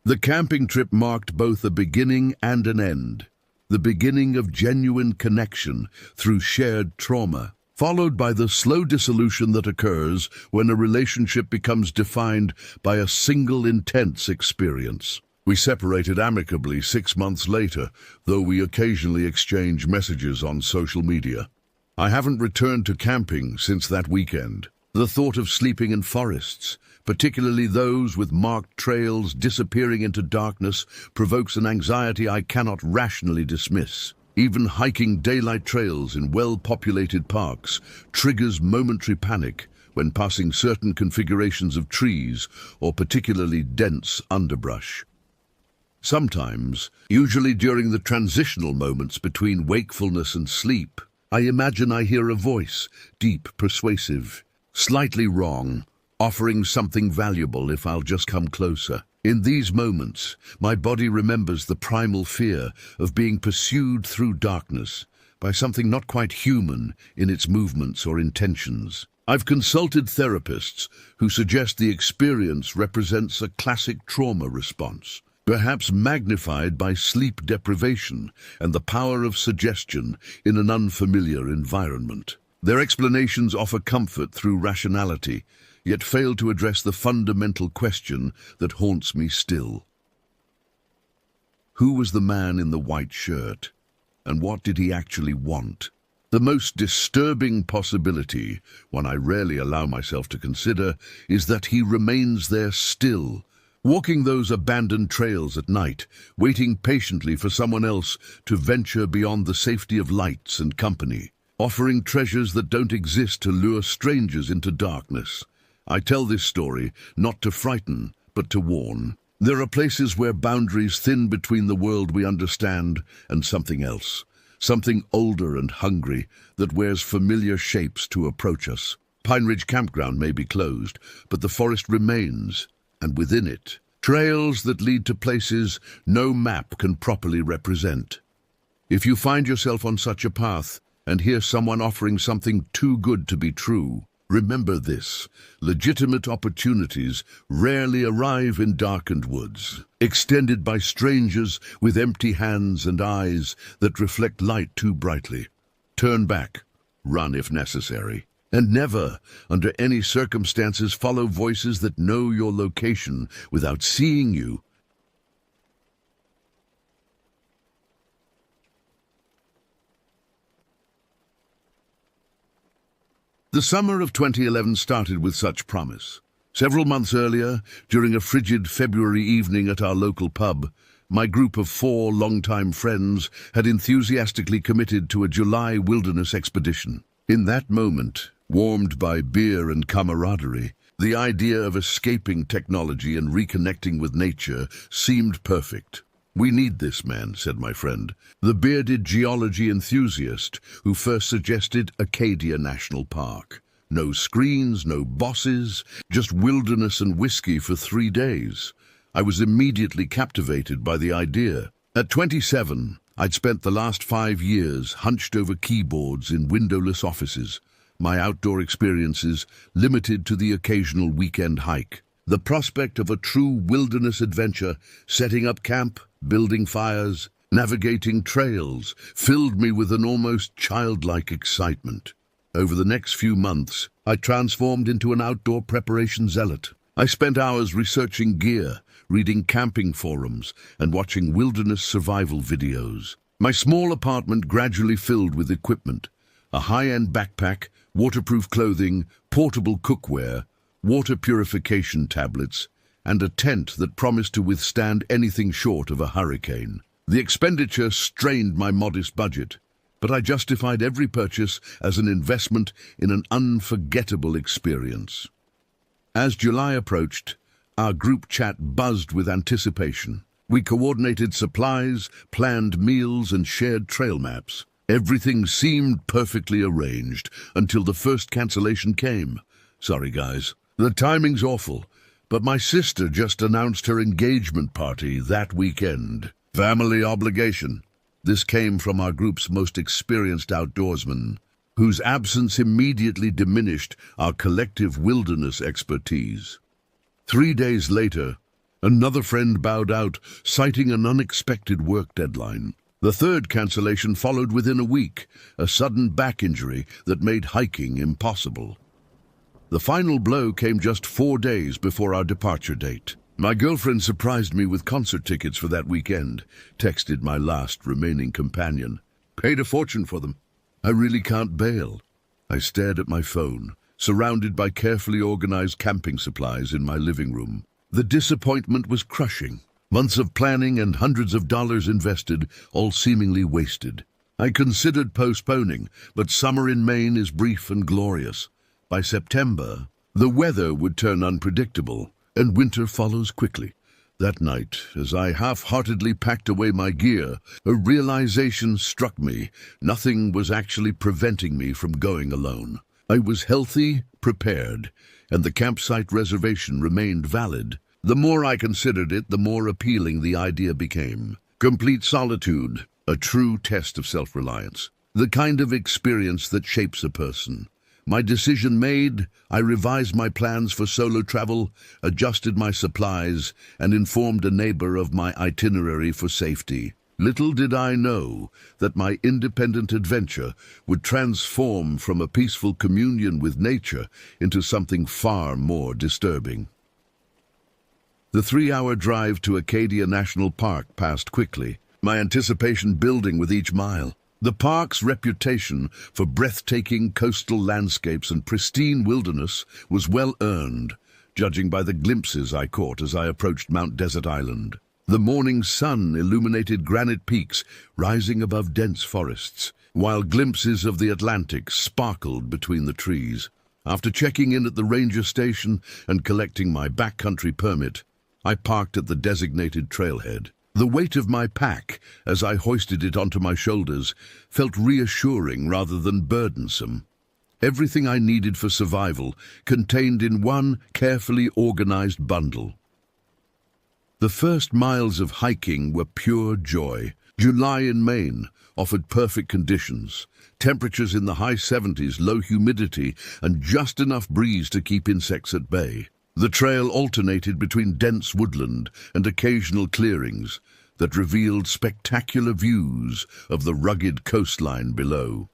The camping trip marked both a beginning and an end. The beginning of genuine connection through shared trauma, followed by the slow dissolution that occurs when a relationship becomes defined by a single intense experience. We separated amicably 6 months later, though we occasionally exchange messages on social media. I haven't returned to camping since that weekend. The thought of sleeping in forests, particularly those with marked trails disappearing into darkness, provokes an anxiety I cannot rationally dismiss. Even hiking daylight trails in well-populated parks triggers momentary panic when passing certain configurations of trees or particularly dense underbrush. Sometimes, usually during the transitional moments between wakefulness and sleep, I imagine I hear a voice, deep, persuasive, slightly wrong, offering something valuable if I'll just come closer. In these moments, my body remembers the primal fear of being pursued through darkness by something not quite human in its movements or intentions. I've consulted therapists who suggest the experience represents a classic trauma response, perhaps magnified by sleep deprivation and the power of suggestion in an unfamiliar environment. Their explanations offer comfort through rationality, yet fail to address the fundamental question that haunts me still. Who was the man in the white shirt, and what did he actually want? The most disturbing possibility, one I rarely allow myself to consider, is that he remains there still, walking those abandoned trails at night, waiting patiently for someone else to venture beyond the safety of lights and company, offering treasures that don't exist to lure strangers into darkness. I tell this story not to frighten, but to warn. There are places where boundaries thin between the world we understand and something else, something older and hungry that wears familiar shapes to approach us. Pine Ridge Campground may be closed, but the forest remains, and within it, trails that lead to places no map can properly represent. If you find yourself on such a path and hear someone offering something too good to be true, remember this: legitimate opportunities rarely arrive in darkened woods, extended by strangers with empty hands and eyes that reflect light too brightly. Turn back, run if necessary, and never, under any circumstances, follow voices that know your location without seeing you. The summer of 2011 started with such promise. Several months earlier, during a frigid February evening at our local pub, my group of 4 longtime friends had enthusiastically committed to a July wilderness expedition. In that moment, warmed by beer and camaraderie, the idea of escaping technology and reconnecting with nature seemed perfect. "We need this man," said my friend, the bearded geology enthusiast who first suggested Acadia National Park. No screens, no bosses, just wilderness and whiskey for 3 days. I was immediately captivated by the idea. At 27, I'd spent the last 5 years hunched over keyboards in windowless offices, my outdoor experiences limited to the occasional weekend hike. The prospect of a true wilderness adventure, setting up camp, building fires, navigating trails, filled me with an almost childlike excitement. Over the next few months, I transformed into an outdoor preparation zealot. I spent hours researching gear, reading camping forums, and watching wilderness survival videos. My small apartment gradually filled with equipment: a high-end backpack, waterproof clothing, portable cookware, water purification tablets, and a tent that promised to withstand anything short of a hurricane. The expenditure strained my modest budget, but I justified every purchase as an investment in an unforgettable experience. As July approached, our group chat buzzed with anticipation. We coordinated supplies, planned meals, and shared trail maps. Everything seemed perfectly arranged until the first cancellation came. "Sorry, guys. The timing's awful, but my sister just announced her engagement party that weekend. Family obligation." This came from our group's most experienced outdoorsman, whose absence immediately diminished our collective wilderness expertise. 3 days later, another friend bowed out, citing an unexpected work deadline. The third cancellation followed within a week, a sudden back injury that made hiking impossible. The final blow came just 4 days before our departure date. My girlfriend surprised me with concert tickets for that weekend, texted my last remaining companion. "Paid a fortune for them. I really can't bail." I stared at my phone, surrounded by carefully organized camping supplies in my living room. The disappointment was crushing. Months of planning and hundreds of dollars invested, all seemingly wasted. I considered postponing, but summer in Maine is brief and glorious. By September, the weather would turn unpredictable, and winter follows quickly. That night, as I half-heartedly packed away my gear, a realization struck me: nothing was actually preventing me from going alone. I was healthy, prepared, and the campsite reservation remained valid. The more I considered it, the more appealing the idea became. Complete solitude, a true test of self-reliance. The kind of experience that shapes a person. My decision made, I revised my plans for solo travel, adjusted my supplies, and informed a neighbor of my itinerary for safety. Little did I know that my independent adventure would transform from a peaceful communion with nature into something far more disturbing. The 3-hour drive to Acadia National Park passed quickly, my anticipation building with each mile. The park's reputation for breathtaking coastal landscapes and pristine wilderness was well earned, judging by the glimpses I caught as I approached Mount Desert Island. The morning sun illuminated granite peaks rising above dense forests, while glimpses of the Atlantic sparkled between the trees. After checking in at the ranger station and collecting my backcountry permit, I parked at the designated trailhead. The weight of my pack, as I hoisted it onto my shoulders, felt reassuring rather than burdensome. Everything I needed for survival contained in one carefully organized bundle. The first miles of hiking were pure joy. July in Maine offered perfect conditions. Temperatures in the high 70s, low humidity, and just enough breeze to keep insects at bay. The trail alternated between dense woodland and occasional clearings that revealed spectacular views of the rugged coastline below.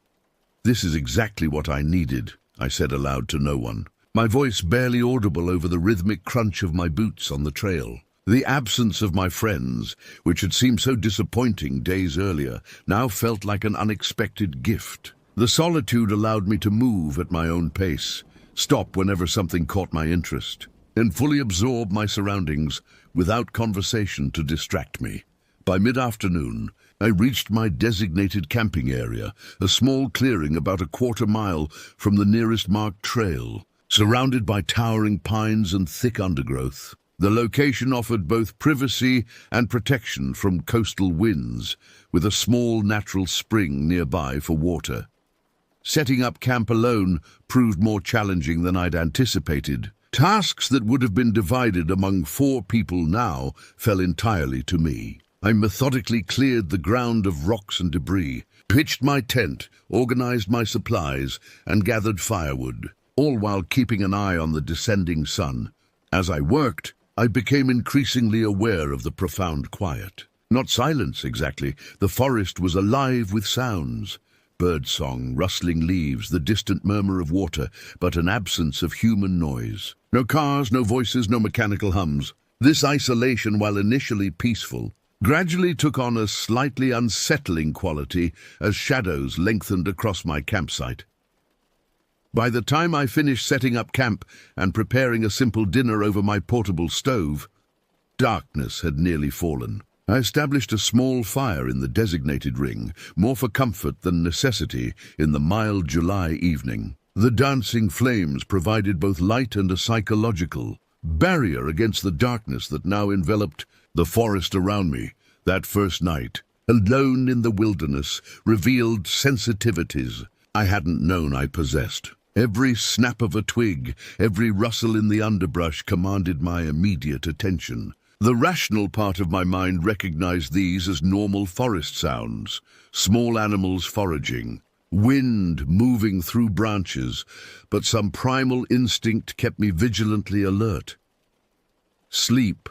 "This is exactly what I needed," I said aloud to no one, my voice barely audible over the rhythmic crunch of my boots on the trail. The absence of my friends, which had seemed so disappointing days earlier, now felt like an unexpected gift. The solitude allowed me to move at my own pace, stop whenever something caught my interest, and fully absorb my surroundings without conversation to distract me. By mid-afternoon, I reached my designated camping area, a small clearing about a quarter-mile from the nearest marked trail, surrounded by towering pines and thick undergrowth. The location offered both privacy and protection from coastal winds, with a small natural spring nearby for water. Setting up camp alone proved more challenging than I'd anticipated. Tasks that would have been divided among 4 people now fell entirely to me. I methodically cleared the ground of rocks and debris, pitched my tent, organized my supplies, and gathered firewood, all while keeping an eye on the descending sun. As I worked, I became increasingly aware of the profound quiet. Not silence exactly, the forest was alive with sounds. Birdsong, rustling leaves, the distant murmur of water, but an absence of human noise. No cars, no voices, no mechanical hums. This isolation, while initially peaceful, gradually took on a slightly unsettling quality as shadows lengthened across my campsite. By the time I finished setting up camp and preparing a simple dinner over my portable stove, darkness had nearly fallen. I established a small fire in the designated ring, more for comfort than necessity, in the mild July evening. The dancing flames provided both light and a psychological barrier against the darkness that now enveloped the forest around me. That first night, alone in the wilderness, revealed sensitivities I hadn't known I possessed. Every snap of a twig, every rustle in the underbrush commanded my immediate attention. The rational part of my mind recognized these as normal forest sounds, small animals foraging, wind moving through branches, but some primal instinct kept me vigilantly alert. Sleep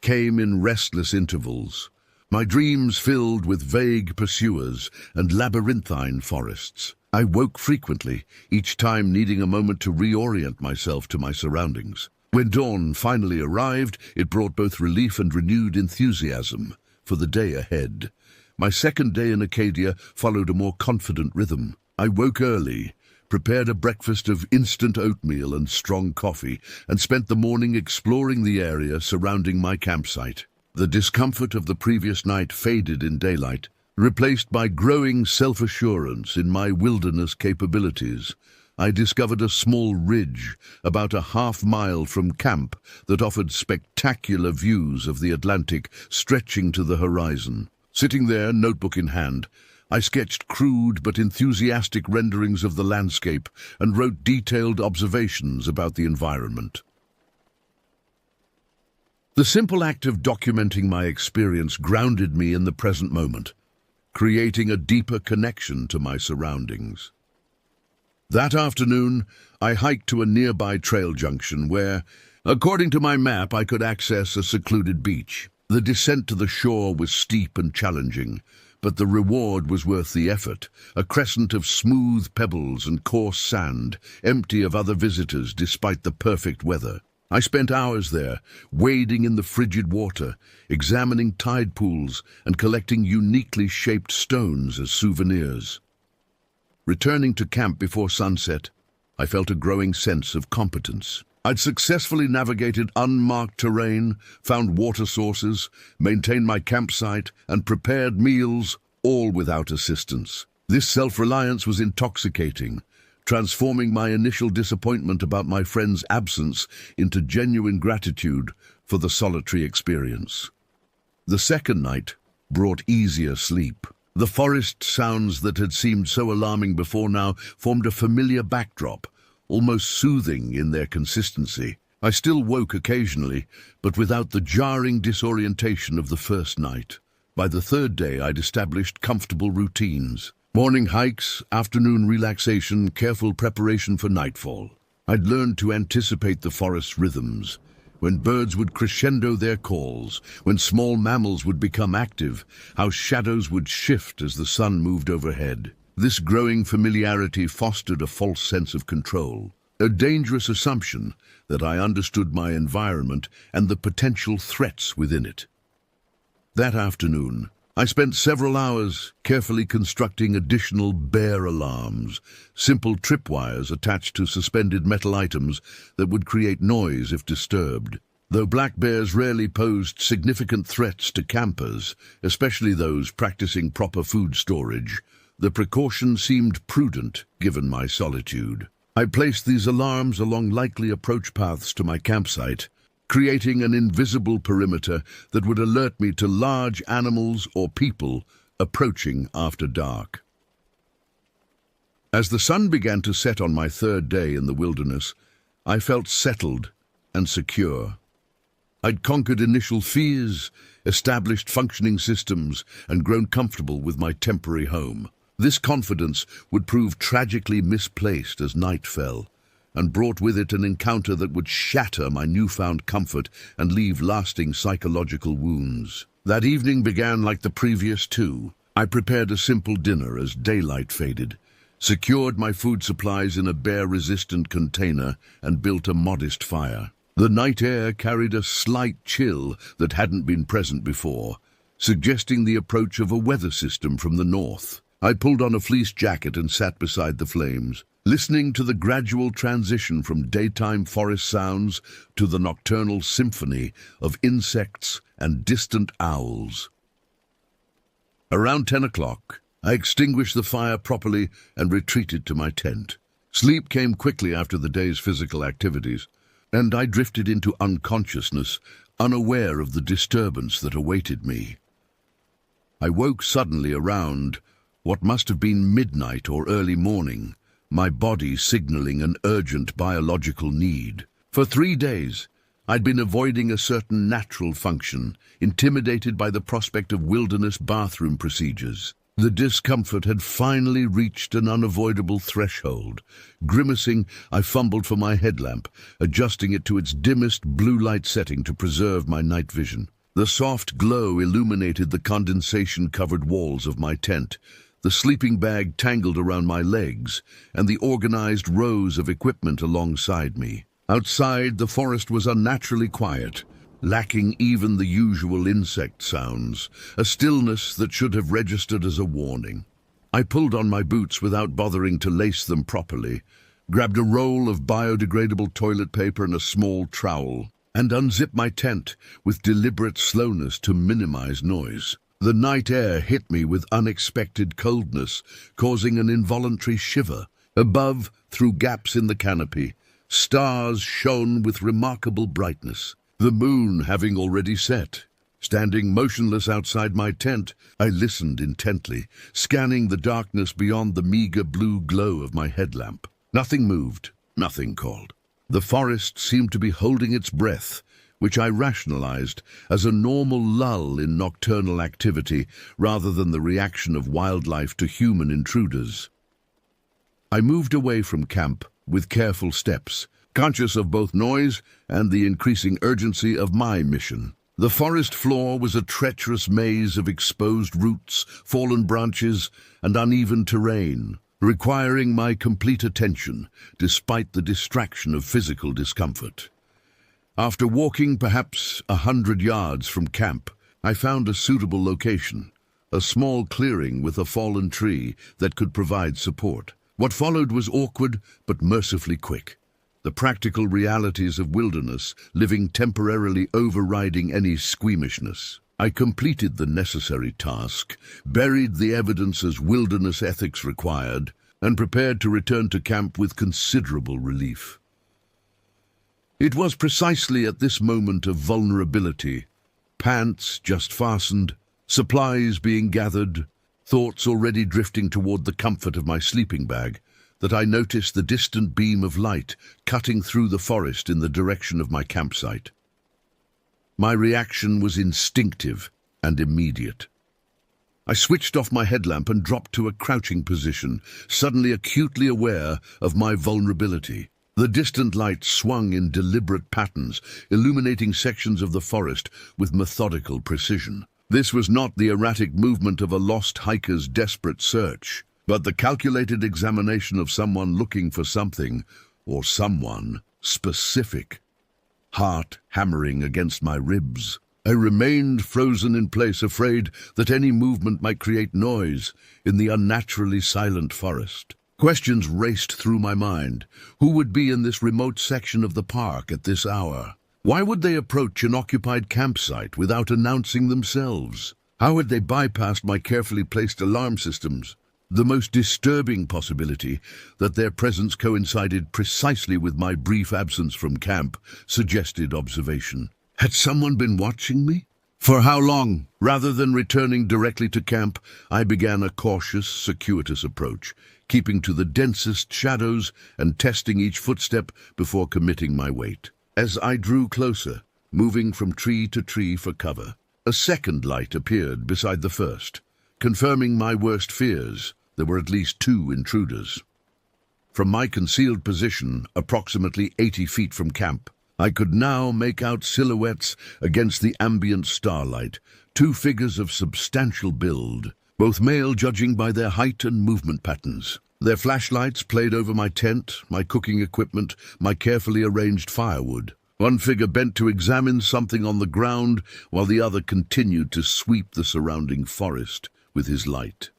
came in restless intervals, my dreams filled with vague pursuers and labyrinthine forests. I woke frequently, each time needing a moment to reorient myself to my surroundings. When dawn finally arrived, it brought both relief and renewed enthusiasm for the day ahead. My second day in Acadia followed a more confident rhythm. I woke early, prepared a breakfast of instant oatmeal and strong coffee, and spent the morning exploring the area surrounding my campsite. The discomfort of the previous night faded in daylight, replaced by growing self-assurance in my wilderness capabilities. I discovered a small ridge about a half-mile from camp that offered spectacular views of the Atlantic stretching to the horizon. Sitting there, notebook in hand, I sketched crude but enthusiastic renderings of the landscape and wrote detailed observations about the environment. The simple act of documenting my experience grounded me in the present moment, creating a deeper connection to my surroundings. That afternoon, I hiked to a nearby trail junction where, according to my map, I could access a secluded beach. The descent to the shore was steep and challenging, but the reward was worth the effort, a crescent of smooth pebbles and coarse sand, empty of other visitors despite the perfect weather. I spent hours there, wading in the frigid water, examining tide pools and collecting uniquely shaped stones as souvenirs. Returning to camp before sunset, I felt a growing sense of competence. I'd successfully navigated unmarked terrain, found water sources, maintained my campsite, and prepared meals, all without assistance. This self-reliance was intoxicating, transforming my initial disappointment about my friend's absence into genuine gratitude for the solitary experience. The second night brought easier sleep. The forest sounds that had seemed so alarming before now formed a familiar backdrop, almost soothing in their consistency. I still woke occasionally, but without the jarring disorientation of the first night. By the third day, I'd established comfortable routines. Morning hikes, afternoon relaxation, careful preparation for nightfall. I'd learned to anticipate the forest's rhythms, when birds would crescendo their calls, when small mammals would become active, how shadows would shift as the sun moved overhead. This growing familiarity fostered a false sense of control, a dangerous assumption that I understood my environment and the potential threats within it. That afternoon, I spent several hours carefully constructing additional bear alarms, simple tripwires attached to suspended metal items that would create noise if disturbed. Though black bears rarely posed significant threats to campers, especially those practicing proper food storage, the precaution seemed prudent given my solitude. I placed these alarms along likely approach paths to my campsite, creating an invisible perimeter that would alert me to large animals or people approaching after dark. As the sun began to set on my third day in the wilderness, I felt settled and secure. I'd conquered initial fears, established functioning systems, and grown comfortable with my temporary home. This confidence would prove tragically misplaced as night fell, and brought with it an encounter that would shatter my newfound comfort and leave lasting psychological wounds. That evening began like the previous two. I prepared a simple dinner as daylight faded, secured my food supplies in a bear-resistant container, and built a modest fire. The night air carried a slight chill that hadn't been present before, suggesting the approach of a weather system from the north. I pulled on a fleece jacket and sat beside the flames, listening to the gradual transition from daytime forest sounds to the nocturnal symphony of insects and distant owls. Around 10 o'clock, I extinguished the fire properly and retreated to my tent. Sleep came quickly after the day's physical activities, and I drifted into unconsciousness, unaware of the disturbance that awaited me. I woke suddenly around what must have been midnight or early morning, my body signaling an urgent biological need. For 3 days, I'd been avoiding a certain natural function, intimidated by the prospect of wilderness bathroom procedures. The discomfort had finally reached an unavoidable threshold. Grimacing, I fumbled for my headlamp, adjusting it to its dimmest blue light setting to preserve my night vision. The soft glow illuminated the condensation-covered walls of my tent, the sleeping bag tangled around my legs, and the organized rows of equipment alongside me. Outside, the forest was unnaturally quiet, lacking even the usual insect sounds, a stillness that should have registered as a warning. I pulled on my boots without bothering to lace them properly, grabbed a roll of biodegradable toilet paper and a small trowel, and unzipped my tent with deliberate slowness to minimize noise. The night air hit me with unexpected coldness, causing an involuntary shiver. Above, through gaps in the canopy, stars shone with remarkable brightness. The moon, having already set, Standing motionless outside my tent, I listened intently, scanning the darkness beyond the meager blue glow of my headlamp. Nothing moved, nothing called. The forest seemed to be holding its breath, which I rationalized as a normal lull in nocturnal activity rather than the reaction of wildlife to human intruders. I moved away from camp with careful steps, conscious of both noise and the increasing urgency of my mission. The forest floor was a treacherous maze of exposed roots, fallen branches, and uneven terrain, requiring my complete attention despite the distraction of physical discomfort. After walking perhaps 100 yards from camp, I found a suitable location, a small clearing with a fallen tree that could provide support. What followed was awkward but mercifully quick. The practical realities of wilderness living temporarily overriding any squeamishness. I completed the necessary task, buried the evidence as wilderness ethics required, and prepared to return to camp with considerable relief. It was precisely at this moment of vulnerability, pants just fastened, supplies being gathered, thoughts already drifting toward the comfort of my sleeping bag, that I noticed the distant beam of light cutting through the forest in the direction of my campsite. My reaction was instinctive and immediate. I switched off my headlamp and dropped to a crouching position, suddenly acutely aware of my vulnerability. The distant light swung in deliberate patterns, illuminating sections of the forest with methodical precision. This was not the erratic movement of a lost hiker's desperate search, but the calculated examination of someone looking for something, or someone, specific. Heart hammering against my ribs, I remained frozen in place, afraid that any movement might create noise in the unnaturally silent forest. Questions raced through my mind. Who would be in this remote section of the park at this hour? Why would they approach an occupied campsite without announcing themselves? How had they bypassed my carefully placed alarm systems? The most disturbing possibility, that their presence coincided precisely with my brief absence from camp, suggested observation. Had someone been watching me? For how long? Rather than returning directly to camp, I began a cautious, circuitous approach, keeping to the densest shadows and testing each footstep before committing my weight. As I drew closer, moving from tree to tree for cover, a second light appeared beside the first, confirming my worst fears. There were at least 2 intruders. From my concealed position, approximately 80 feet from camp, I could now make out silhouettes against the ambient starlight, 2 figures of substantial build, both male judging by their height and movement patterns. Their flashlights played over my tent, my cooking equipment, my carefully arranged firewood. One figure bent to examine something on the ground, while the other continued to sweep the surrounding forest with his light.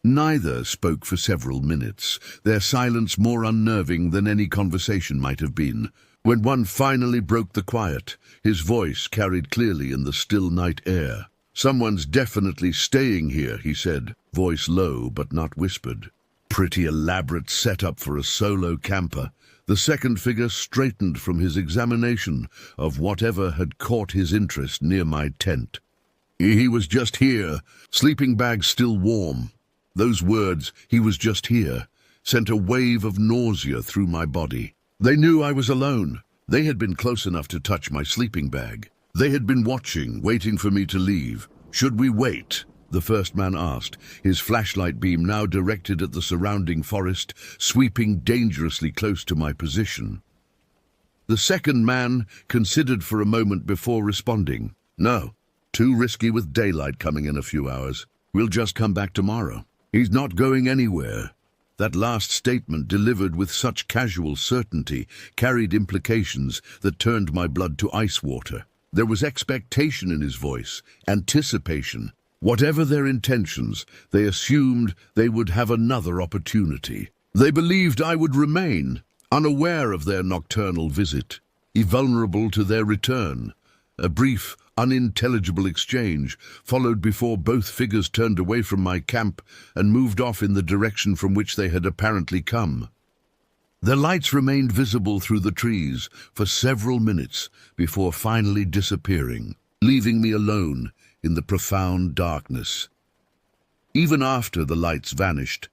Neither spoke for several minutes, their silence more unnerving than any conversation might have been. When one finally broke the quiet, his voice carried clearly in the still night air. "Someone's definitely staying here," he said, voice low but not whispered. Pretty elaborate setup for a solo camper. The second figure straightened from his examination of whatever had caught his interest near my tent. "He was just here, sleeping bag still warm." Those words, "he was just here," sent a wave of nausea through my body. They knew I was alone. They had been close enough to touch my sleeping bag. They had been watching, waiting for me to leave. "Should we wait?" the first man asked, his flashlight beam now directed at the surrounding forest, sweeping dangerously close to my position. The second man considered for a moment before responding. "No, too risky with daylight coming in a few hours. We'll just come back tomorrow." "He's not going anywhere." That last statement, delivered with such casual certainty, carried implications that turned my blood to ice water. There was expectation in his voice, anticipation. Whatever their intentions, they assumed they would have another opportunity. They believed I would remain, unaware of their nocturnal visit, invulnerable to their return. A brief, unintelligible exchange followed before both figures turned away from my camp and moved off in the direction from which they had apparently come. Their lights remained visible through the trees for several minutes before finally disappearing, leaving me alone in the profound darkness. Even after the lights vanished,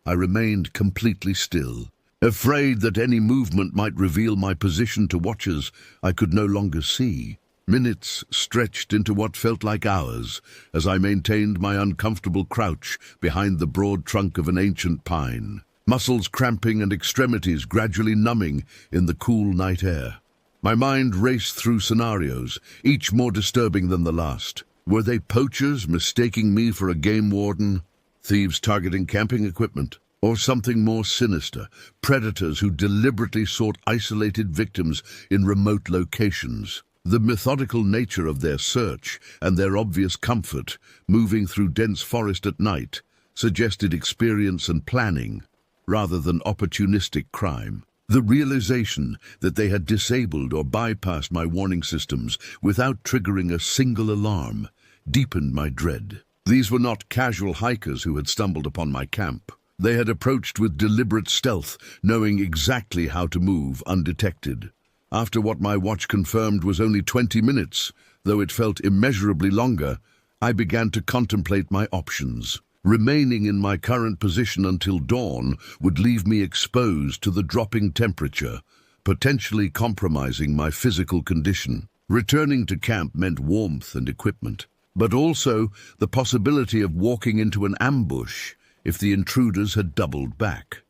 I remained completely still, afraid that any movement might reveal my position to watchers I could no longer see. Minutes stretched into what felt like hours as I maintained my uncomfortable crouch behind the broad trunk of an ancient pine, muscles cramping and extremities gradually numbing in the cool night air. My mind raced through scenarios, each more disturbing than the last. Were they poachers mistaking me for a game warden, thieves targeting camping equipment, or something more sinister, predators who deliberately sought isolated victims in remote locations? The methodical nature of their search and their obvious comfort, moving through dense forest at night, suggested experience and planning, rather than opportunistic crime. The realization that they had disabled or bypassed my warning systems without triggering a single alarm deepened my dread. These were not casual hikers who had stumbled upon my camp. They had approached with deliberate stealth, knowing exactly how to move undetected. After what my watch confirmed was only 20 minutes, though it felt immeasurably longer, I began to contemplate my options. Remaining in my current position until dawn would leave me exposed to the dropping temperature, potentially compromising my physical condition. Returning to camp meant warmth and equipment, but also the possibility of walking into an ambush if the intruders had doubled back.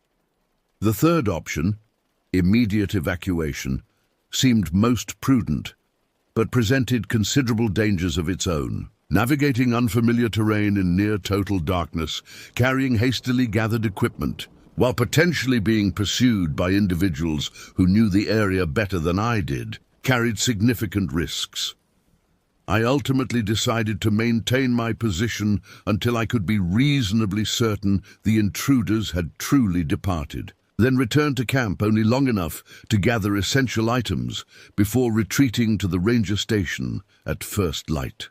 The third option, immediate evacuation, seemed most prudent, but presented considerable dangers of its own. Navigating unfamiliar terrain in near-total darkness, carrying hastily gathered equipment, while potentially being pursued by individuals who knew the area better than I did, carried significant risks. I ultimately decided to maintain my position until I could be reasonably certain the intruders had truly departed, then returned to camp only long enough to gather essential items before retreating to the ranger station at first light.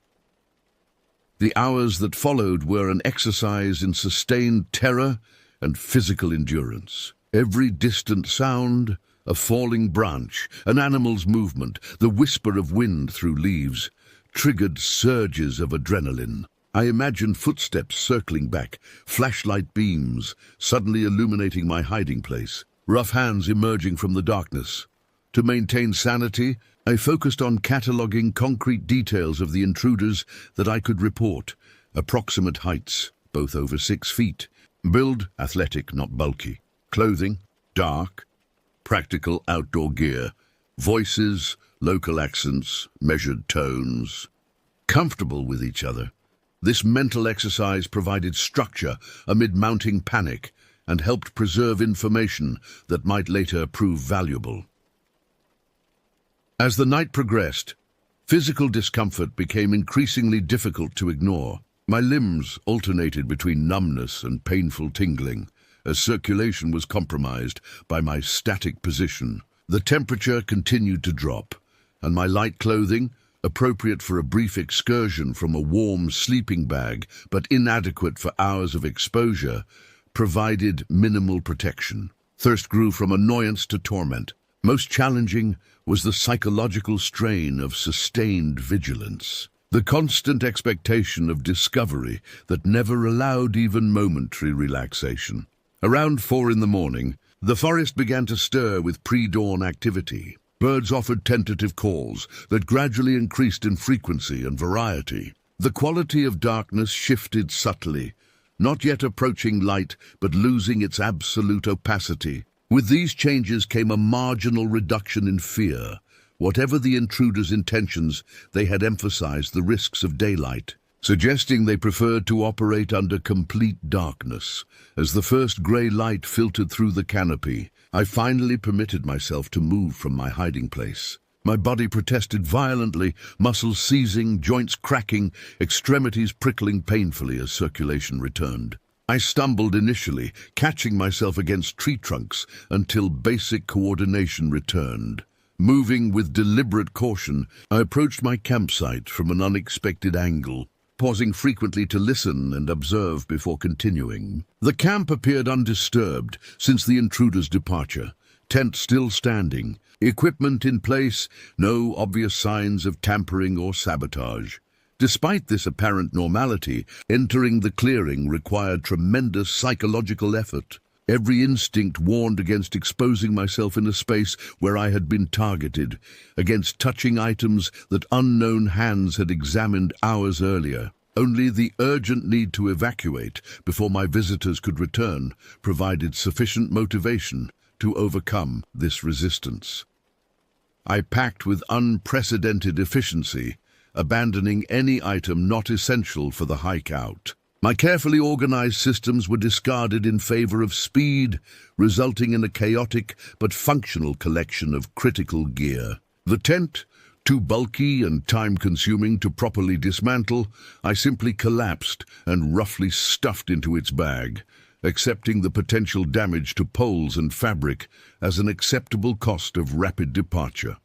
The hours that followed were an exercise in sustained terror and physical endurance. Every distant sound, a falling branch, an animal's movement, the whisper of wind through leaves, triggered surges of adrenaline. I imagined footsteps circling back, flashlight beams suddenly illuminating my hiding place, rough hands emerging from the darkness. To maintain sanity, I focused on cataloging concrete details of the intruders that I could report. Approximate heights, both over 6 feet. Build, athletic, not bulky. Clothing, dark. Practical outdoor gear. Voices, local accents, measured tones. Comfortable with each other. This mental exercise provided structure amid mounting panic and helped preserve information that might later prove valuable. As the night progressed, physical discomfort became increasingly difficult to ignore. My limbs alternated between numbness and painful tingling, as circulation was compromised by my static position. The temperature continued to drop, and my light clothing, appropriate for a brief excursion from a warm sleeping bag but inadequate for hours of exposure, provided minimal protection. Thirst grew from annoyance to torment. Most challenging was the psychological strain of sustained vigilance, the constant expectation of discovery that never allowed even momentary relaxation. Around 4 in the morning, the forest began to stir with pre-dawn activity. Birds offered tentative calls that gradually increased in frequency and variety. The quality of darkness shifted subtly, not yet approaching light but losing its absolute opacity. With these changes came a marginal reduction in fear. Whatever the intruders' intentions, they had emphasized the risks of daylight, suggesting they preferred to operate under complete darkness. As the first grey light filtered through the canopy, I finally permitted myself to move from my hiding place. My body protested violently, muscles seizing, joints cracking, extremities prickling painfully as circulation returned. I stumbled initially, catching myself against tree trunks until basic coordination returned. Moving with deliberate caution, I approached my campsite from an unexpected angle, pausing frequently to listen and observe before continuing. The camp appeared undisturbed since the intruder's departure, tent still standing, equipment in place, no obvious signs of tampering or sabotage. Despite this apparent normality, entering the clearing required tremendous psychological effort. Every instinct warned against exposing myself in a space where I had been targeted, against touching items that unknown hands had examined hours earlier. Only the urgent need to evacuate before my visitors could return provided sufficient motivation to overcome this resistance. I packed with unprecedented efficiency, abandoning any item not essential for the hike out. My carefully organized systems were discarded in favor of speed, resulting in a chaotic but functional collection of critical gear. The tent, too bulky and time-consuming to properly dismantle, I simply collapsed and roughly stuffed into its bag, accepting the potential damage to poles and fabric as an acceptable cost of rapid departure.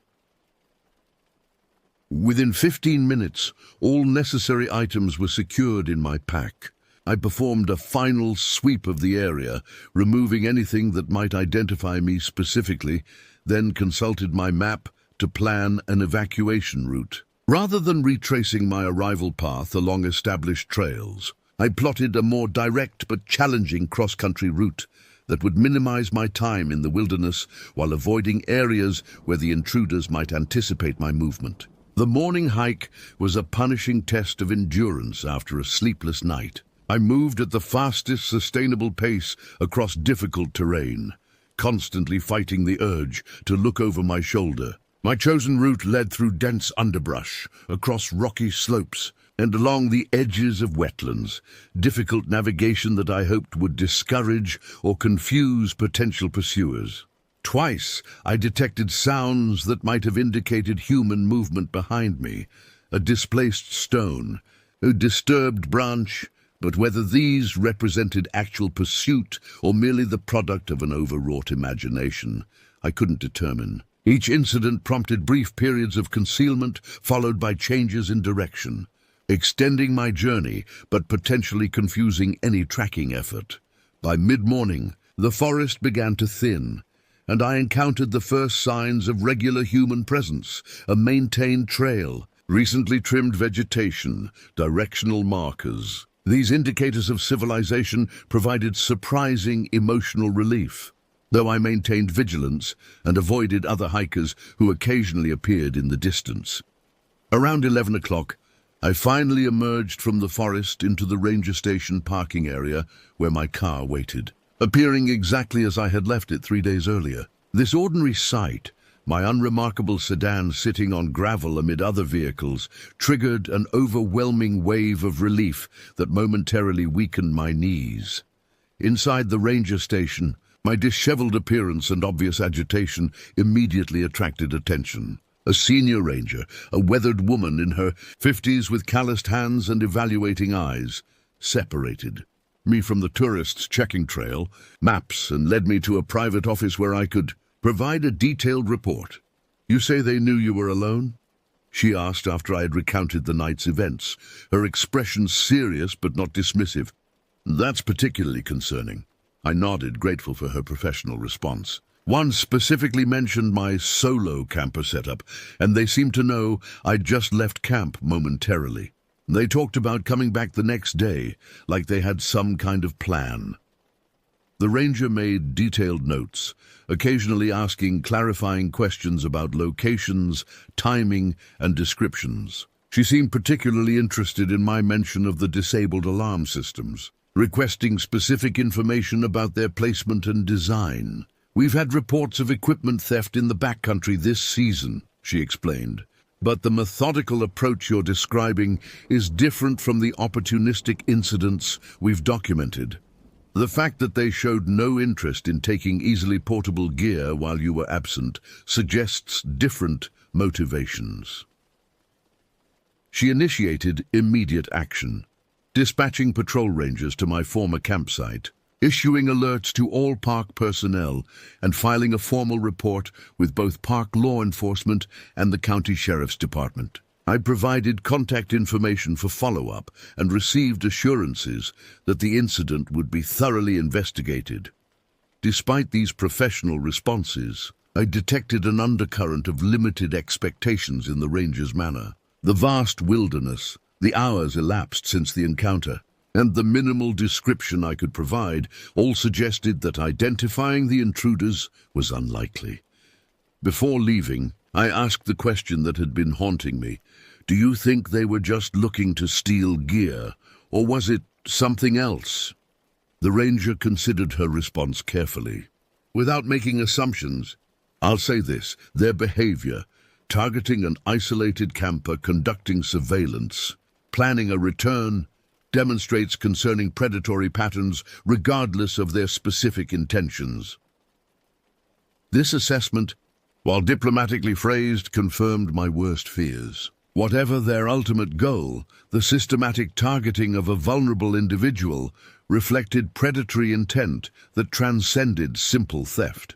Within 15 minutes, all necessary items were secured in my pack. I performed a final sweep of the area, removing anything that might identify me specifically, then consulted my map to plan an evacuation route. Rather than retracing my arrival path along established trails, I plotted a more direct but challenging cross-country route that would minimize my time in the wilderness while avoiding areas where the intruders might anticipate my movement. The morning hike was a punishing test of endurance after a sleepless night. I moved at the fastest sustainable pace across difficult terrain, constantly fighting the urge to look over my shoulder. My chosen route led through dense underbrush, across rocky slopes, and along the edges of wetlands, difficult navigation that I hoped would discourage or confuse potential pursuers. Twice I detected sounds that might have indicated human movement behind me, a displaced stone, a disturbed branch, but whether these represented actual pursuit or merely the product of an overwrought imagination, I couldn't determine. Each incident prompted brief periods of concealment, followed by changes in direction, extending my journey but potentially confusing any tracking effort. By mid-morning, the forest began to thin, and I encountered the first signs of regular human presence, a maintained trail, recently trimmed vegetation, directional markers. These indicators of civilization provided surprising emotional relief, though I maintained vigilance and avoided other hikers who occasionally appeared in the distance. Around 11 o'clock, I finally emerged from the forest into the ranger station parking area where my car waited, appearing exactly as I had left it 3 days earlier. This ordinary sight, my unremarkable sedan sitting on gravel amid other vehicles, triggered an overwhelming wave of relief that momentarily weakened my knees. Inside the ranger station, my disheveled appearance and obvious agitation immediately attracted attention. A senior ranger, a weathered woman in her 50s with calloused hands and evaluating eyes, separated me from the tourists' checking trail, maps, and led me to a private office where I could provide a detailed report. "You say they knew you were alone?" she asked after I had recounted the night's events, her expression serious but not dismissive. "That's particularly concerning." I nodded, grateful for her professional response. One specifically mentioned my solo camper setup, and they seemed to know I'd just left camp momentarily. They talked about coming back the next day, like they had some kind of plan. The ranger made detailed notes, occasionally asking clarifying questions about locations, timing, and descriptions. She seemed particularly interested in my mention of the disabled alarm systems, requesting specific information about their placement and design. "We've had reports of equipment theft in the backcountry this season," she explained. "But the methodical approach you're describing is different from the opportunistic incidents we've documented. The fact that they showed no interest in taking easily portable gear while you were absent suggests different motivations." She initiated immediate action, dispatching patrol rangers to my former campsite, issuing alerts to all park personnel, and filing a formal report with both park law enforcement and the county sheriff's department. I provided contact information for follow-up and received assurances that the incident would be thoroughly investigated. Despite these professional responses, I detected an undercurrent of limited expectations in the ranger's manner. The vast wilderness, the hours elapsed since the encounter, and the minimal description I could provide all suggested that identifying the intruders was unlikely. Before leaving, I asked the question that had been haunting me. Do you think they were just looking to steal gear, or was it something else? The ranger considered her response carefully. Without making assumptions, I'll say this: their behavior, targeting an isolated camper, conducting surveillance, planning a return, demonstrates concerning predatory patterns regardless of their specific intentions. This assessment, while diplomatically phrased, confirmed my worst fears. Whatever their ultimate goal, the systematic targeting of a vulnerable individual reflected predatory intent that transcended simple theft.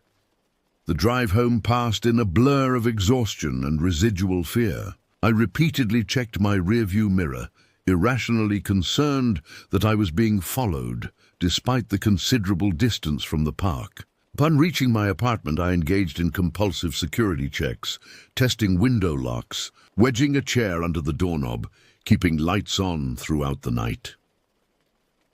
The drive home passed in a blur of exhaustion and residual fear. I repeatedly checked my rearview mirror, irrationally concerned that I was being followed, despite the considerable distance from the park. Upon reaching my apartment, I engaged in compulsive security checks, testing window locks, wedging a chair under the doorknob, keeping lights on throughout the night.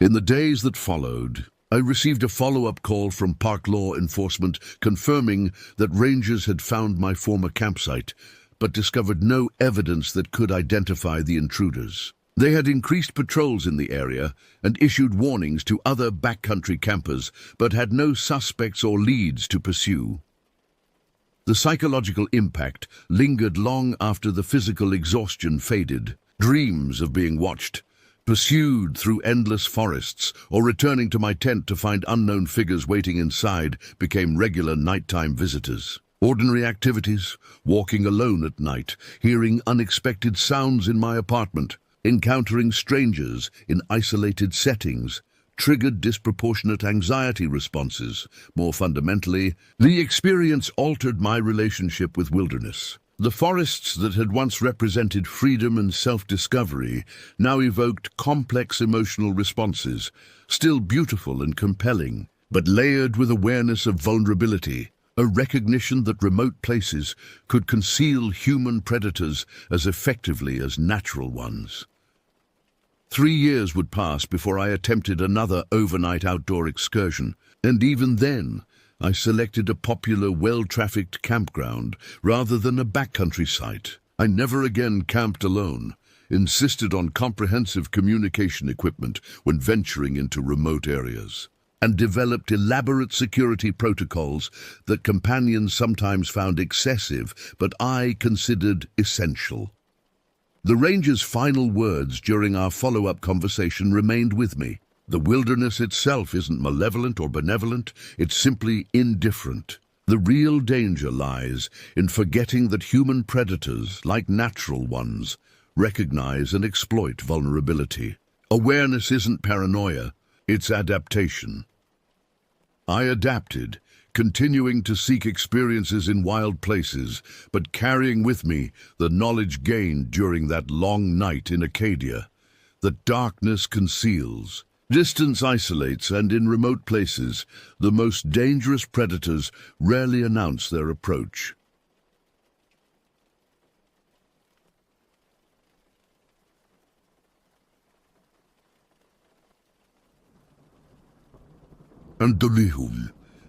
In the days that followed, I received a follow-up call from park law enforcement confirming that rangers had found my former campsite, but discovered no evidence that could identify the intruders. They had increased patrols in the area and issued warnings to other backcountry campers, but had no suspects or leads to pursue. The psychological impact lingered long after the physical exhaustion faded. Dreams of being watched, pursued through endless forests, or returning to my tent to find unknown figures waiting inside became regular nighttime visitors. Ordinary activities, walking alone at night, hearing unexpected sounds in my apartment, encountering strangers in isolated settings, triggered disproportionate anxiety responses. More fundamentally, the experience altered my relationship with wilderness. The forests that had once represented freedom and self-discovery now evoked complex emotional responses, still beautiful and compelling, but layered with awareness of vulnerability, a recognition that remote places could conceal human predators as effectively as natural ones. 3 years would pass before I attempted another overnight outdoor excursion, and even then, I selected a popular, well-trafficked campground rather than a backcountry site. I never again camped alone, insisted on comprehensive communication equipment when venturing into remote areas, and developed elaborate security protocols that companions sometimes found excessive, but I considered essential. The ranger's final words during our follow-up conversation remained with me. The wilderness itself isn't malevolent or benevolent, it's simply indifferent. The real danger lies in forgetting that human predators, like natural ones, recognize and exploit vulnerability. Awareness isn't paranoia, it's adaptation. I adapted, continuing to seek experiences in wild places, but carrying with me the knowledge gained during that long night in Acadia. The darkness conceals. Distance isolates, and in remote places, the most dangerous predators rarely announce their approach. And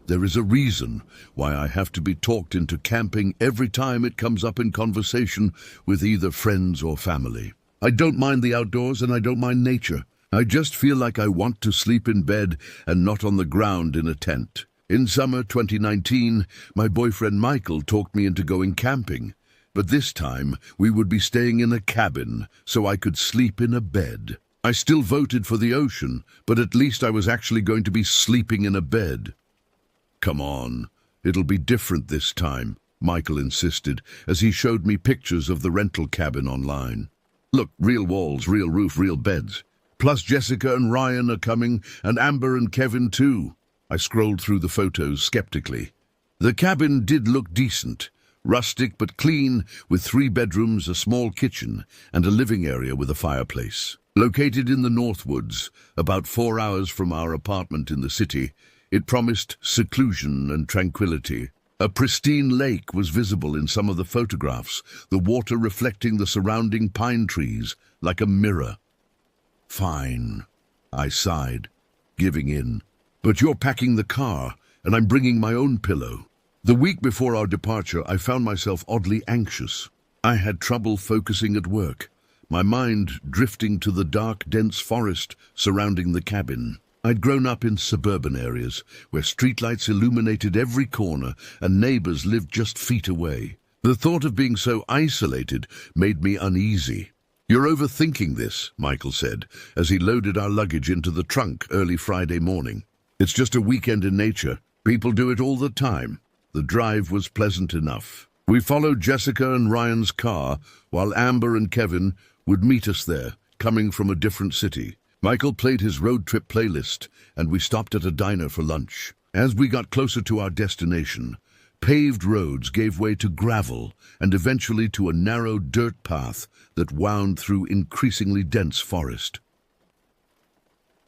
there is a reason why I have to be talked into camping every time it comes up in conversation with either friends or family. I don't mind the outdoors and I don't mind nature. I just feel like I want to sleep in bed and not on the ground in a tent. In summer 2019, my boyfriend Michael talked me into going camping, but this time we would be staying in a cabin so I could sleep in a bed. I still voted for the ocean, but at least I was actually going to be sleeping in a bed. Come on, it'll be different this time, Michael insisted as he showed me pictures of the rental cabin online. Look, real walls, real roof, real beds. Plus Jessica and Ryan are coming, and Amber and Kevin too. I scrolled through the photos skeptically. The cabin did look decent, rustic but clean, with 3 bedrooms, a small kitchen, and a living area with a fireplace. Located in the Northwoods, about 4 hours from our apartment in the city, It promised seclusion and tranquility. A pristine lake was visible in some of the photographs, the water reflecting the surrounding pine trees like a mirror. "Fine," I sighed, giving in. "But you're packing the car, and I'm bringing my own pillow." The week before our departure, I found myself oddly anxious. I had trouble focusing at work, my mind drifting to the dark, dense forest surrounding the cabin. I'd grown up in suburban areas, where streetlights illuminated every corner and neighbors lived just feet away. The thought of being so isolated made me uneasy. "You're overthinking this," Michael said, as he loaded our luggage into the trunk early Friday morning. "It's just a weekend in nature. People do it all the time." The drive was pleasant enough. We followed Jessica and Ryan's car, while Amber and Kevin would meet us there, coming from a different city. Michael played his road trip playlist, and we stopped at a diner for lunch. As we got closer to our destination, paved roads gave way to gravel and eventually to a narrow dirt path that wound through increasingly dense forest.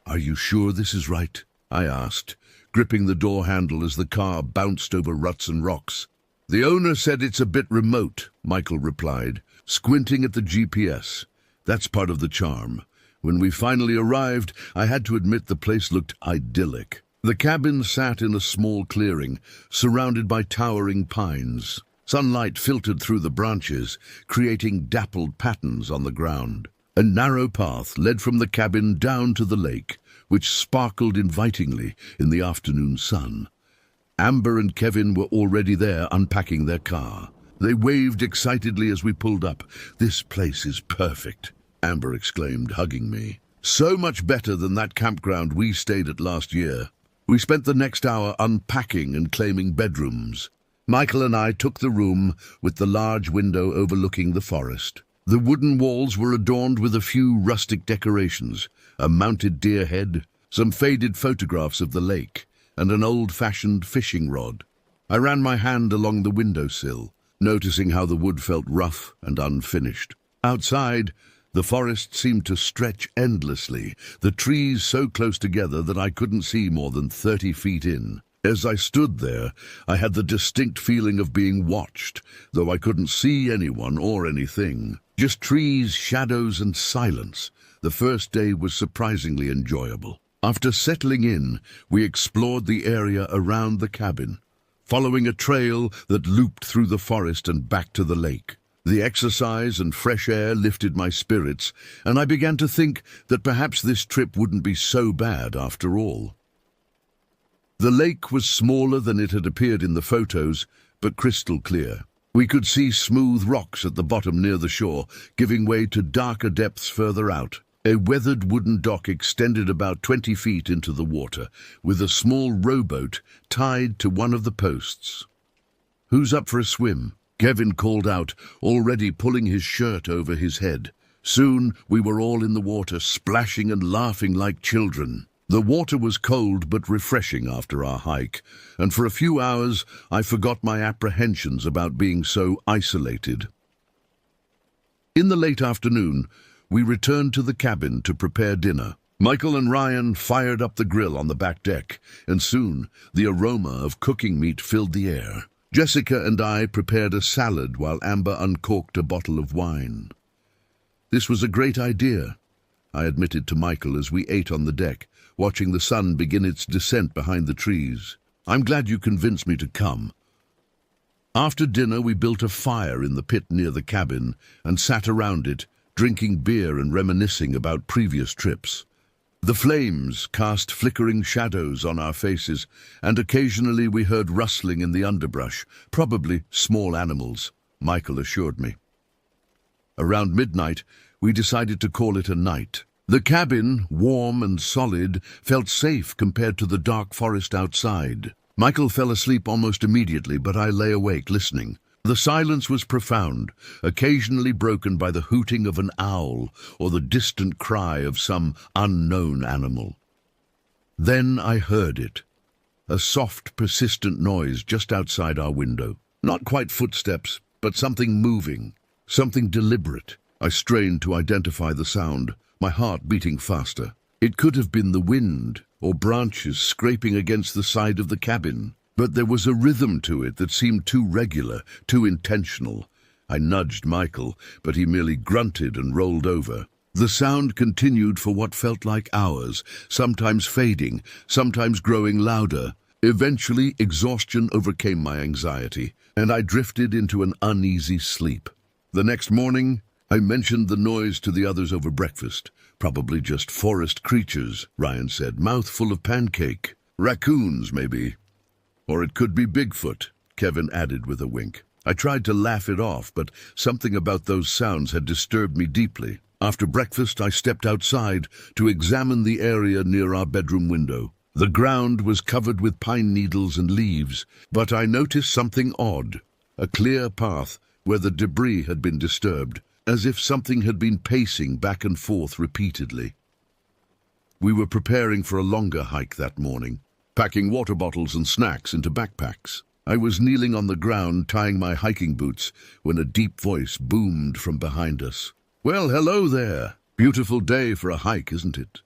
"Are you sure this is right?" I asked, gripping the door handle as the car bounced over ruts and rocks. "The owner said it's a bit remote," Michael replied, squinting at the GPS. "That's part of the charm." When we finally arrived, I had to admit the place looked idyllic. The cabin sat in a small clearing, surrounded by towering pines. Sunlight filtered through the branches, creating dappled patterns on the ground. A narrow path led from the cabin down to the lake, which sparkled invitingly in the afternoon sun. Amber and Kevin were already there, unpacking their car. They waved excitedly as we pulled up. "This place is perfect," Amber exclaimed, hugging me. "So much better than that campground we stayed at last year." We spent the next hour unpacking and claiming bedrooms. Michael and I took the room with the large window overlooking the forest. The wooden walls were adorned with a few rustic decorations, a mounted deer head, some faded photographs of the lake, and an old-fashioned fishing rod. I ran my hand along the windowsill, noticing how the wood felt rough and unfinished. Outside, the forest seemed to stretch endlessly, the trees so close together that I couldn't see more than 30 feet in. As I stood there, I had the distinct feeling of being watched, though I couldn't see anyone or anything. Just trees, shadows, and silence. The first day was surprisingly enjoyable. After settling in, we explored the area around the cabin, following a trail that looped through the forest and back to the lake. The exercise and fresh air lifted my spirits, and I began to think that perhaps this trip wouldn't be so bad after all. The lake was smaller than it had appeared in the photos, but crystal clear. We could see smooth rocks at the bottom near the shore, giving way to darker depths further out. A weathered wooden dock extended about 20 feet into the water, with a small rowboat tied to one of the posts. "Who's up for a swim?" Kevin called out, already pulling his shirt over his head. Soon we were all in the water, splashing and laughing like children. The water was cold but refreshing after our hike, and for a few hours I forgot my apprehensions about being so isolated. In the late afternoon, we returned to the cabin to prepare dinner. Michael and Ryan fired up the grill on the back deck, and soon the aroma of cooking meat filled the air. Jessica and I prepared a salad while Amber uncorked a bottle of wine. "This was a great idea," I admitted to Michael as we ate on the deck, watching the sun begin its descent behind the trees. "I'm glad you convinced me to come." After dinner, we built a fire in the pit near the cabin and sat around it, drinking beer and reminiscing about previous trips. The flames cast flickering shadows on our faces, and occasionally we heard rustling in the underbrush, probably small animals, Michael assured me. Around midnight, we decided to call it a night. The cabin, warm and solid, felt safe compared to the dark forest outside. Michael fell asleep almost immediately, but I lay awake listening. The silence was profound, occasionally broken by the hooting of an owl or the distant cry of some unknown animal. Then I heard it, a soft, persistent noise just outside our window. Not quite footsteps, but something moving, something deliberate. I strained to identify the sound, my heart beating faster. It could have been the wind or branches scraping against the side of the cabin, but there was a rhythm to it that seemed too regular, too intentional. I nudged Michael, but he merely grunted and rolled over. The sound continued for what felt like hours, sometimes fading, sometimes growing louder. Eventually, exhaustion overcame my anxiety, and I drifted into an uneasy sleep. The next morning, I mentioned the noise to the others over breakfast. Probably just forest creatures, Ryan said, mouthful of pancake. Raccoons, maybe. Or it could be Bigfoot, Kevin added with a wink. I tried to laugh it off, but something about those sounds had disturbed me deeply. After breakfast, I stepped outside to examine the area near our bedroom window. The ground was covered with pine needles and leaves, but I noticed something odd. A clear path where the debris had been disturbed, as if something had been pacing back and forth repeatedly. We were preparing for a longer hike that morning, packing water bottles and snacks into backpacks. I was kneeling on the ground, tying my hiking boots, when a deep voice boomed from behind us. "Well, hello there. Beautiful day for a hike, isn't it?"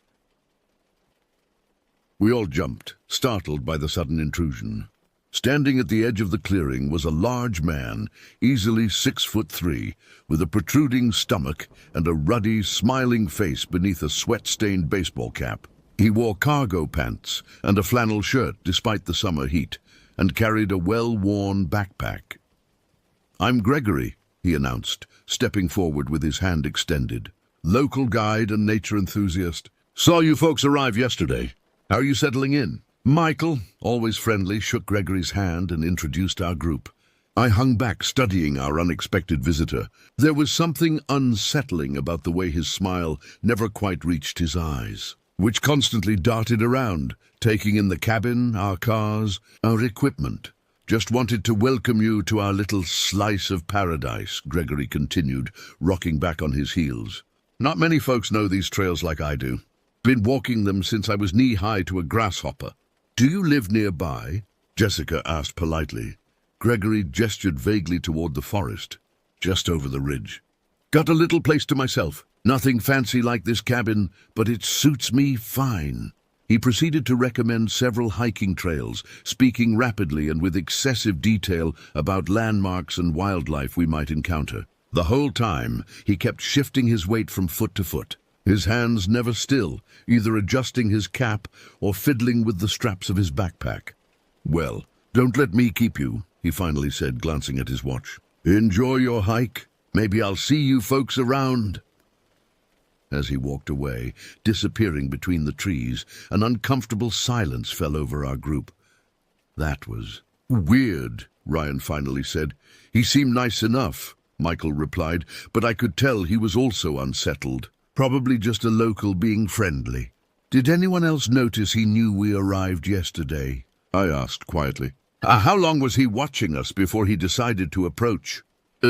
We all jumped, startled by the sudden intrusion. Standing at the edge of the clearing was a large man, easily 6'3", with a protruding stomach and a ruddy, smiling face beneath a sweat-stained baseball cap. He wore cargo pants and a flannel shirt despite the summer heat, and carried a well-worn backpack. "I'm Gregory," he announced, stepping forward with his hand extended. "Local guide and nature enthusiast. Saw you folks arrive yesterday. How are you settling in?" Michael, always friendly, shook Gregory's hand and introduced our group. I hung back, studying our unexpected visitor. There was something unsettling about the way his smile never quite reached his eyes, which constantly darted around, taking in the cabin, our cars, our equipment. "Just wanted to welcome you to our little slice of paradise," Gregory continued, rocking back on his heels. "Not many folks know these trails like I do. Been walking them since I was knee-high to a grasshopper." "Do you live nearby?" Jessica asked politely. Gregory gestured vaguely toward the forest, just over the ridge. "Got a little place to myself. Nothing fancy like this cabin, but it suits me fine." He proceeded to recommend several hiking trails, speaking rapidly and with excessive detail about landmarks and wildlife we might encounter. The whole time, he kept shifting his weight from foot to foot, his hands never still, either adjusting his cap or fiddling with the straps of his backpack. "Well, don't let me keep you," he finally said, glancing at his watch. "Enjoy your hike. Maybe I'll see you folks around." As he walked away, disappearing between the trees, an uncomfortable silence fell over our group. "That was weird," Ryan finally said. "He seemed nice enough," Michael replied, "but I could tell he was also unsettled. Probably just a local being friendly." "Did anyone else notice he knew we arrived yesterday?" I asked quietly. How long was he watching us before he decided to approach?"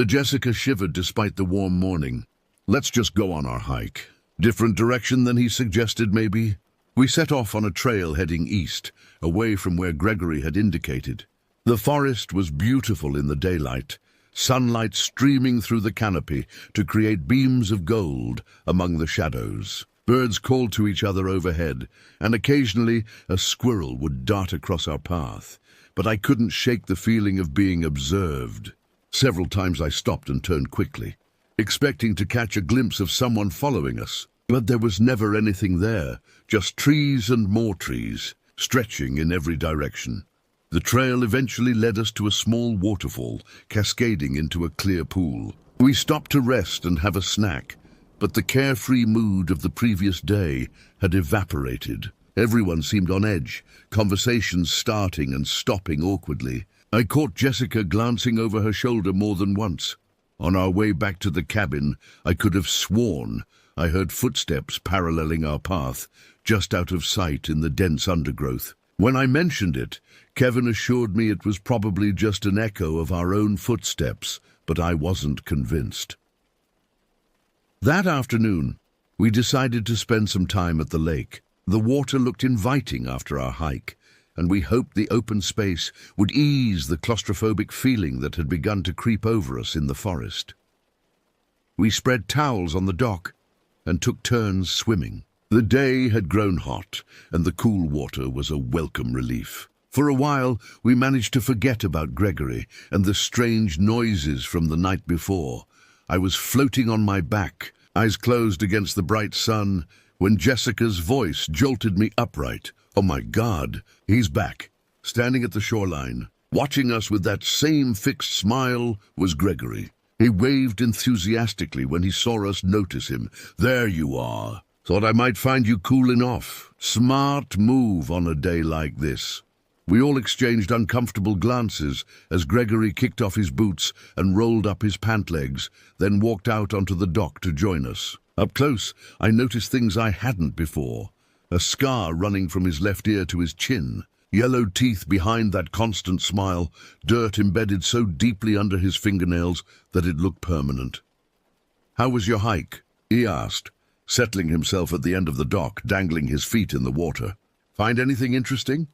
Jessica shivered despite the warm morning. "Let's just go on our hike. Different direction than he suggested, maybe?" We set off on a trail heading east, away from where Gregory had indicated. The forest was beautiful in the daylight, sunlight streaming through the canopy to create beams of gold among the shadows. Birds called to each other overhead, and occasionally a squirrel would dart across our path. But I couldn't shake the feeling of being observed. Several times I stopped and turned quickly, expecting to catch a glimpse of someone following us. But there was never anything there, just trees and more trees, stretching in every direction. The trail eventually led us to a small waterfall, cascading into a clear pool. We stopped to rest and have a snack, but the carefree mood of the previous day had evaporated. Everyone seemed on edge, conversations starting and stopping awkwardly. I caught Jessica glancing over her shoulder more than once. On our way back to the cabin, I could have sworn I heard footsteps paralleling our path, just out of sight in the dense undergrowth. When I mentioned it, Kevin assured me it was probably just an echo of our own footsteps, but I wasn't convinced. That afternoon, we decided to spend some time at the lake. The water looked inviting after our hike, and we hoped the open space would ease the claustrophobic feeling that had begun to creep over us in the forest. We spread towels on the dock and took turns swimming. The day had grown hot, and the cool water was a welcome relief. For a while, we managed to forget about Gregory and the strange noises from the night before. I was floating on my back, eyes closed against the bright sun, when Jessica's voice jolted me upright. Oh my God, he's back. Standing at the shoreline, watching us with that same fixed smile, was Gregory. He waved enthusiastically when he saw us notice him. "There you are. Thought I might find you cooling off. Smart move on a day like this." We all exchanged uncomfortable glances as Gregory kicked off his boots and rolled up his pant legs, then walked out onto the dock to join us. Up close, I noticed things I hadn't before. A scar running from his left ear to his chin, yellow teeth behind that constant smile, dirt embedded so deeply under his fingernails that it looked permanent. "How was your hike?" he asked, settling himself at the end of the dock, dangling his feet in the water. "Find anything interesting?"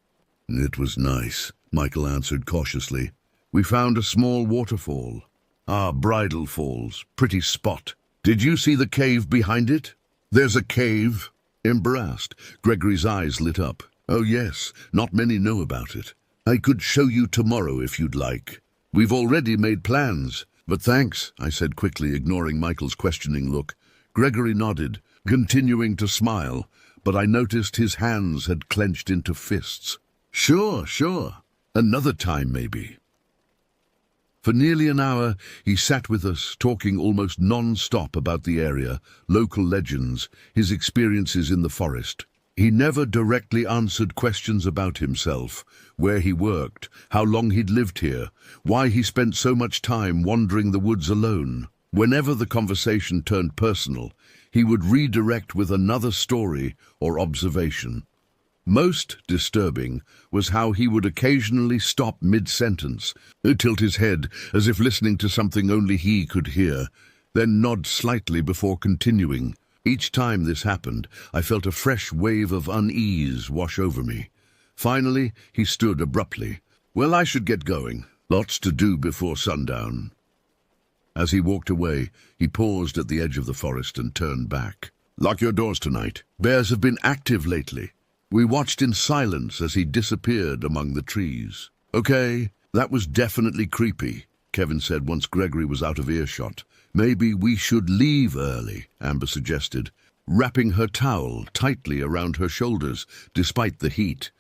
"It was nice," Michael answered cautiously. "We found a small waterfall. Bridal Falls. Pretty spot. Did you see the cave behind it?" "There's a cave?" Embarrassed, Gregory's eyes lit up. "Oh yes, not many know about it. I could show you tomorrow if you'd like. We've already made plans." "But thanks," I said quickly, ignoring Michael's questioning look. Gregory nodded, continuing to smile, but I noticed his hands had clenched into fists. Sure. Another time, maybe." For nearly an hour, he sat with us, talking almost non-stop about the area, local legends, his experiences in the forest. He never directly answered questions about himself, where he worked, how long he'd lived here, why he spent so much time wandering the woods alone. Whenever the conversation turned personal, he would redirect with another story or observation. Most disturbing was how he would occasionally stop mid-sentence, tilt his head as if listening to something only he could hear, then nod slightly before continuing. Each time this happened, I felt a fresh wave of unease wash over me. Finally, he stood abruptly. "Well, I should get going. Lots to do before sundown." As he walked away, he paused at the edge of the forest and turned back. "Lock your doors tonight. Bears have been active lately." We watched in silence as he disappeared among the trees. "Okay, that was definitely creepy," Kevin said once Gregory was out of earshot. "Maybe we should leave early," Amber suggested, wrapping her towel tightly around her shoulders despite the heat.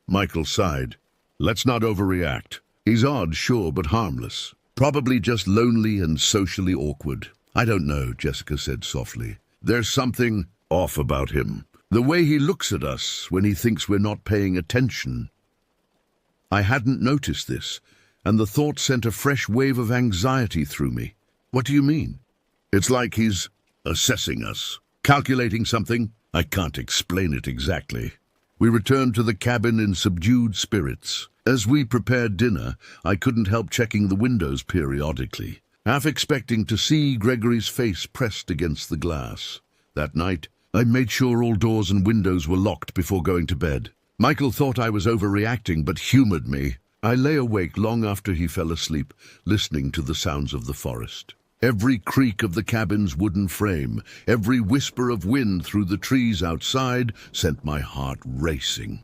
Michael sighed. "Let's not overreact. He's odd, sure, but harmless. Probably just lonely and socially awkward." "I don't know," Jessica said softly. "There's something off about him. The way he looks at us when he thinks we're not paying attention." I hadn't noticed this, and the thought sent a fresh wave of anxiety through me. "What do you mean?" "It's like he's assessing us, calculating something. I can't explain it exactly." We returned to the cabin in subdued spirits. As we prepared dinner, I couldn't help checking the windows periodically, half expecting to see Gregory's face pressed against the glass. That night, I made sure all doors and windows were locked before going to bed. Michael thought I was overreacting, but humored me. I lay awake long after he fell asleep, listening to the sounds of the forest. Every creak of the cabin's wooden frame, every whisper of wind through the trees outside sent my heart racing.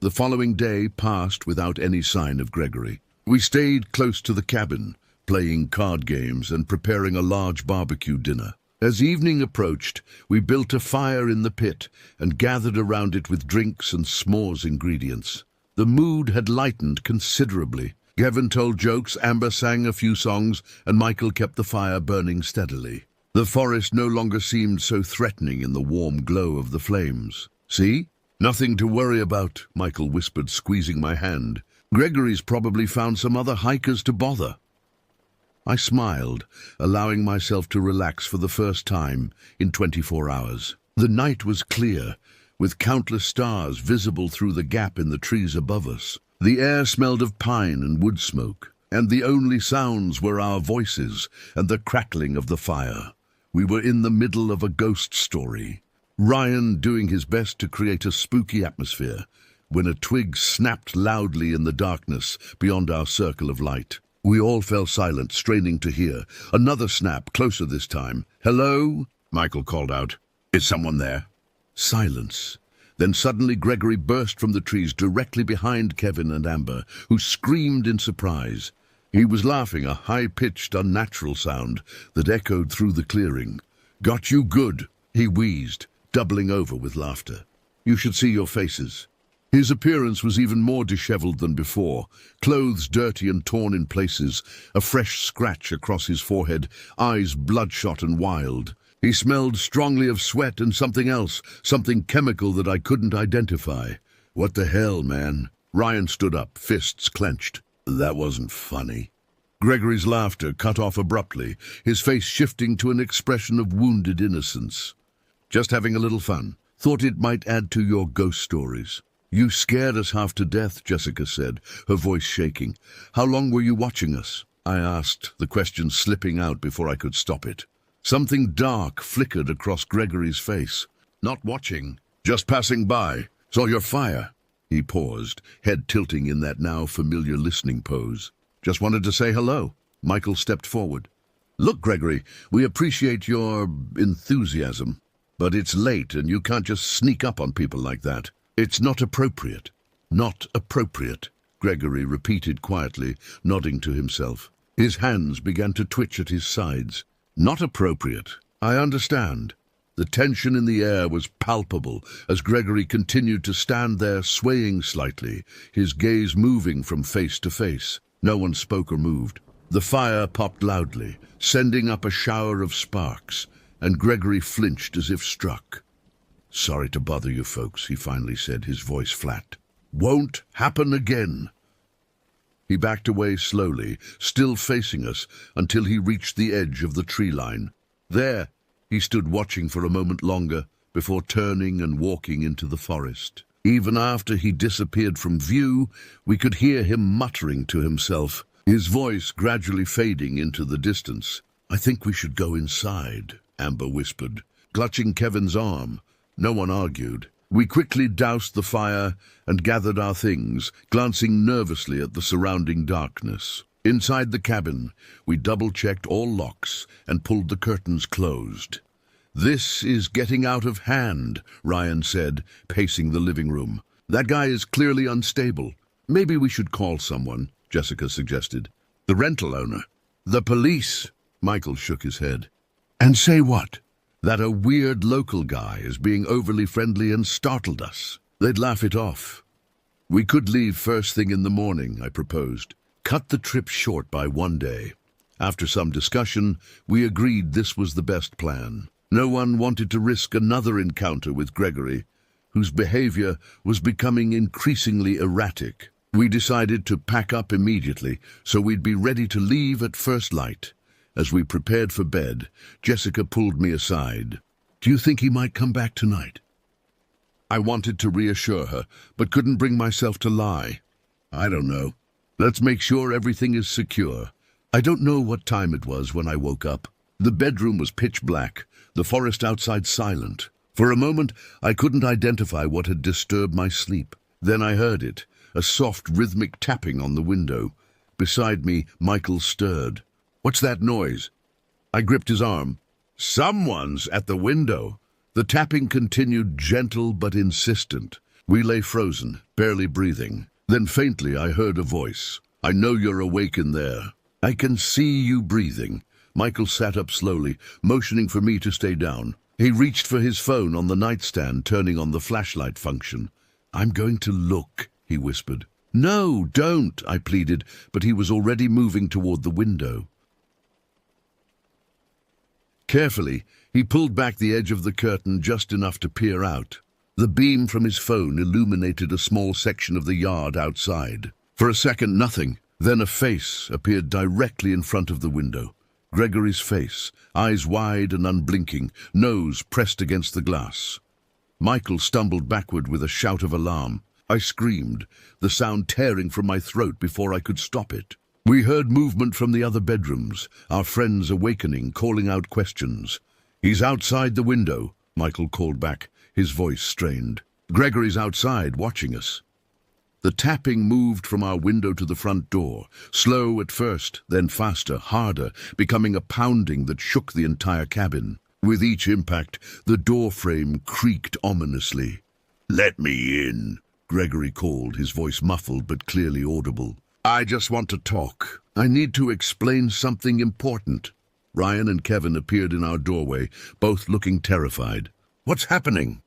The following day passed without any sign of Gregory. We stayed close to the cabin, playing card games and preparing a large barbecue dinner. As evening approached, we built a fire in the pit and gathered around it with drinks and s'mores ingredients. The mood had lightened considerably. Kevin told jokes, Amber sang a few songs, and Michael kept the fire burning steadily. The forest no longer seemed so threatening in the warm glow of the flames. "See? Nothing to worry about," Michael whispered, squeezing my hand. "Gregory's probably found some other hikers to bother." I smiled, allowing myself to relax for the first time in 24 hours. The night was clear, with countless stars visible through the gap in the trees above us. The air smelled of pine and wood smoke, and the only sounds were our voices and the crackling of the fire. We were in the middle of a ghost story, Ryan doing his best to create a spooky atmosphere, when a twig snapped loudly in the darkness beyond our circle of light. We all fell silent, straining to hear. Another snap, closer this time. "Hello?" Michael called out. "Is someone there?" Silence. Then suddenly Gregory burst from the trees directly behind Kevin and Amber, who screamed in surprise. He was laughing, a high-pitched, unnatural sound that echoed through the clearing. "Got you good," he wheezed, doubling over with laughter. "You should see your faces." His appearance was even more disheveled than before, clothes dirty and torn in places, a fresh scratch across his forehead, eyes bloodshot and wild. He smelled strongly of sweat and something else, something chemical that I couldn't identify. "What the hell, man?" Ryan stood up, fists clenched. "That wasn't funny." Gregory's laughter cut off abruptly, his face shifting to an expression of wounded innocence. "Just having a little fun. Thought it might add to your ghost stories." "You scared us half to death," Jessica said, her voice shaking. "How long were you watching us?" I asked, the question slipping out before I could stop it. Something dark flickered across Gregory's face. "Not watching, just passing by. Saw your fire." He paused, head tilting in that now familiar listening pose. "Just wanted to say hello." Michael stepped forward. "Look, Gregory, we appreciate your enthusiasm, but it's late and you can't just sneak up on people like that. It's not appropriate." "Not appropriate," Gregory repeated quietly, nodding to himself. His hands began to twitch at his sides. "Not appropriate. I understand." The tension in the air was palpable as Gregory continued to stand there swaying slightly, his gaze moving from face to face. No one spoke or moved. The fire popped loudly, sending up a shower of sparks, and Gregory flinched as if struck. "Sorry to bother you folks," he finally said, his voice flat. "Won't happen again." He backed away slowly, still facing us, until he reached the edge of the tree line. There, he stood watching for a moment longer before turning and walking into the forest. Even after he disappeared from view, we could hear him muttering to himself, his voice gradually fading into the distance. "I think we should go inside," Amber whispered, clutching Kevin's arm. No one argued. We quickly doused the fire and gathered our things, glancing nervously at the surrounding darkness. Inside the cabin, we double-checked all locks and pulled the curtains closed. "This is getting out of hand," Ryan said, pacing the living room. "That guy is clearly unstable. Maybe we should call someone," Jessica suggested. "The rental owner." "The police," Michael shook his head. "And say what?" "That a weird local guy is being overly friendly and startled us. They'd laugh it off." "We could leave first thing in the morning," I proposed. "Cut the trip short by one day." After some discussion, we agreed this was the best plan. No one wanted to risk another encounter with Gregory, whose behavior was becoming increasingly erratic. We decided to pack up immediately, so we'd be ready to leave at first light. As we prepared for bed, Jessica pulled me aside. "Do you think he might come back tonight?" I wanted to reassure her, but couldn't bring myself to lie. "I don't know. Let's make sure everything is secure." I don't know what time it was when I woke up. The bedroom was pitch black, the forest outside silent. For a moment, I couldn't identify what had disturbed my sleep. Then I heard it, a soft rhythmic tapping on the window. Beside me, Michael stirred. "What's that noise?" I gripped his arm. "Someone's at the window." The tapping continued, gentle but insistent. We lay frozen, barely breathing. Then faintly I heard a voice. "I know you're awake in there. I can see you breathing." Michael sat up slowly, motioning for me to stay down. He reached for his phone on the nightstand, turning on the flashlight function. "I'm going to look," he whispered. "No, don't," I pleaded, but he was already moving toward the window. Carefully, he pulled back the edge of the curtain just enough to peer out. The beam from his phone illuminated a small section of the yard outside. For a second, nothing. Then a face appeared directly in front of the window. Gregory's face, eyes wide and unblinking, nose pressed against the glass. Michael stumbled backward with a shout of alarm. I screamed, the sound tearing from my throat before I could stop it. We heard movement from the other bedrooms, our friends awakening, calling out questions. "He's outside the window," Michael called back, his voice strained. "Gregory's outside, watching us." The tapping moved from our window to the front door, slow at first, then faster, harder, becoming a pounding that shook the entire cabin. With each impact, the door frame creaked ominously. "Let me in," Gregory called, his voice muffled but clearly audible. "I just want to talk. I need to explain something important." Ryan and Kevin appeared in our doorway, both looking terrified. "What's happening?"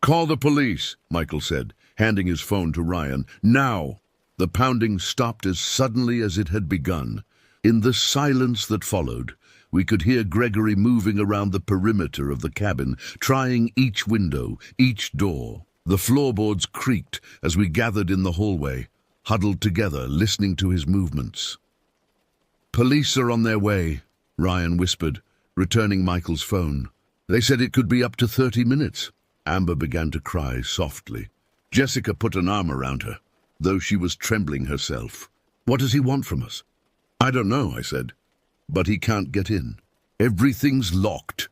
"Call the police," Michael said, handing his phone to Ryan. "Now!" The pounding stopped as suddenly as it had begun. In the silence that followed, we could hear Gregory moving around the perimeter of the cabin, trying each window, each door. The floorboards creaked as we gathered in the hallway, huddled together, listening to his movements. "Police are on their way," Ryan whispered, returning Michael's phone. "They said it could be up to 30 minutes. Amber began to cry softly. Jessica put an arm around her, though she was trembling herself. "What does he want from us?" "I don't know," I said. "But he can't get in. Everything's locked."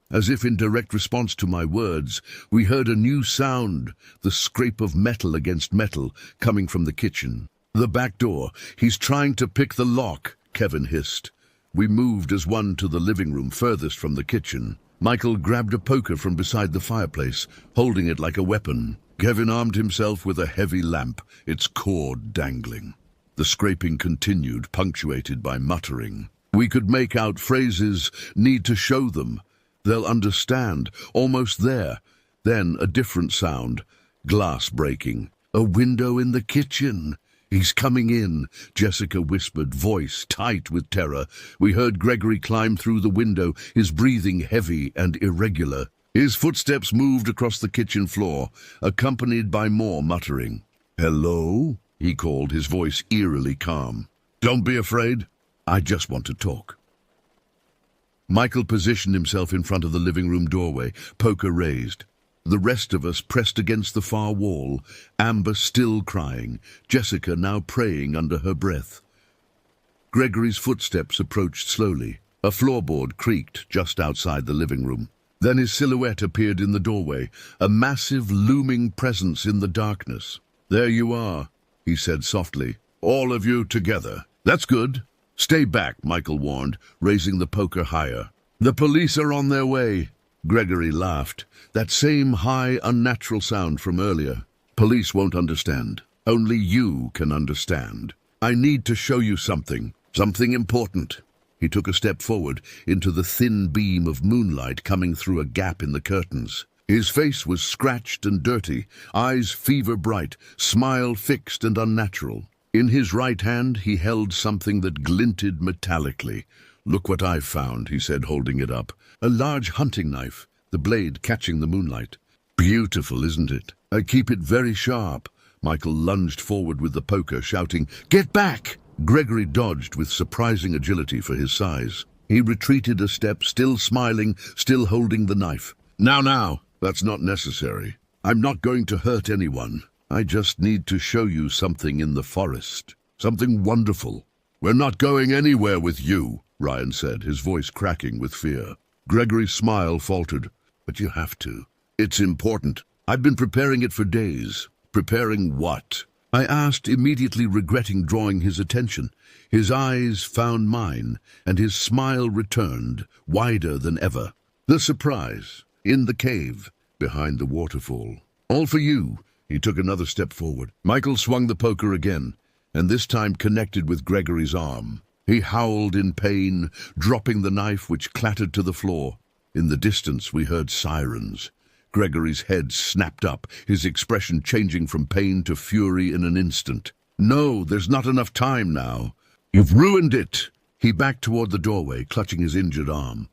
As if in direct response to my words, we heard a new sound, the scrape of metal against metal, coming from the kitchen. "The back door. He's trying to pick the lock," Kevin hissed. We moved as one to the living room furthest from the kitchen. Michael grabbed a poker from beside the fireplace, holding it like a weapon. Kevin armed himself with a heavy lamp, its cord dangling. The scraping continued, punctuated by muttering. We could make out phrases, "need to show them," "they'll understand," "almost there." Then a different sound, glass breaking. "A window in the kitchen." "He's coming in," Jessica whispered, voice tight with terror. We heard Gregory climb through the window, his breathing heavy and irregular. His footsteps moved across the kitchen floor, accompanied by more muttering. "Hello?" he called, his voice eerily calm. "Don't be afraid. I just want to talk." Michael positioned himself in front of the living room doorway, poker raised. The rest of us pressed against the far wall, Amber still crying, Jessica now praying under her breath. Gregory's footsteps approached slowly. A floorboard creaked just outside the living room. Then his silhouette appeared in the doorway, a massive, looming presence in the darkness. "There you are," he said softly. "All of you together. That's good." "Stay back," Michael warned, raising the poker higher. "The police are on their way." Gregory laughed, that same high, unnatural sound from earlier. "Police won't understand. Only you can understand. I need to show you something important." He took a step forward into the thin beam of moonlight coming through a gap in the curtains. His face was scratched and dirty, eyes fever-bright, smile fixed and unnatural. In his right hand he held something that glinted metallically. "Look what I've found," he said, holding it up. A large hunting knife, the blade catching the moonlight. "Beautiful, isn't it? I keep it very sharp." Michael lunged forward with the poker, shouting, "Get back!" Gregory dodged with surprising agility for his size. He retreated a step, still smiling, still holding the knife. Now, that's not necessary. I'm not going to hurt anyone. I just need to show you something in the forest. Something wonderful." "We're not going anywhere with you," Ryan said, his voice cracking with fear. Gregory's smile faltered. "But you have to. It's important. I've been preparing it for days." "Preparing what?" I asked, immediately regretting drawing his attention. His eyes found mine, and his smile returned, wider than ever. "The surprise, in the cave, behind the waterfall. All for you." He took another step forward. Michael swung the poker again, and this time connected with Gregory's arm. He howled in pain, dropping the knife, which clattered to the floor. In the distance we heard sirens. Gregory's head snapped up, his expression changing from pain to fury in an instant. "No, there's not enough time now. You've ruined it." He backed toward the doorway, clutching his injured arm.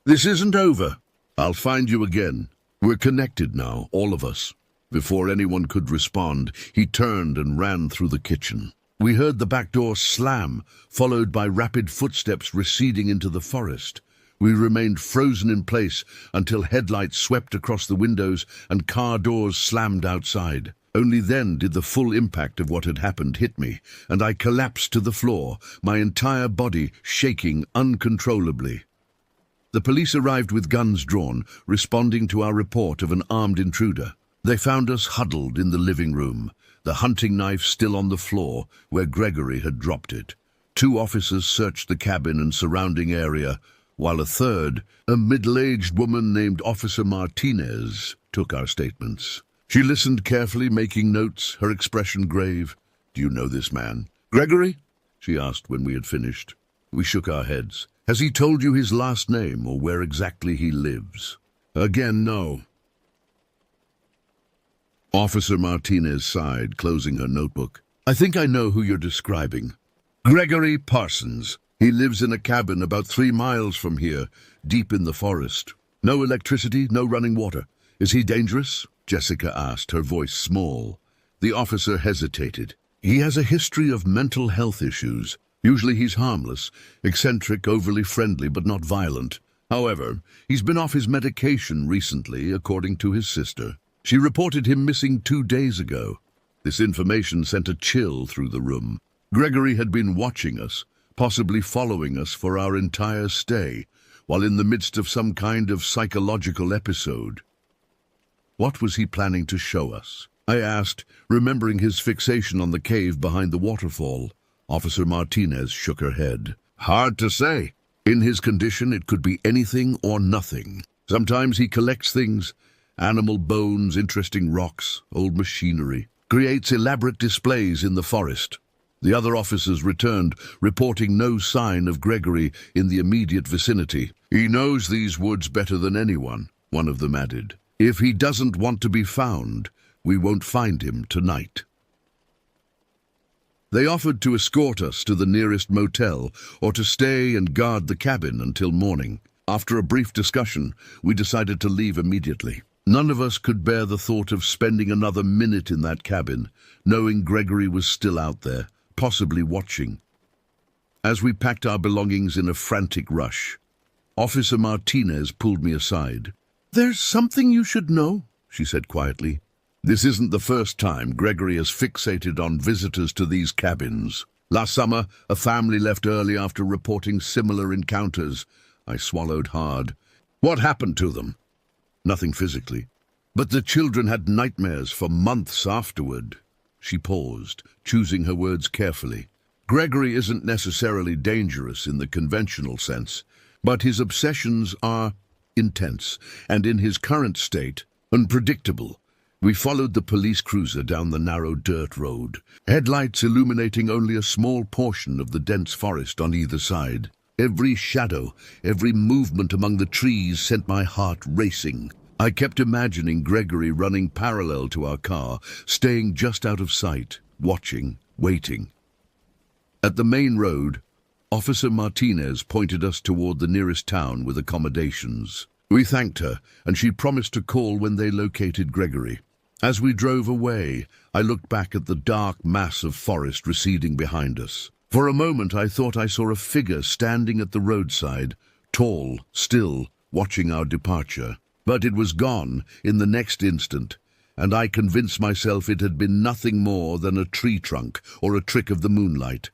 "This isn't over. I'll find you again. We're connected now, all of us." Before anyone could respond, he turned and ran through the kitchen. We heard the back door slam, followed by rapid footsteps receding into the forest. We remained frozen in place until headlights swept across the windows and car doors slammed outside. Only then did the full impact of what had happened hit me, and I collapsed to the floor, my entire body shaking uncontrollably. The police arrived with guns drawn, responding to our report of an armed intruder. They found us huddled in the living room, the hunting knife still on the floor where Gregory had dropped it. 2 officers searched the cabin and surrounding area, while a third, a middle-aged woman named Officer Martinez, took our statements. She listened carefully, making notes, her expression grave. "Do you know this man?" "Gregory?" she asked when we had finished. We shook our heads. "Has he told you his last name or where exactly he lives?" "Again, no." Officer Martinez sighed, closing her notebook. "I think I know who you're describing. Gregory Parsons. He lives in a cabin about 3 miles from here, deep in the forest. No electricity, no running water. Is he dangerous?" Jessica asked, her voice small. The officer hesitated. "He has a history of mental health issues. Usually he's harmless, eccentric, overly friendly, but not violent. However, he's been off his medication recently, according to his sister. She reported him missing 2 days ago." This information sent a chill through the room. Gregory had been watching us, possibly following us for our entire stay, while in the midst of some kind of psychological episode. What was he planning to show us? I asked, remembering his fixation on the cave behind the waterfall. Officer Martinez shook her head. "Hard to say. In his condition, it could be anything or nothing. Sometimes he collects things, animal bones, interesting rocks, old machinery, creates elaborate displays in the forest." The other officers returned, reporting no sign of Gregory in the immediate vicinity. "He knows these woods better than anyone," one of them added. "If he doesn't want to be found, we won't find him tonight." They offered to escort us to the nearest motel or to stay and guard the cabin until morning. After a brief discussion, we decided to leave immediately. None of us could bear the thought of spending another minute in that cabin, knowing Gregory was still out there, possibly watching. As we packed our belongings in a frantic rush, Officer Martinez pulled me aside. "There's something you should know," she said quietly. "This isn't the first time Gregory has fixated on visitors to these cabins. Last summer, a family left early after reporting similar encounters." I swallowed hard. "What happened to them?" "Nothing physically. But the children had nightmares for months afterward." She paused, choosing her words carefully. "Gregory isn't necessarily dangerous in the conventional sense, but his obsessions are intense, and in his current state, unpredictable." We followed the police cruiser down the narrow dirt road, headlights illuminating only a small portion of the dense forest on either side. Every shadow, every movement among the trees sent my heart racing. I kept imagining Gregory running parallel to our car, staying just out of sight, watching, waiting. At the main road, Officer Martinez pointed us toward the nearest town with accommodations. We thanked her, and she promised to call when they located Gregory. As we drove away, I looked back at the dark mass of forest receding behind us. For a moment I thought I saw a figure standing at the roadside, tall, still, watching our departure. But it was gone in the next instant, and I convinced myself it had been nothing more than a tree trunk or a trick of the moonlight.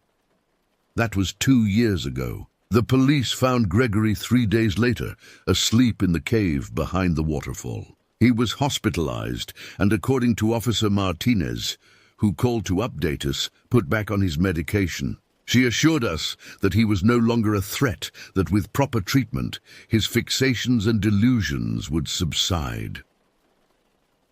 That was 2 years ago. The police found Gregory 3 days later, asleep in the cave behind the waterfall. He was hospitalized, and according to Officer Martinez, who called to update us, put back on his medication. She assured us that he was no longer a threat, that with proper treatment, his fixations and delusions would subside.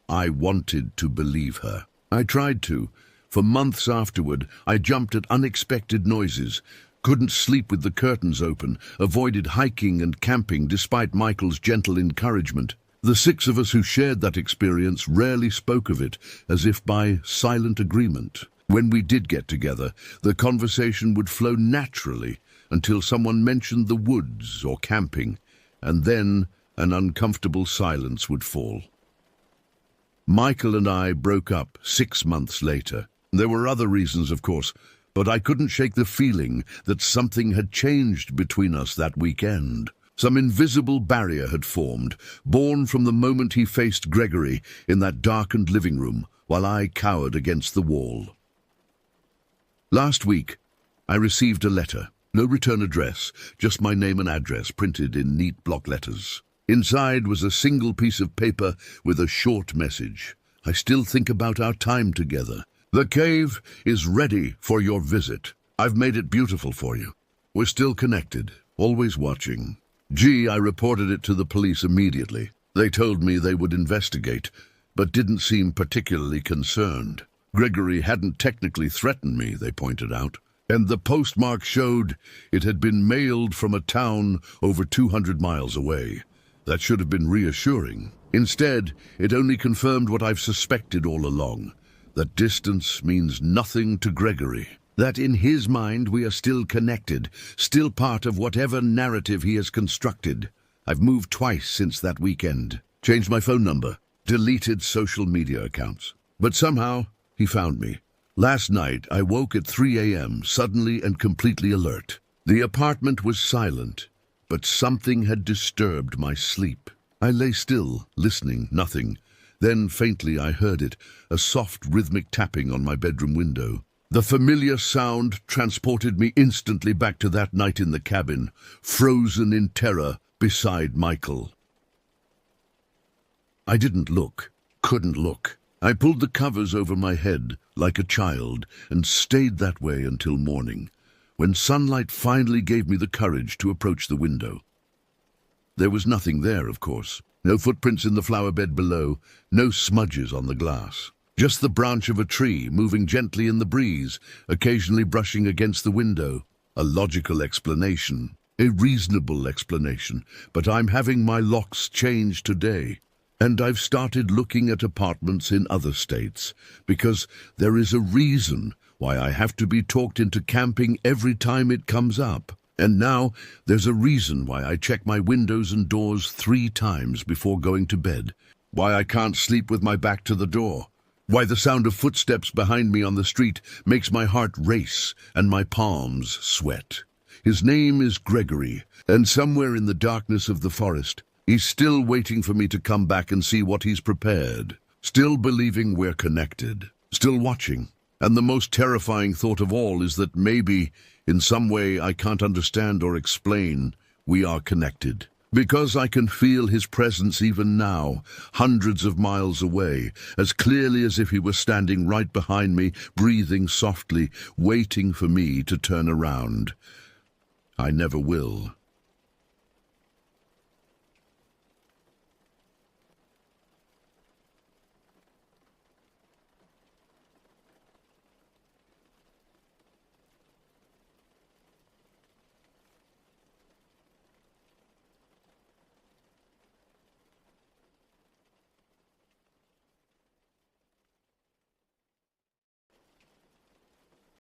I wanted to believe her. I tried to. For months afterward, I jumped at unexpected noises, couldn't sleep with the curtains open, avoided hiking and camping despite Michael's gentle encouragement. The 6 of us who shared that experience rarely spoke of it, as if by silent agreement. When we did get together, the conversation would flow naturally until someone mentioned the woods or camping, and then an uncomfortable silence would fall. Michael and I broke up 6 months later. There were other reasons, of course, but I couldn't shake the feeling that something had changed between us that weekend. Some invisible barrier had formed, born from the moment he faced Gregory in that darkened living room, while I cowered against the wall. Last week, I received a letter. No return address, just my name and address printed in neat block letters. Inside was a single piece of paper with a short message. I still think about our time together. The cave is ready for your visit. I've made it beautiful for you. We're still connected, always watching. I reported it to the police immediately. They told me they would investigate, but didn't seem particularly concerned. Gregory hadn't technically threatened me, they pointed out, and the postmark showed it had been mailed from a town over 200 miles away. That should have been reassuring. Instead, it only confirmed what I've suspected all along, that distance means nothing to Gregory. That in his mind we are still connected, still part of whatever narrative he has constructed. I've moved twice since that weekend, changed my phone number, deleted social media accounts. But somehow, he found me. Last night, I woke at 3 a.m., suddenly and completely alert. The apartment was silent, but something had disturbed my sleep. I lay still, listening, nothing. Then, faintly, I heard it, a soft rhythmic tapping on my bedroom window. The familiar sound transported me instantly back to that night in the cabin, frozen in terror beside Michael. I didn't look, couldn't look. I pulled the covers over my head like a child and stayed that way until morning, when sunlight finally gave me the courage to approach the window. There was nothing there, of course. No footprints in the flower bed below, no smudges on the glass. Just the branch of a tree moving gently in the breeze, occasionally brushing against the window. A logical explanation, a reasonable explanation, but I'm having my locks changed today. And I've started looking at apartments in other states, because there is a reason why I have to be talked into camping every time it comes up. And now there's a reason why I check my windows and doors 3 times before going to bed. Why I can't sleep with my back to the door. Why the sound of footsteps behind me on the street makes my heart race and my palms sweat. His name is Gregory, and somewhere in the darkness of the forest, he's still waiting for me to come back and see what he's prepared. Still believing we're connected. Still watching. And the most terrifying thought of all is that maybe, in some way I can't understand or explain, we are connected. Because I can feel his presence even now, hundreds of miles away, as clearly as if he were standing right behind me, breathing softly, waiting for me to turn around. I never will.